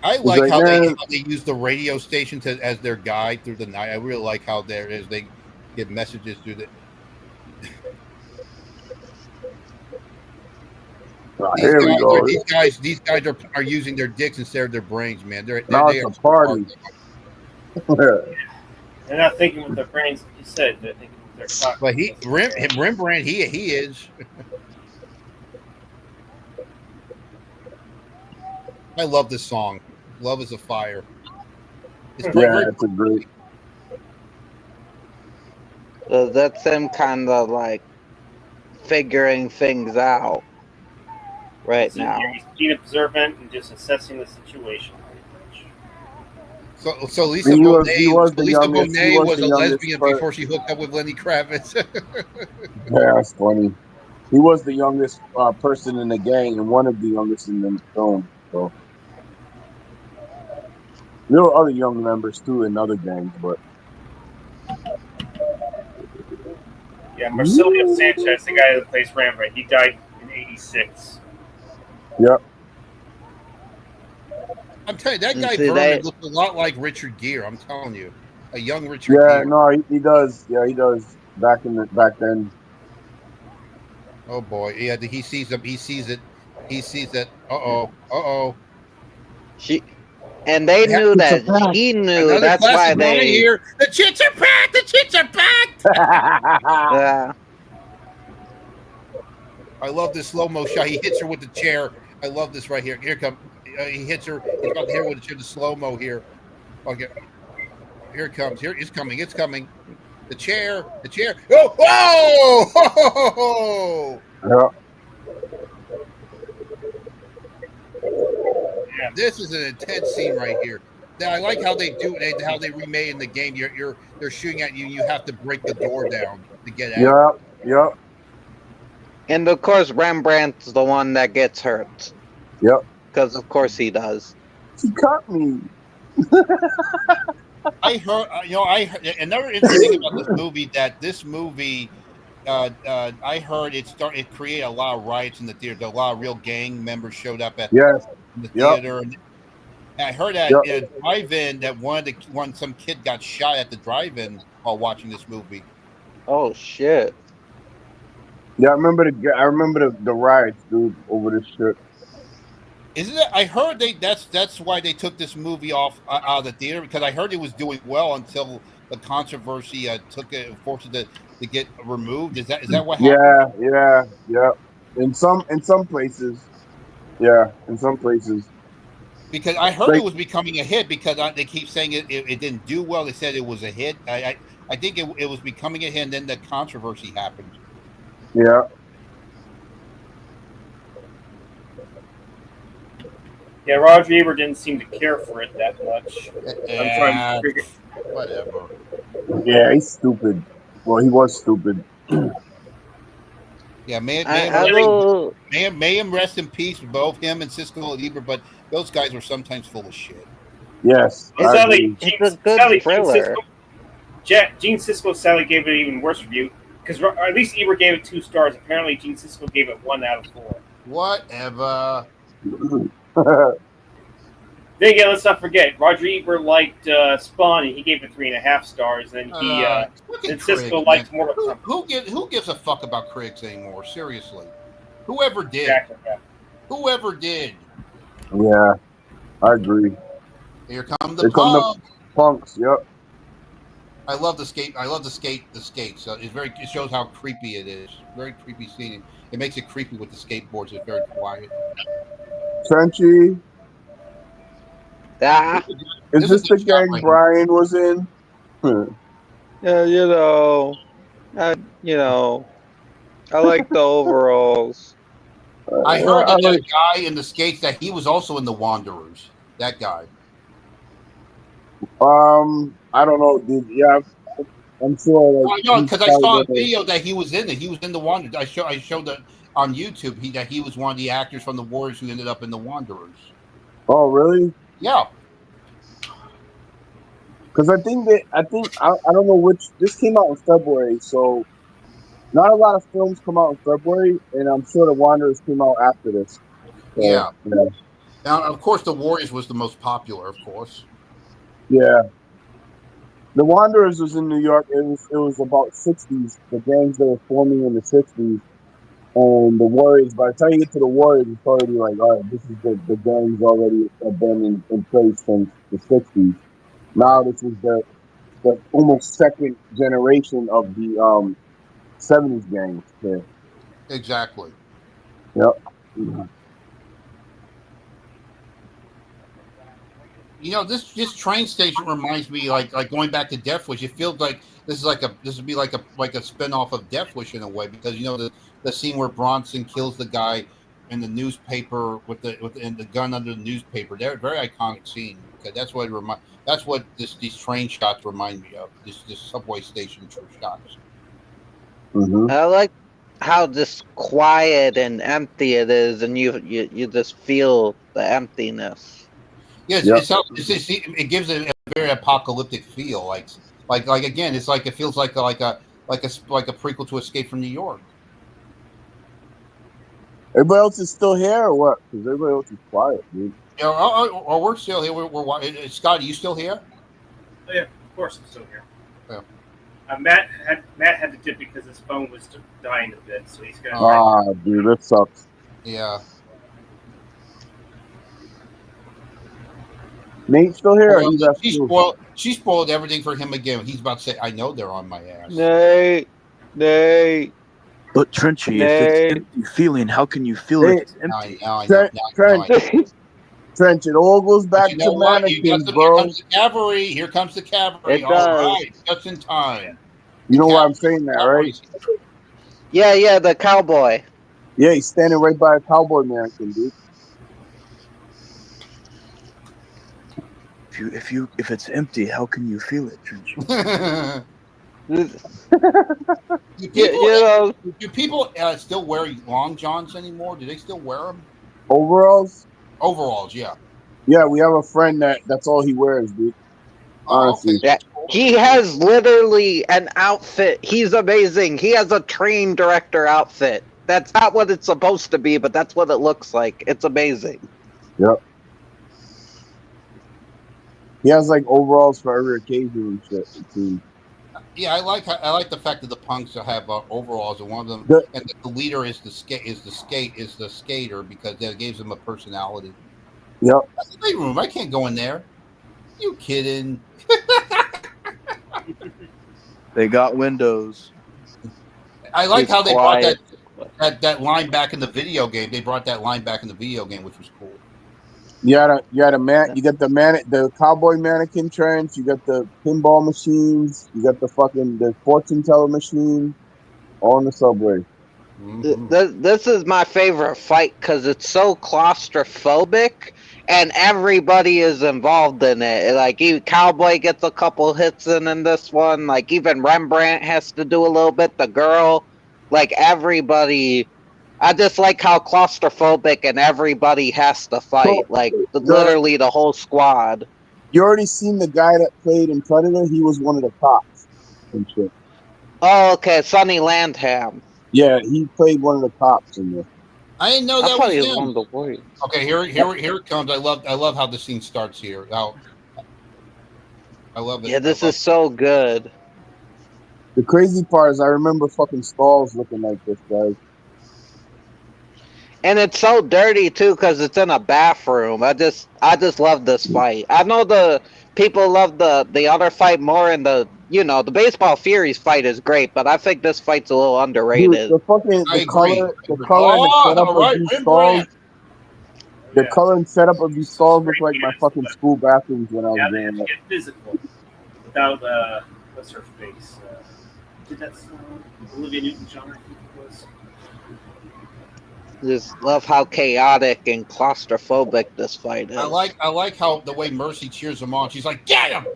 I he's like like, how man, they use the radio station as their guide through the night. I really like how they get messages through the. here we go. These guys are using their dicks instead of their brains, man. Now They it's are a party. They're not thinking with their brains, like you said. They're thinking with their cock. But Rembrandt, he is. I love this song. Love is a fire. It's It's a great. That's them kind of like figuring things out right now. He's being observant and just assessing the situation. So Lisa Bonet was a lesbian before she hooked up with Lenny Kravitz. Yeah, that's funny. He was the youngest person in the gang and one of the youngest in the film. So there were other young members too in other gangs, but yeah, Marcilio Sanchez, the guy that plays Rembrandt, he died in '86. Yep. I'm telling you, that guy Vernon looks a lot like Richard Gere. I'm telling you, a young Richard Gere. Yeah, no, he does. Yeah, he does. Back then. Oh boy, yeah, he sees them. He sees it. He sees that. Uh-oh. And they knew that. He knew. Another that's why they. Here. The chits are packed. The chits are packed. Yeah. I love this slow-mo shot. He hits her with the chair. I love this right here. Here come. He hits her. He's about to hit her with the slow-mo here. Okay. Here it comes. Here it's coming. It's coming. The chair. Oh! Yeah. Yeah, this is an intense scene right here. Now, I like how they do it, how they remade in the game. They're shooting at you. You have to break the door down to get out. Yep. And of course, Rembrandt's the one that gets hurt. Yep. Because of course he does. He caught me. I heard, another interesting thing about this movie that this movie, I heard it created a lot of riots in the theater. A lot of real gang members showed up at the theater. And I heard that at a drive-in that some kid got shot at the drive-in while watching this movie. Oh shit! Yeah, I remember the riots, dude, over this shit. Isn't it? I heard that's why they took this movie off out of the theater, because I heard it was doing well until the controversy forced it to get removed. Is that what happened? Yeah. In some places, in some places. Because I heard it was becoming a hit because they keep saying it didn't do well. They said it was a hit. I think it was becoming a hit, and then the controversy happened. Yeah. Yeah, Roger Ebert didn't seem to care for it that much. Yeah, whatever. Yeah, he's stupid. Well, he was stupid. Yeah, may him rest in peace, both him and Siskel and Ebert, but those guys were sometimes full of shit. Yes. It's a good thriller. Gene Siskel sadly gave it an even worse review, because at least Ebert gave it 2 stars. Apparently, Gene Siskel gave it 1 out of 4. Whatever. Then again, let's not forget, Roger Ebert liked Spawn, and he gave it 3.5 stars. And Siskel liked more. Who gives a fuck about critics anymore? Seriously, whoever did. Exactly, yeah. Whoever did. Yeah, I agree. Here come the punks. Yep. I love the skate. The skate. So it shows how creepy it is. Very creepy scene. It makes it creepy with the skateboards. It's very quiet. Trenchy. Yeah. Is this the gang Brian was in? Yeah, I like the overalls. I heard that guy in the skates that he was also in the Wanderers. That guy. I don't know, dude. Yeah, I'm sure. I know because I saw a video that he was in it. He was in the Wanderers. I showed that on YouTube. That he was one of the actors from the Warriors who ended up in the Wanderers. Oh, really? Yeah. Because I don't know which. This came out in February, so not a lot of films come out in February, and I'm sure The Wanderers came out after this. So, Yeah. yeah. Now, of course, The Warriors was the most popular, of course. Yeah. The Wanderers was in New York. It was about 60s. The gangs that were forming in the 60s, and the Warriors. By the time you get to the Warriors, it's already like, all right, this is the gangs already have been in place since the 60s. Now this is the almost second generation of the 70s gangs. Yeah. Exactly. Yep. You know, this train station reminds me like going back to Death Wish. It feels like this would be like a spinoff of Death Wish in a way, because you know the scene where Bronson kills the guy in the newspaper with the gun under the newspaper. They're a very iconic scene, because that's what these train shots remind me of. This subway station shots. Mm-hmm. I like how just quiet and empty it is, and you just feel the emptiness. Yeah, Yep. it gives it a very apocalyptic feel. Like again, it's like it feels like a prequel to Escape from New York. Everybody else is still here or what? Because everybody else is quiet, dude. Yeah, we're still here. Scott, are you still here? Oh, yeah, of course I'm still here. Yeah. Matt had to dip because his phone was dying a bit, so he's gonna. Ah, dude, that sucks. Yeah. Nate's still here. Well, she spoiled everything for him again. He's about to say, "I know they're on my ass." Nate. But Trenchy, if it's empty feeling, how can you feel it? It's empty. Trench, it all goes back to mannequins, bro. Here comes the cavalry. It all does. Right, just in time. You know why I'm saying that, right? Yeah, the cowboy. Yeah, he's standing right by a cowboy mannequin, dude. If it's empty, how can you feel it, Trenchy? Do people still wear long johns anymore? Do they still wear them? Overalls? Overalls, yeah. Yeah, we have a friend that's all he wears, dude. Honestly. Okay. Yeah, he has literally an outfit. He's amazing. He has a train director outfit. That's not what it's supposed to be, but that's what it looks like. It's amazing. Yep. He has like overalls for every occasion and shit. It seems. Yeah, I like the fact that the punks have overalls, and one of them, and the leader is the skater, because that gives him a personality. Yep. That's a big room. I can't go in there. You kidding? They got windows. I like how they brought that line back in the video game. They brought that line back in the video game, which was cool. You got the cowboy mannequin trench. You got the pinball machines. You got the fortune teller machine, all in the subway. Mm-hmm. This is my favorite fight because it's so claustrophobic, and everybody is involved in it. Like, even Cowboy gets a couple hits in this one. Like, even Rembrandt has to do a little bit. The girl, like, everybody. I just like how claustrophobic and everybody has to fight. Like, literally the whole squad. You already seen the guy that played in Predator? He was one of the cops and shit. Oh, okay. Sonny Landham. Yeah, he played one of the cops in there. I didn't know that was him. One of the Warriors. Okay, here it comes. I love how the scene starts here. I love it. Yeah, this is so good. The crazy part is I remember fucking Stalls looking like this, guys. And it's so dirty too because it's in a bathroom. I just love this fight. I know the people love the other fight more, and the Baseball Furies fight is great, but I think this fight's a little underrated. Dude, the color and setup of these stalls. The color and setup of these stalls look like my fucking school bathrooms when I was growing up. Get physical without what's her face? Did that song? Olivia Newton-John, I think it was. Just love how chaotic and claustrophobic this fight is. I like how the way Mercy cheers him on. She's like, "Get him!"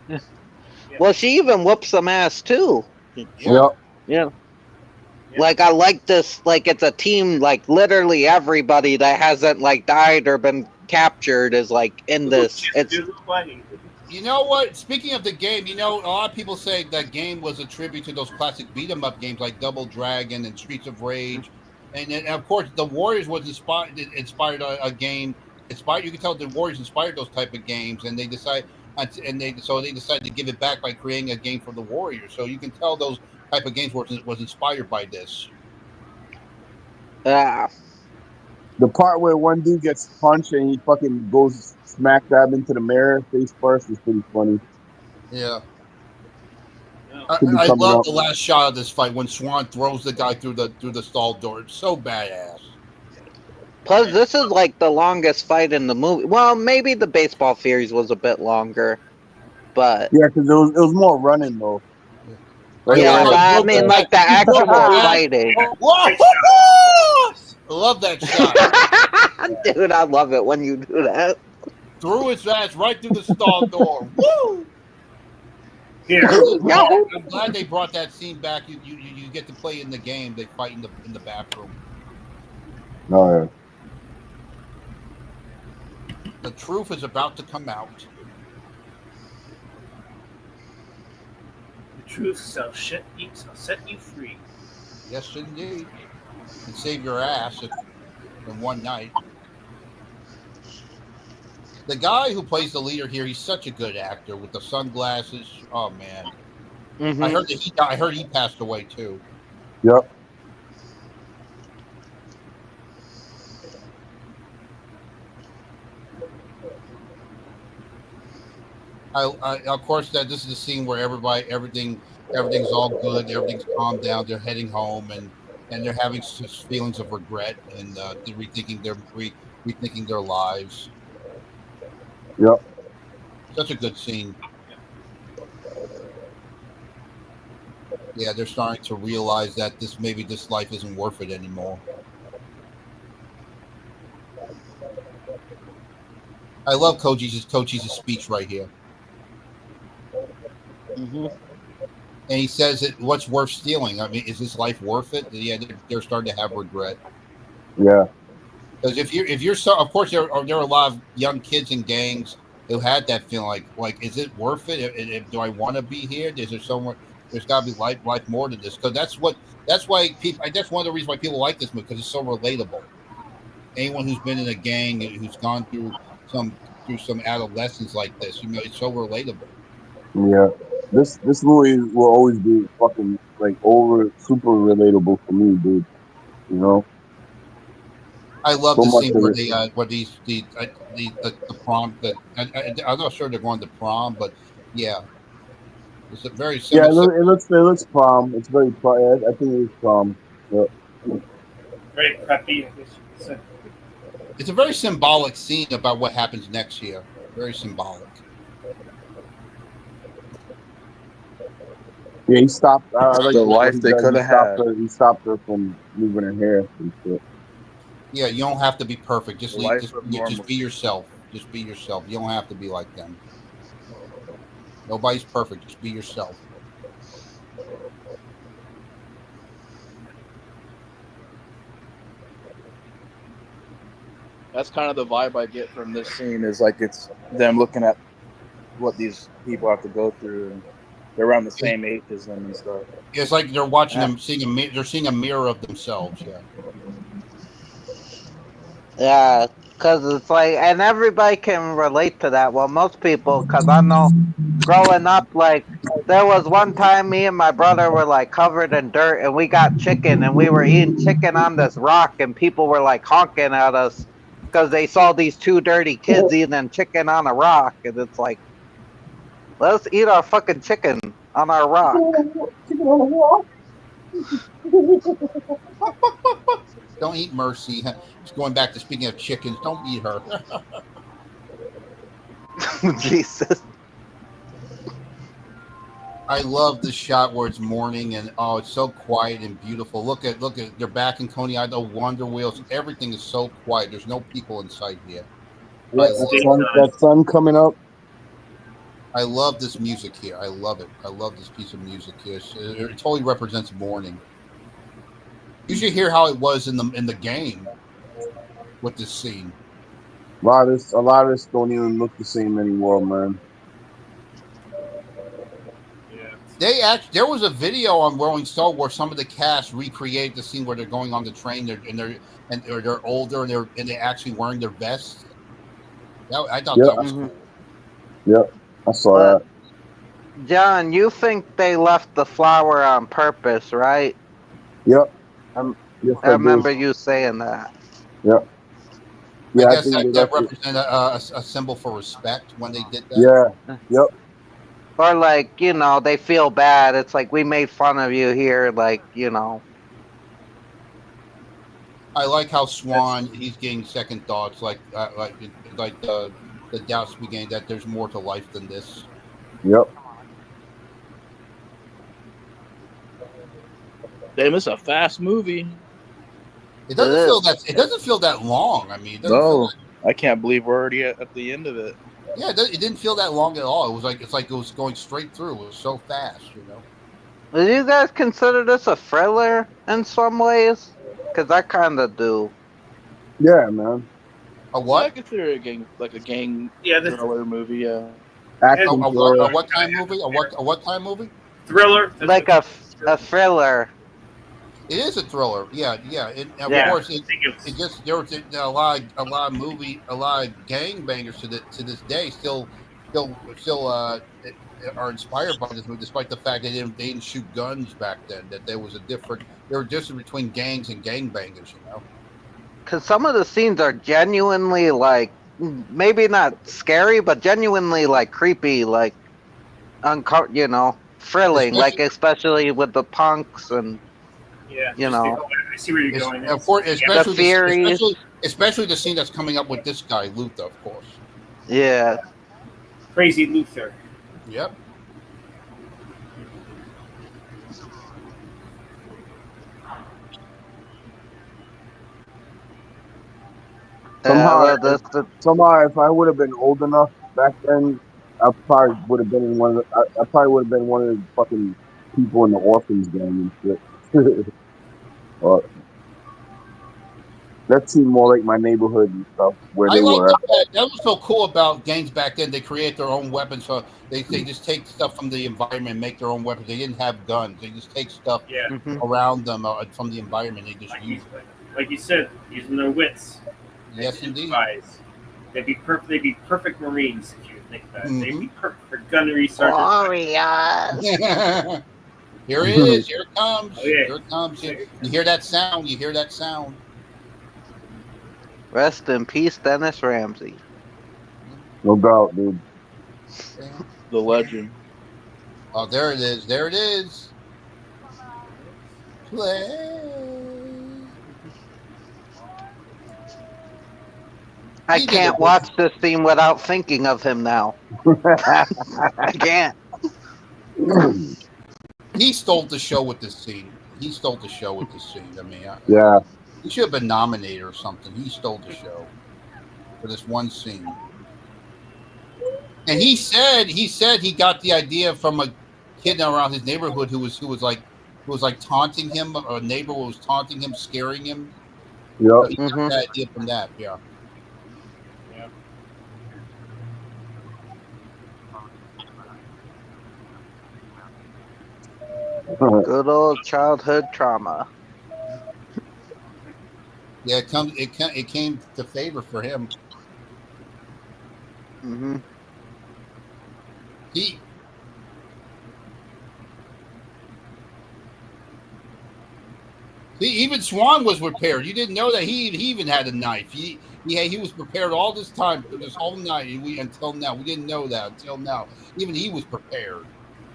Yeah. Well, she even whoops some ass too. Yeah. Like, I like this. Like, it's a team. Like, literally everybody that hasn't like died or been captured is like in this. It's You know what? Speaking of the game, a lot of people say that game was a tribute to those classic beat 'em up games like Double Dragon and Streets of Rage, and of course the Warriors was inspired a game. Inspired, you can tell the Warriors inspired those type of games, and they decided to give it back by creating a game for the Warriors. So you can tell those type of games was inspired by this. Yeah. The part where one dude gets punched and he fucking goes smack dab into the mirror face first is pretty funny. Yeah. Should be I coming love up. the last shot of this fight when Swan throws the guy through the stall door. It's so badass. Plus, this is like the longest fight in the movie. Well, maybe the baseball series was a bit longer, but Yeah, because it was more running though. Right, yeah, right. but I mean, like the actual fighting. I love that shot. Dude, I love it when you do that. Threw his ass right through the stall door. Woo! Here. I'm glad they brought that scene back. You get to play in the game. They fight in the bathroom. Oh yeah. The truth is about to come out. The truth shall set you free. Yes, indeed. And save your ass in one night. The guy who plays the leader here, he's such a good actor with the sunglasses. Oh man, Mm-hmm. I heard he passed away too. Yep. Of course, that this is the scene where everything's all good, everything's calmed down. They're heading home, and they're having such feelings of regret and they're rethinking their lives. Yep. Such a good scene. Yeah, they're starting to realize that this life isn't worth it anymore. I love Koji's speech right here. Mm-hmm. And he says, what's worth stealing? I mean, is this life worth it? Yeah, they're starting to have regret. Yeah. Because if you're so, of course, there are a lot of young kids in gangs who had that feeling like, is it worth it? Do I want to be here? Is there somewhere? There's got to be life more to this. Because that's why people. That's one of the reasons why people like this movie, because it's so relatable. Anyone who's been in a gang, who's gone through some adolescence like this, it's so relatable. Yeah. This movie will always be fucking like super relatable for me, dude. You know. I love So the much scene of where it. the prom. I'm not sure they're going to prom, but yeah, it's a very Yeah, similar. it looks prom. It's very prom. I think it's prom. Yeah. Very preppy. It's a very symbolic scene about what happens next year. Very symbolic. Yeah, he stopped. Like The life they could have had. He stopped her from moving her hair and shit. Yeah, you don't have to be perfect. Just Life be yourself. Just be yourself. You don't have to be like them. Nobody's perfect. Just be yourself. That's kind of the vibe I get from this scene. Is like it's them looking at what these people have to go through, and they're around the same age as them and stuff. It's like they're watching them, they're seeing a mirror of themselves. Yeah. Yeah, because it's like, and everybody can relate to that. Well, most people, because I know growing up, like, there was one time me and my brother were, like, covered in dirt, and we got chicken, and we were eating chicken on this rock, and people were, like, honking at us because they saw these two dirty kids eating chicken on a rock, and it's like, let's eat our fucking chicken on our rock. Don't eat Mercy. Just going back to speaking of chickens, don't eat her. Jesus. I love the shot where it's morning and it's so quiet and beautiful. Look at they're back in Coney Island, Wonder Wheels. Everything is so quiet. There's no people in sight here. Yeah, that sun coming up. I love this music here. I love it. I love this piece of music here. It totally represents morning. You should hear how it was in the game with this scene. A lot of this don't even look the same anymore, man. There was a video on Rolling Stone where some of the cast recreated the scene where they're going on the train, they're older and they're actually wearing their vests. I thought Yeah. that was Mhm. cool. Yeah, I saw But that. John, you think they left the flower on purpose, right? Yep. Um, Yes, I I do. remember you saying that. Yep. I Yeah, I guess think they that left it. represented a symbol for respect when they did that. Yeah. Yep. Or like, they feel bad. It's like we made fun of you here, like. I like how Swan he's getting second thoughts, like the doubts beginning that there's more to life than this. Yep. Damn, it's a fast movie. It It doesn't is. feel that long. I mean, it doesn't feel. No, I can't believe we're already at the end of it. Yeah, it didn't feel that long at all. It's like it was going straight through. It was so fast, Would you guys consider this a thriller in some ways? Because I kind of do. Yeah, man. A Yeah, I what? consider it a gang Yeah, thriller movie. Yeah. Action A thriller. what kind of movie? A what kind of movie? thriller. That's Like a thriller. It is a thriller. Yeah, yeah. Of Yeah. course, I think it's it just there was a lot of gangbangers to this day still are inspired by this movie, despite the fact they didn't shoot guns back then. That there were difference between gangs and gangbangers. Because some of the scenes are genuinely, like, maybe not scary, but genuinely, like, creepy, like, thrilling, like, especially with the punks and, yeah. you Just know, I see where you're going. Of course, the theories. especially the scene that's coming up with this guy Luther, of course. Yeah. Crazy Luther. Yep. Somehow, That's the somehow, if I would have been old enough back then, I probably would have been in one of the. I probably would have been one of the fucking people in the orphans gang and shit. Or that seemed more like my neighborhood and stuff where I they like were at. that was so cool about gangs back then. They create their own weapons, so they just take stuff from the environment and make their own weapons. They didn't have guns. They just take stuff Yeah, around them from the environment. They just use it. like you said, using their wits. Yes, indeed. Spies. They'd be perfect. They'd be perfect Marines if you think that. Mhm. They'd be perfect for gunnery sergeant. Warriors. Here it is. Here it comes. Oh, yeah. Here it comes. You hear that sound? You hear that sound? Rest in peace, Dennis Ramsey. No doubt, dude. The legend. Oh, there it is. There it is. Play. I can't watch this scene without thinking of him now. I can't. He stole the show with this scene. I mean, Yeah. he should have been nominated or something. He stole the show for this one scene. And he said he got the idea from a kid around his neighborhood who was like taunting him. A neighbor was taunting him, scaring him. Yep. So he got that idea from that. Yeah. Good old childhood trauma. Yeah, it came to favor for him. Mm-hmm. He even Swan was prepared. You didn't know that he even had a knife. He was prepared all this time, this whole night. Until now, we didn't know that until now. Even he was prepared.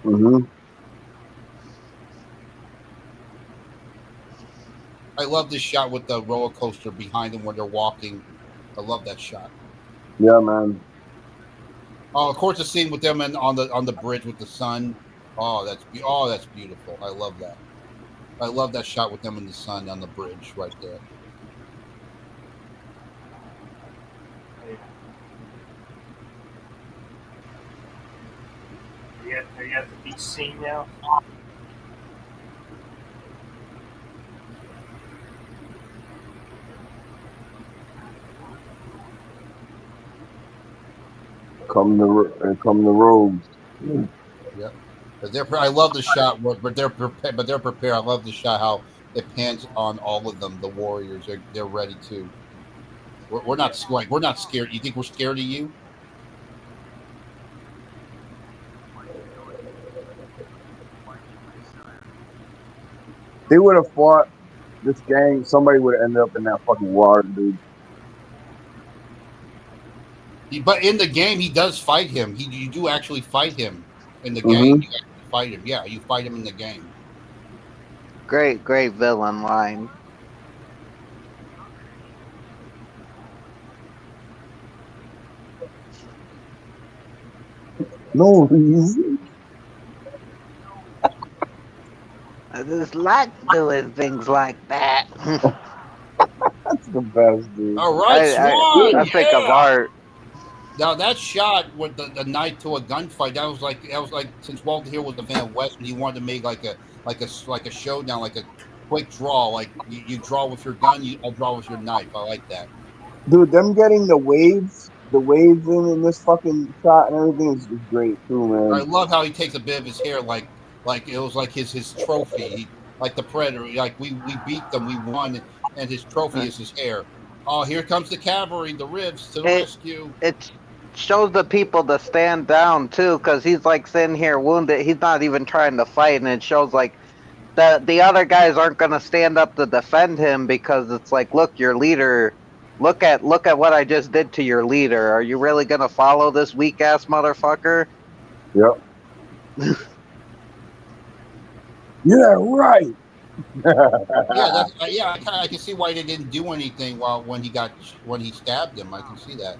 Mm-hmm. I love this shot with the roller coaster behind them when they're walking. I love that shot. Yeah, man. Oh, of course, the scene with them on the bridge with the sun. Oh, that's beautiful. I love that. I love that shot with them in the sun on the bridge right there. Are you at the beach scene now? Come the rogues. Yep. But I love the shot. But they're prepared. But they're prepared. I love the shot how it pans on all of them. The warriors, they're ready too. We're not We're not scared. You think we're scared of you? They would have fought this gang. Somebody would have ended up in that fucking water, dude. But in the game, he does fight him. You do actually fight him in the Mm-hmm. game. You actually fight him. Yeah, you fight him in the game. Great villain line. No reason. I just like doing things like that. That's the best, dude. All right, Swan. I think of art. Now that shot with the knife to a gunfight, that was like since Walter Hill was the Van West, and he wanted to make like a showdown, like a quick draw. Like you draw with your gun, I'll draw with your knife. I like that. Dude, them getting the waves in this fucking shot and everything is great too, man. I love how he takes a bit of his hair, like it was like his trophy, like the Predator. Like we beat them, we won, and his trophy is his hair. Oh, here comes the cavalry, the ribs to the rescue. It shows the people to stand down too, because he's like sitting here wounded. He's not even trying to fight, and it shows like the other guys aren't going to stand up to defend him, because it's like, look, your leader. Look at what I just did to your leader. Are you really going to follow this weak ass motherfucker? Yep. Yeah, right. I can see why they didn't do anything when he stabbed him. I can see that.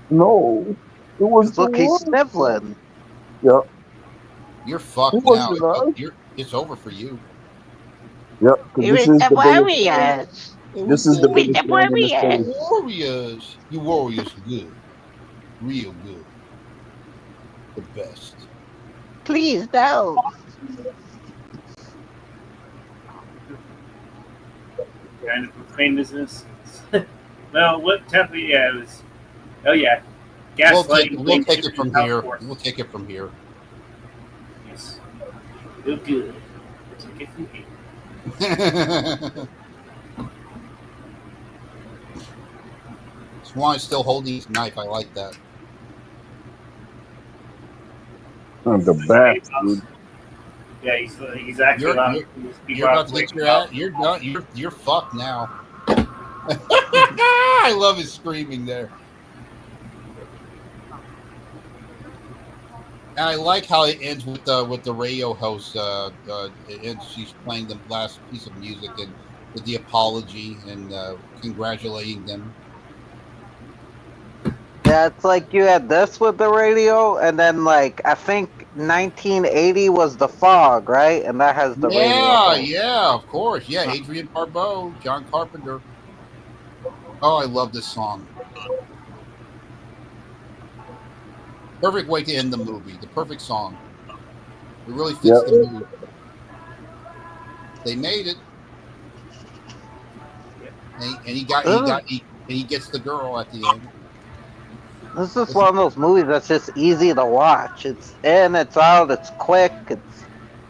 No, it was. Look, he's sniffling. Yep. You're fucked now. It's over for you. Yep. This is the warriors. This is the biggest warriors. You warriors are good, real good, the best. Please don't. Kind of proclaim business. Well, what technically, yeah, it was. Oh yeah, gaslighting. We'll take it from here. We'll take it from here. Yes, real good. We'll take it from here. Swan is still holding his knife. I like that. The best, dude. Yeah, he's actually you're about to get your ass. You're done. You're fucked now. I love his screaming there. And I like how it ends with the radio host. And she's playing the last piece of music and with the apology and congratulating them. Yeah, it's like you had this with the radio, and then like I think 1980 was The Fog, right? And that has the radio. Yeah, of course. Yeah, Adrian Barbeau, John Carpenter. Oh, I love this song. Perfect way to end the movie. The perfect song. It really fits the mood. They made it. And he gets the girl at the end. This is one of those movies that's just easy to watch. It's in, it's out, it's quick.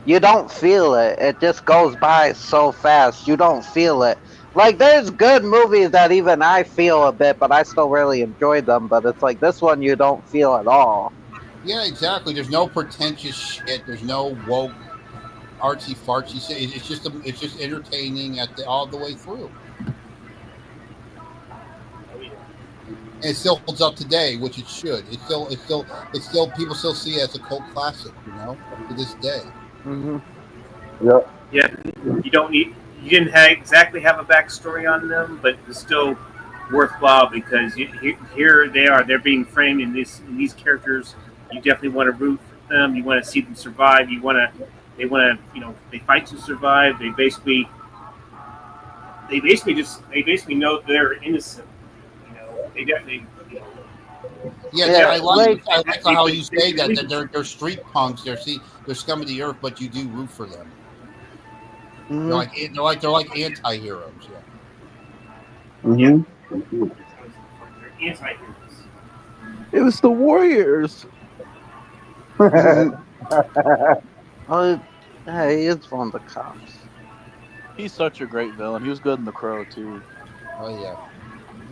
You don't feel it. It just goes by so fast. You don't feel it. Like, there's good movies that even I feel a bit, but I still really enjoy them. But it's like this one you don't feel at all. Yeah, exactly. There's no pretentious shit. There's no woke, artsy fartsy shit. It's just entertaining all the way through. And it still holds up today, which it should. It's still people still see it as a cult classic, to this day. Mm-hmm. Yeah. You didn't exactly have a backstory on them, but it's still worthwhile because here they are. They're being framed in these characters. You definitely want to root for them. You want to see them survive. They fight to survive. They basically know they're innocent. They definitely. I like how you say that they're street punks. They're scum of the earth, but you do root for them. Mm-hmm. They're like anti-heroes. Yeah. Mm-hmm. They're anti-heroes. It was the Warriors. Oh, hey, he is one of the cops. He's such a great villain. He was good in The Crow too. Oh yeah.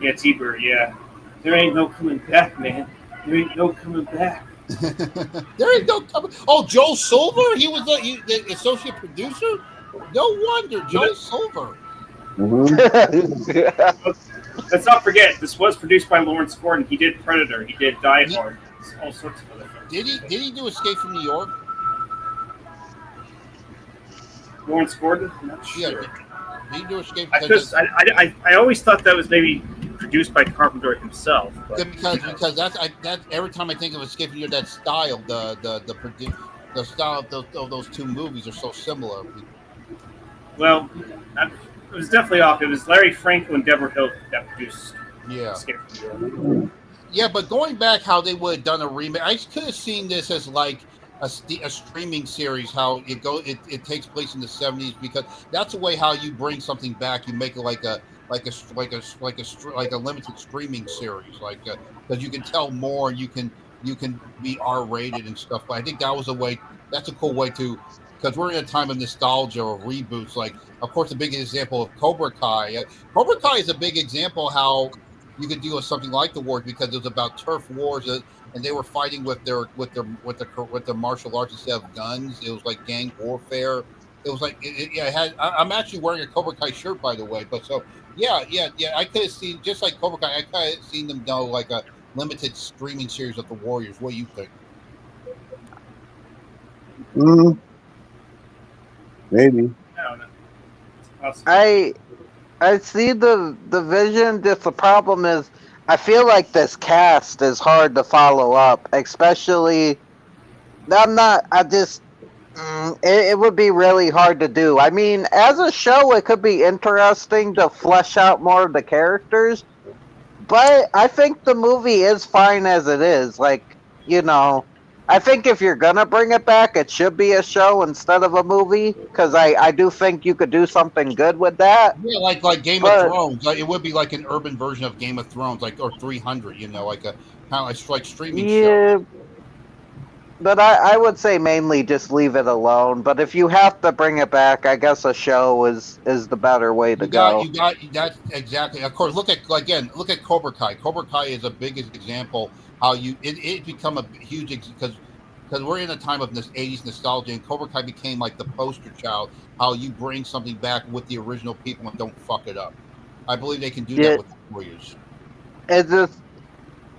Yeah, T-Bird, yeah. There ain't no coming back, man. There ain't no coming back. There ain't no. Oh, Joel Silver. He was the associate producer. No wonder, Joel Silver. Let's not forget, this was produced by Lawrence Gordon. He did Predator. He did Die Hard. All sorts of other films. Did he do Escape from New York? Lawrence Gordon? I'm not sure. Yeah. Did he do Escape? I always thought that was maybe produced by Carpenter himself. But, because that's every time I think of Escape from New York, that style, the style of those two movies are so similar. Well, it was definitely off. It was Larry Franco and Deborah Hill that produced Escape from New York. Yeah, but going back, how they would have done a remake, I could have seen this as like a streaming series. How it takes place in the 70s, because that's the way how you bring something back. You make it like a limited streaming series, like because you can tell more, you can be R-rated and stuff. But I think that was a way. That's a cool way to. Because we're in a time of nostalgia or reboots. Like, of course, the big example of Cobra Kai. Cobra Kai is a big example how you could deal with something like the war, because it was about turf wars, and they were fighting with their martial arts instead of guns. It was like gang warfare. It was like I'm actually wearing a Cobra Kai shirt, by the way. But so yeah. I could have seen, just like Cobra Kai, I could have seen them do like a limited streaming series of the Warriors. What do you think? Maybe. I don't know. I see the vision. Just the problem is, I feel like this cast is hard to follow up, especially. It would be really hard to do. I mean, as a show, it could be interesting to flesh out more of the characters, but I think the movie is fine as it is. Like, I think if you're gonna bring it back, it should be a show instead of a movie, because I do think you could do something good with that. Yeah, like Game of Thrones. It would be like an urban version of Game of Thrones, or 300. Like a kind of like streaming show. But I would say mainly just leave it alone. But if you have to bring it back, I guess a show is the better way to go. You got that exactly. Of course, look at Cobra Kai. Cobra Kai is the biggest example how it become a huge, because we're in a time of this 80s nostalgia, and Cobra Kai became like the poster child. How you bring something back with the original people and don't fuck it up. I believe they can do that with the Warriors. It's just,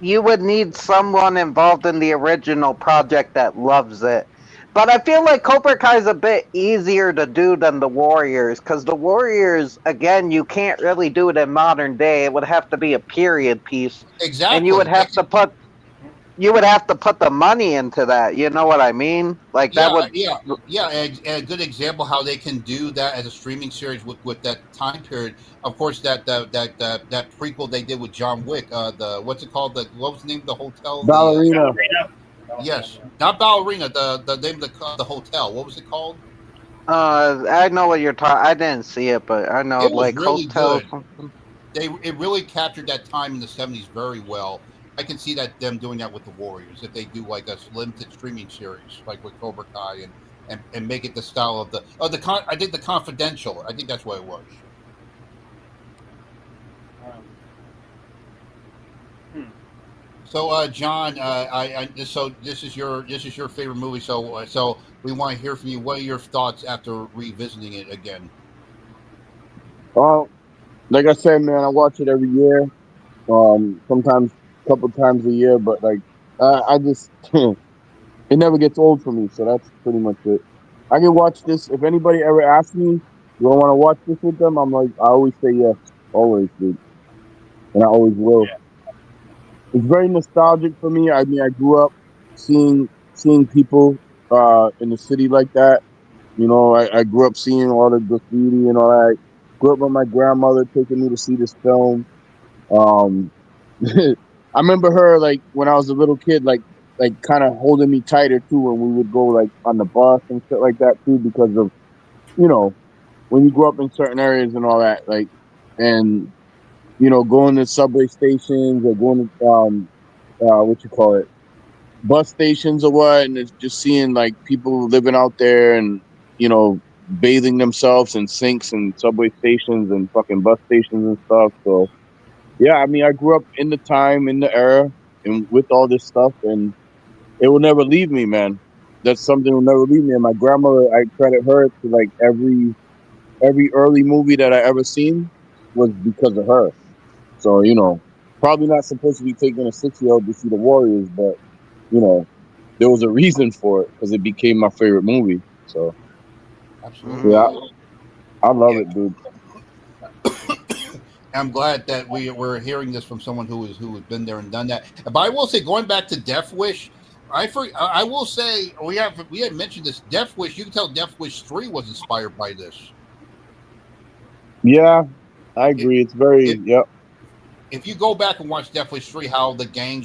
you would need someone involved in the original project that loves it. But I feel like Cobra Kai is a bit easier to do than the Warriors, because the Warriors, again, you can't really do it in modern day. It would have to be a period piece. Exactly. And you would have to put the money into that. You know what I mean? Like that would. Yeah. And a good example how they can do that as a streaming series with that time period. Of course, that prequel they did with John Wick. What's it called? What was the name of the hotel? Ballerina. Yes, not Ballerina. The name of the hotel. What was it called? I know what you're talking. I didn't see it, but I know it was really hotel. Good. It really captured that time in the 70s very well. I can see them doing that with the Warriors if they do like a limited streaming series, like with Cobra Kai, and make it the style of I think the Confidential. I think that's what it was. So, John, so this is your favorite movie. So we want to hear from you. What are your thoughts after revisiting it again? Well, like I said, man, I watch it every year. Sometimes a couple times a year, but like I just it never gets old for me. So that's pretty much it. I can watch this if anybody ever asks me, "Do I want to watch this with them?" I'm like, I always say yes, always, dude, and I always will. Yeah. It's very nostalgic for me. I mean, I grew up seeing people in the city like that. I grew up seeing all the graffiti and all that. Grew up with my grandmother taking me to see this film. I remember her, like, when I was a little kid, like kind of holding me tighter too when we would go like on the bus and shit like that too, because of when you grow up in certain areas and all that, like, and going to subway stations or going to bus stations or what, and it's just seeing like people living out there and bathing themselves in sinks and subway stations and fucking bus stations and stuff. So yeah, I mean, I grew up in the time, in the era, and with all this stuff, and it will never leave me, man. That's something that will never leave me. And my grandmother, I credit her to like every early movie that I ever seen was because of her. So probably not supposed to be taking a 6-year-old to see the Warriors, but you know, there was a reason for it because it became my favorite movie. So Absolutely. yeah, Mm. I love Yeah. it, dude. I'm glad that we're hearing this from someone who has been there and done that. But I will say, going back to Death Wish, I will say we had mentioned this Death Wish. You can tell Death Wish 3 was inspired by this. Yeah, I It, agree. It's very it, yep. if you go back and watch Death Wish 3, how the gang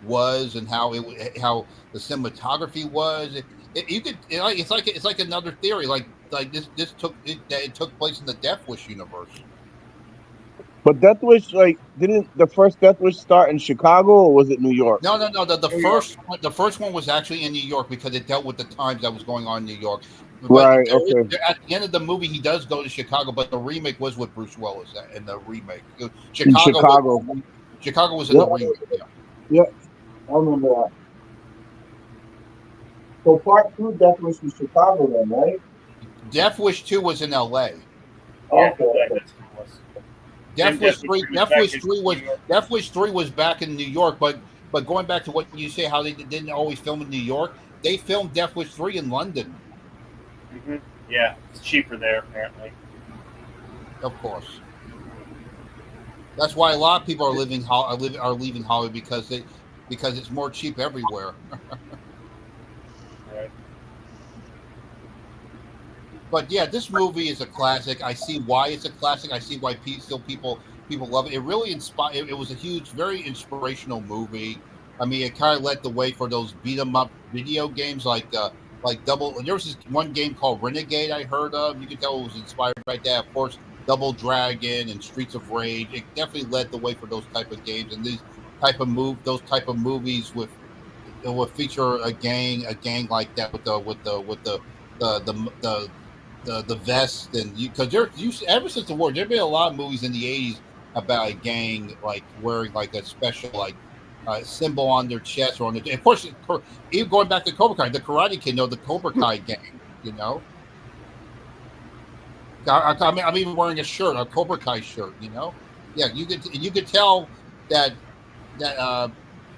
was, and how the cinematography was, it's like another theory. Like this it took place in the Death Wish universe. But Death Wish, like, didn't the first Death Wish start in Chicago or was it New York? No, no, no. New York. The first one was actually in New York because it dealt with the times that was going on in New York. But Right. Okay. at the end of the movie, he does go to Chicago, but the remake was with Bruce Willis in the remake. In Chicago. Chicago was in Yep. the remake. Yeah. Yep. I remember that. So part two, Death Wish was Chicago, then, right? Death Wish 2 was in L.A. Yeah, Okay. exactly. That's what it was. Then Death Wish 3 was back in New York. Death Wish 3 was back in New York, but going back to what you say, how they didn't always film in New York, they filmed Death Wish 3 in London, Mm-hmm. Yeah, it's cheaper there apparently. of course. That's why a lot of people are leaving Hollywood because it's more cheap everywhere. Right. But yeah, this movie is a classic. I see why it's a classic. I see why people love it. It really inspired. It was a huge, very inspirational movie. I mean, it kind of led the way for those beat 'em up video games like Double. There was this one game called Renegade I heard of. You could tell it was inspired by that. Of course, Double Dragon and Streets of Rage. It definitely led the way for those type of games and those type of movies with it will feature a gang like that with the vest and you because there you ever since the war there've been a lot of movies in the 80s about a gang like wearing like a special like symbol on their chest or on their of course even going back to Cobra Kai, the Karate Kid, the Cobra Kai gang, you know. I mean, I'm even wearing a Cobra Kai shirt, you know. Yeah, you could tell that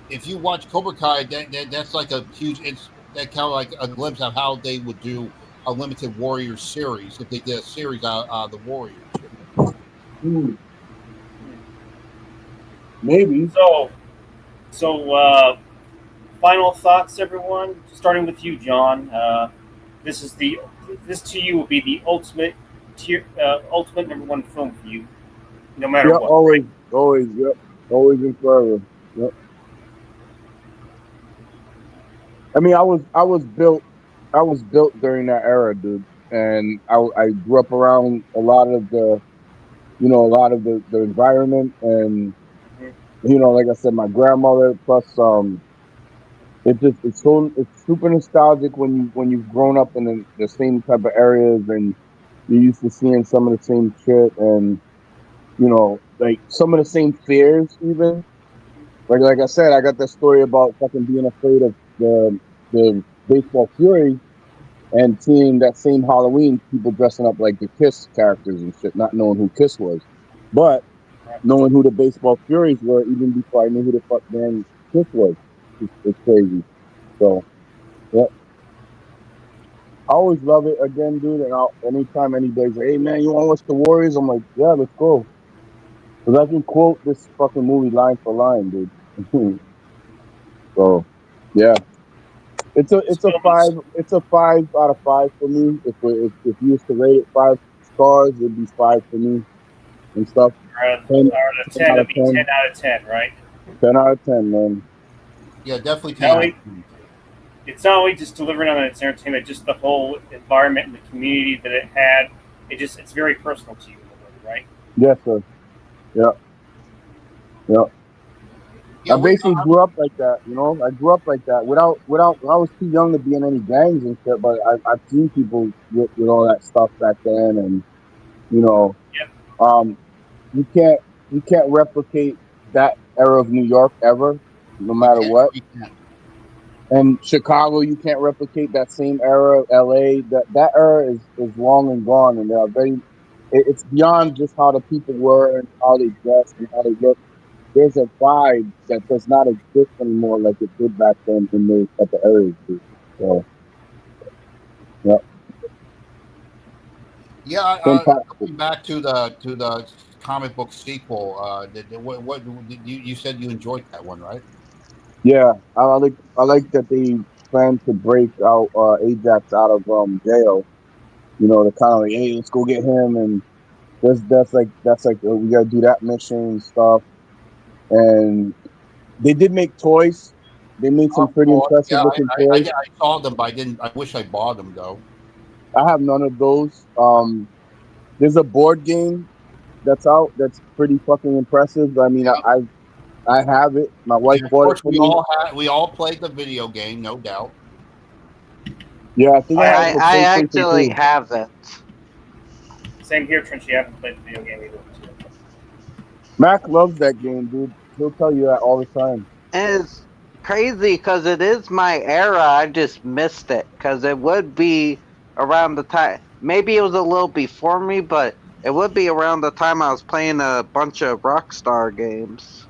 if you watch Cobra Kai, that's like a huge. It's that kind of like a glimpse of how they would do a limited Warriors series if they did a series out of the Warriors. Maybe. So, final thoughts, everyone. Starting with you, John. This to you will be the ultimate number one film for you, no matter Yep. what. Always. Always. Yep. Always and forever. Yep. I mean, I was built during that era, dude, and I grew up around a lot of the environment, and Mhm. like I said, my grandmother. Plus, it's super nostalgic when you've grown up in the same type of areas and you're used to seeing some of the same shit and like some of the same fears even. Like I said, I got that story about fucking being afraid of the baseball fury and seeing that same Halloween people dressing up like the Kiss characters and shit, not knowing who Kiss was, but Right. knowing who the baseball furies were even before I knew who the fuck damn Kiss was. It's crazy. So yeah, I always love it again, dude. And anytime anybody's like, "Hey man, you want to watch the Warriors?" I'm like, "Yeah, let's go." Because I can quote this fucking movie line for line, dude. So yeah. This film is It's a 5 out of 5 for me. If you used to rate it 5 stars, it'd be 5 for me and stuff. Ten, out of 10 10. out It'll of be 10 10. out of 10, right? 10 out of 10, man. Yeah, definitely Not 10. only, it's not only just delivering on its entertainment, just the whole environment and the community that it had. It's very personal to you in a way, right? Yes, sir. Yeah, yeah. Yeah, I basically grew up like that, you know. I grew up like that without. I was too young to be in any gangs and shit, but I've seen people with all that stuff back then, and you know, Yep. um, you can't you can't replicate that era of New York ever, no you matter can't. what. You can't. And Chicago, you can't replicate that same era. LA, that era is long and gone, and they are very. It's beyond just how the people were and how they dress and how they look. There's a vibe that does not exist anymore like it did back then in the at the areas. Dude. So yeah, Yeah, fantastic. going back to the comic book sequel. What did you said you enjoyed that one, right? Yeah, I like that they plan to break out Ajax out of jail. You know, to kind of like, hey, let's go get him, and that's like we gotta do that mission and stuff. And they did make toys. They made some Of pretty course. impressive Yeah, looking toys. I saw them, but I didn't. I wish I bought them though. I have none of those. There's a board game that's out that's pretty fucking impressive. I mean, Yeah, I have it. My wife and of bought it course for me. we all played the video game, no doubt. Yeah, I think I I have haven't. it for I PlayStation actually 2. haven't. Same here, Trench. You haven't played the video game either. Mac loves that game, dude. He'll tell you that all the time. And it's crazy because it is my era. I just missed it because it would be around the time. Maybe it was a little before me, but it would be around the time I was playing a bunch of Rockstar games.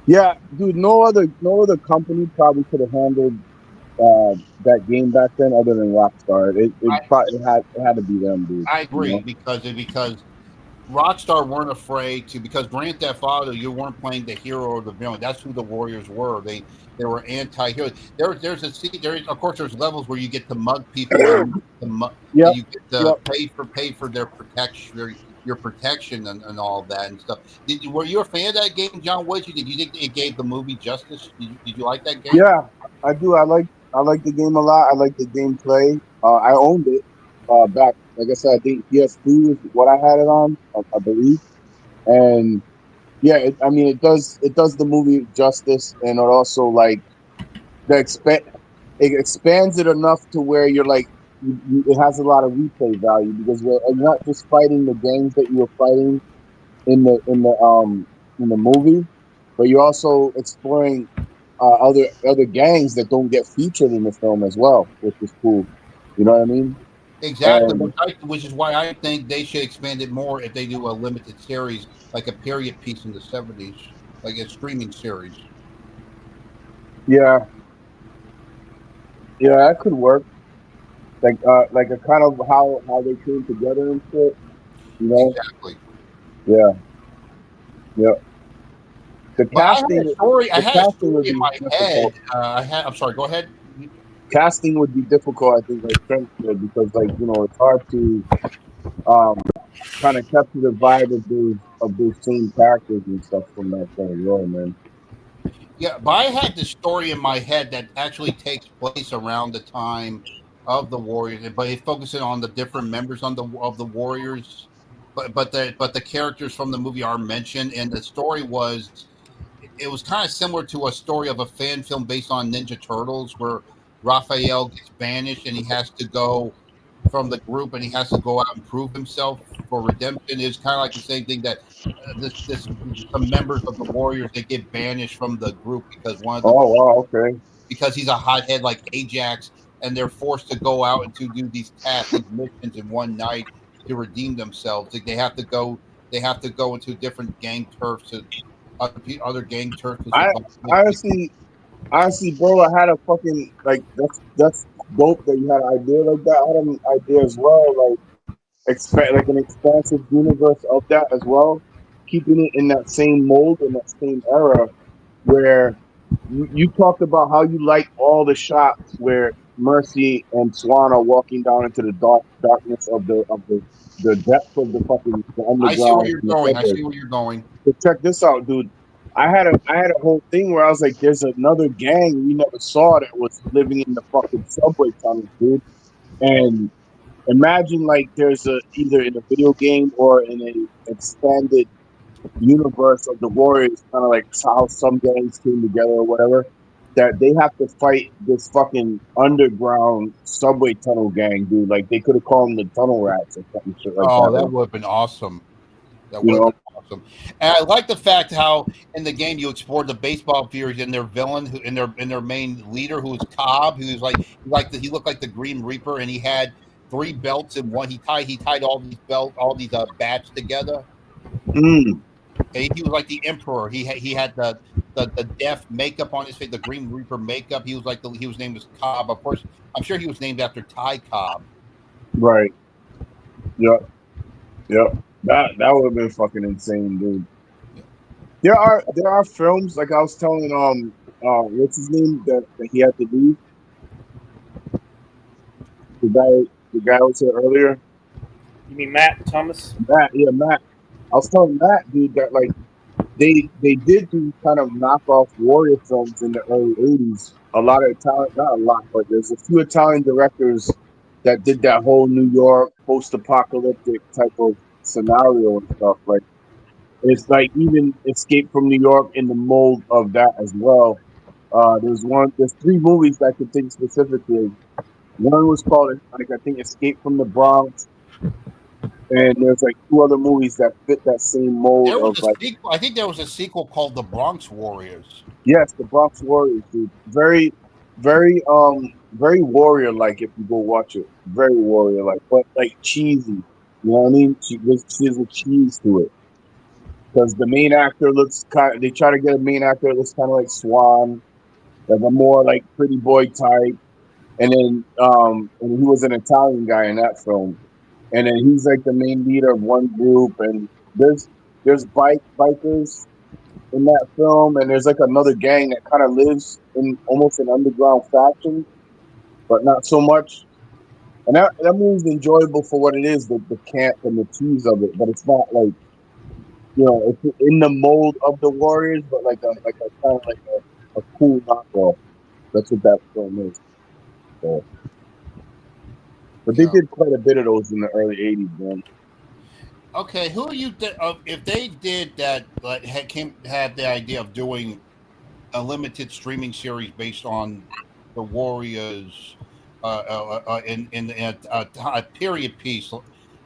Yeah, dude. No other company probably could have handled that game back then other than Rockstar. It had to be them, dude. I You agree know. because Rockstar weren't afraid to because Grand Theft Auto you weren't playing the hero or the villain. That's who the Warriors were. They were anti-heroes. There's of course there's levels where you get to mug people Yep. and you get to Yep. pay for their protection your protection and all that and stuff. Were you a fan of that game, John? What you think it gave the movie justice? Did you like that game? Yeah, I do. I like the game a lot. I like the gameplay. I owned it back. Like I said, I think PS2 is what I had it on. I believe. And yeah, I mean, it does the movie justice, and it also like the expect it expands it enough to where you're like it has a lot of replay value because you're not just fighting the gangs that you were fighting in the movie, but you're also exploring other gangs that don't get featured in the film as well, which is cool. You know what I mean? Exactly, And which is why I think they should expand it more if they do a limited series, like a period piece in the '70s, like a streaming series. yeah, yeah, that could work. Like a kind of how they came together and shit. You know? Exactly. Yeah, yeah. The But casting, I the had a casting story would in be my head. difficult. I'm sorry. Go ahead. Casting would be difficult, I think, like Trent said, because like it's hard to um kind of capture the vibe of those same characters and stuff from that kind of role, man. Yeah, but I had this story in my head that actually takes place around the time of the Warriors, but it focuses on the different members of the Warriors. But the characters from the movie are mentioned, and the story was it was kind of similar to a story of a fan film based on Ninja Turtles, where Raphael gets banished and he has to go from the group and he has to go out and prove himself for redemption. It's kind of like the same thing that this some members of the Warriors they get banished from the group because one of them Oh wow, okay. because he's a hothead like Ajax, and they're forced to go out and to do these tasks, these missions in one night to redeem themselves. Like they have to go into different gang turfs and other gang turfs to I survive. honestly, honestly, bro, I had a fucking like that's dope that you had an idea like that. I had an idea as well, like expect like an expansive universe of that as well, keeping it in that same mold in that same era where you talked about how you like all the shots where Mercy and Swan are walking down into the darkness of the depths of the I see where underground you're and the going. I subway. see where you're going. But check this out, dude. I had a whole thing where I was like, there's another gang we never saw that was living in the fucking subway tunnels, dude. And imagine like there's a either in a video game or in a expanded universe of the Warriors, kind of like how some gangs came together or whatever, that they have to fight this fucking underground subway tunnel gang, dude. Like they could have called them the Tunnel Rats or something shit like Oh, that. that Like, would have been awesome. That you would have know, been awesome. And I like the fact how in the game you explored the baseball players and their villain, who in their main leader, who was Cobb, who was he looked like the Green Reaper, and he had 3 belts in one. He tied all these bats together. mm, And he was like the emperor. He had the death makeup on his face, the Green Reaper makeup. He was like his name was Cobb. Of course, I'm sure he was named after Ty Cobb. right? Yep, yep. That would have been fucking insane, dude. There are films like I was telling what's his name that he had to leave, the guy I was here earlier. You mean Matt Thomas? Matt. I was telling Matt, dude, that like they did these kind of knockoff warrior films in the early '80s. A lot of Italian, not a lot, but there's a few Italian directors that did that whole New York post-apocalyptic type of scenario and stuff. Like it's like even Escape from New York in the mold of that as well. There's 3 movies that I could think specifically. One was called, like, I think Escape from the Bronx, and there's like 2 other movies that fit that same mold There was of a like, sequel. I think there was a sequel called The Bronx Warriors. yes, the Bronx Warriors, dude. Very, very warrior like if you go watch it. Very warrior like, but like cheesy. You know what I mean? There's a cheese to it. Because the main actor looks they try to get a main actor that looks kind of like Swan, like a more like pretty boy type. And he was an Italian guy in that film. And then he's like the main leader of one group, and there's bikers in that film, and there's like another gang that kind of lives in almost an underground fashion, but not so much. And that movie's enjoyable for what it is, the camp and the cheese of it, but it's not like, it's in the mold of the Warriors, but like a kind of like a cool knockoff. That's what that film is. So, but they Yeah. did quite a bit of those in the early '80s, man. Okay, who are you? If they did that, like, had the idea of doing a limited streaming series based on the Warriors, in a period piece,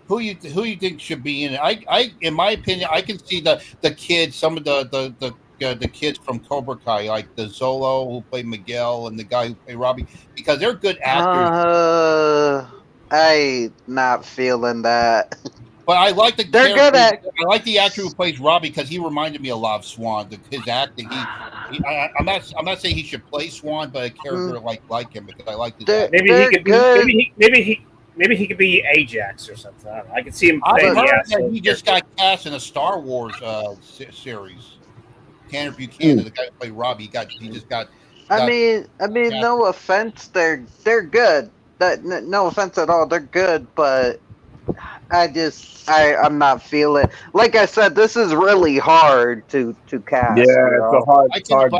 who you think should be in it? In my opinion, I can see the kids, some of the kids from Cobra Kai, like the Zolo who played Miguel and the guy who played Robbie, because they're good actors. I not feeling that. But I like the They're good character. at. I like the actor who plays Robbie because he reminded me a lot of Swan. His acting. I'm not saying he should play Swan, but a character like him because I like his acting. Maybe he They're could be. good. Maybe he could be Ajax or something. I don't know. I could see him I playing heard the that asshole. he just got cast in a Star Wars series. Tanner Buchanan, the guy who played Robbie, he just got. I mean, no offense, they're good. No offense at all, they're good, but I'm not feeling. Like I said, this is really hard to cast. Yeah, it's hard.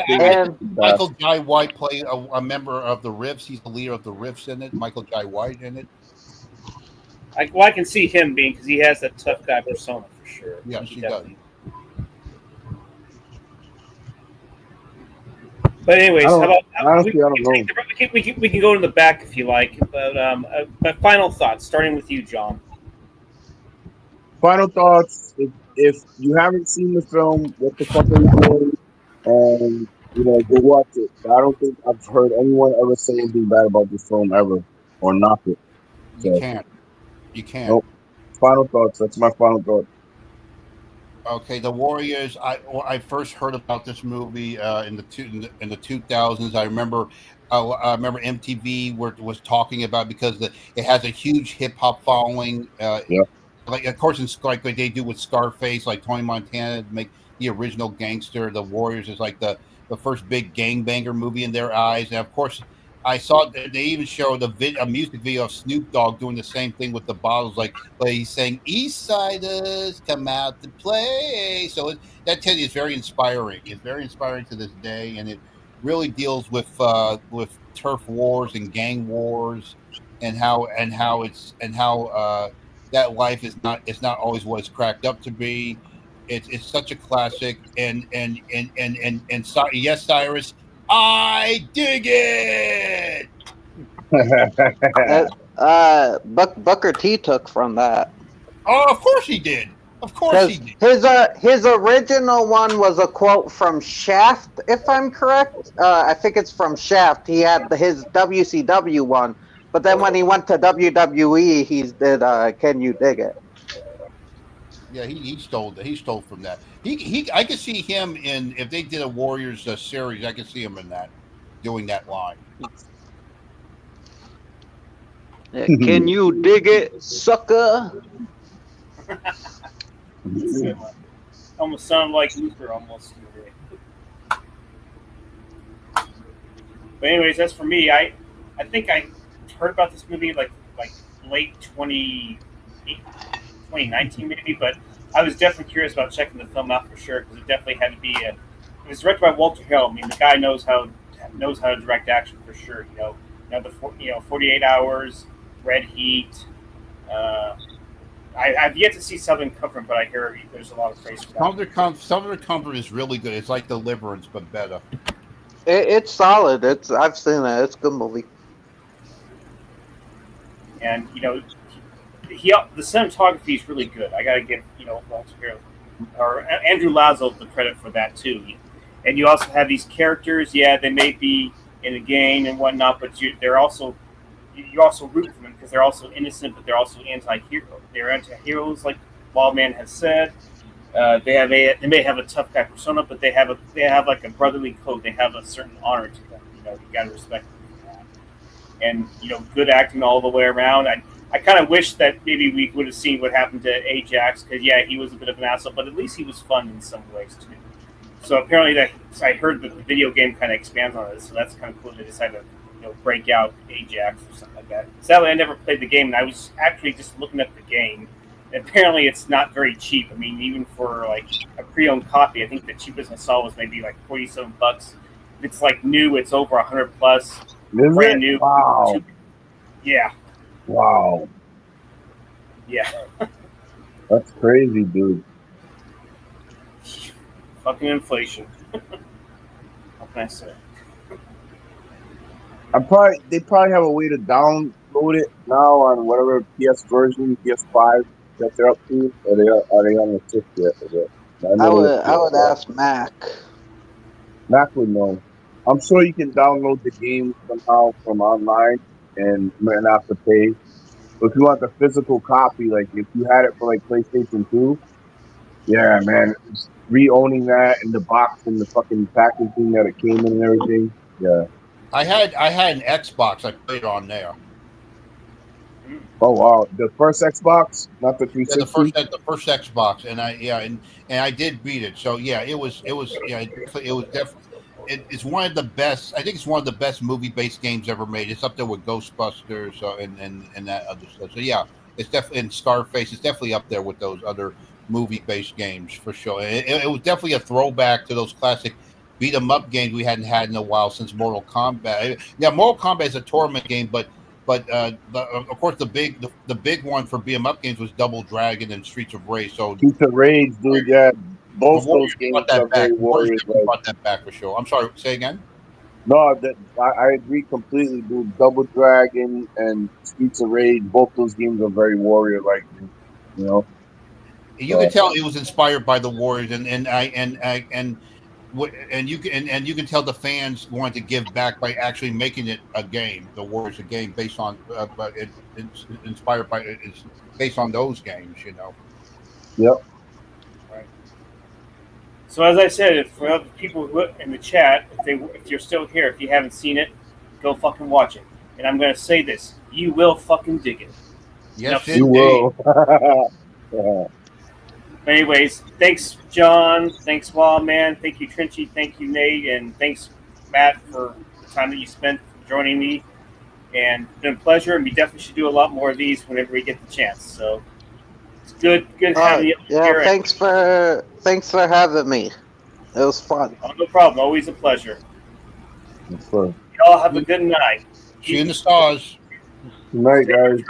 Michael Jai White played a member of the Riffs. He's the leader of the Riffs in it. Michael Jai White in it. I can see him being, because he has that tough guy persona for sure. Yes, he does. But anyways, how about honestly, I don't know. We can go to the back if you like. But final thoughts, starting with you, John. Final thoughts. If you haven't seen the film, what the fuck are you doing? And go watch it. I don't think I've heard anyone ever say anything bad about this film ever or knock it. So, you can't. Nope. Final thoughts. That's my final thought. Okay, the Warriors. I first heard about this movie in the 2000s. I remember MTV was talking about, because it has a huge hip hop following. Yeah. Like, of course, like they do with Scarface, like Tony Montana to make the original gangster. The Warriors is like the first big gangbanger movie in their eyes, and of course, I saw they even showed a music video of Snoop Dogg doing the same thing with the bottles, like he's saying "East Siders come out to play." So that tells you it's very inspiring. It's very inspiring to this day, and it really deals with turf wars and gang wars, and how that life is not always what it's cracked up to be. It's such a classic, and yes, Cyrus, I dig it. Booker T took from that. Oh, of course he did. Of course he Because did. his original one was a quote from Shaft, if I'm correct. I think it's from Shaft. He had his WCW one, but then when he went to WWE, he did "Can You Dig It?" Yeah, he stole that. He stole from that. I could see him in if they did a Warriors series. I could see him in that, doing that line. Yeah, can you dig it, sucker? Almost sound like Luther almost. But anyways, that's for me. I think I heard about this movie like late 2019 maybe, but I was definitely curious about checking the film out for sure because it definitely had to be a. It was directed by Walter Hill. I mean, the guy knows how to direct action for sure. 48 Hours, Red Heat. I've yet to see Southern Comfort, but I hear there's a lot of praise for that. Southern Comfort is really good. It's like Deliverance, but better. It's solid. I've seen it. It's a good movie. And the cinematography is really good. I got to give Walter Hill or Andrew Lazo the credit for that too. And you also have these characters. Yeah, they may be in a gang and whatnot, but you also root for them because they're also innocent, but they're also anti-hero. They're anti-heroes, like Wildman has said. They may have a tough guy persona, but they have like a brotherly code. They have a certain honor to them. You got to respect them for that. And good acting all the way around. I kind of wish that maybe we would have seen what happened to Ajax because he was a bit of an asshole, but at least he was fun in some ways too. So apparently I heard that the video game kind of expands on it, so that's kind of cool. They decided to break out Ajax or something like that. Sadly, I never played the game, and I was actually just looking at the game. And apparently, it's not very cheap. I mean, even for like a pre-owned copy, I think the cheapest I saw was maybe like $47. If it's like new, it's over $100 plus. Brand new. Wow. Yeah. Wow. Yeah. That's crazy, dude. Fucking inflation. What can I say? They probably have a way to download it now on whatever PS version, PS5 that they're up to. Are they on the 6 yet? I would ask Mac. Mac would know. I'm sure you can download the game somehow from online and you might not have to pay. But if you want the physical copy, like if you had it for like PlayStation 2, yeah, man, re-owning that in the box and the fucking packaging that it came in and everything, yeah. I had an Xbox. I played on there. Oh wow, the first Xbox, not the 360. Yeah, the first Xbox, and I did beat it. So yeah, it was definitely. It's one of the best. I think it's one of the best movie-based games ever made. It's up there with Ghostbusters and that other stuff. So yeah, it's definitely in Scarface. It's definitely up there with those other movie-based games for sure. It was definitely a throwback to those classic beat 'em up games we hadn't had in a while since Mortal Kombat. Yeah, Mortal Kombat is a tournament game, but of course the big one for beat 'em up games was Double Dragon and Streets of Rage. So Streets of Rage, dude, yeah. Both those games are very Warriors. Brought that back for sure. I'm sorry, say again. No, I agree completely, dude. Double Dragon and Streets of Rage, both those games are very Warrior-like, you know. You can tell it was inspired by the Warriors, and you can tell the fans wanted to give back by actually making it a game. The Warriors a game based on, but it's inspired by it's based on those games, you know. Yep. Right. So as I said, for other people who in the chat, if you're still here, if you haven't seen it, go fucking watch it. And I'm gonna say this: you will fucking dig it. Yes, you will. Yeah. Anyways, thanks, John. Thanks, Wildman. Thank you, Trinchy. Thank you, Nate. And thanks, Matt, for the time that you spent joining me. And it's been a pleasure. And we definitely should do a lot more of these whenever we get the chance. So it's good having you here. Thanks for having me. It was fun. Oh, no problem. Always a pleasure. It's fun. Y'all have a good night. See you in the stars. Good night, guys.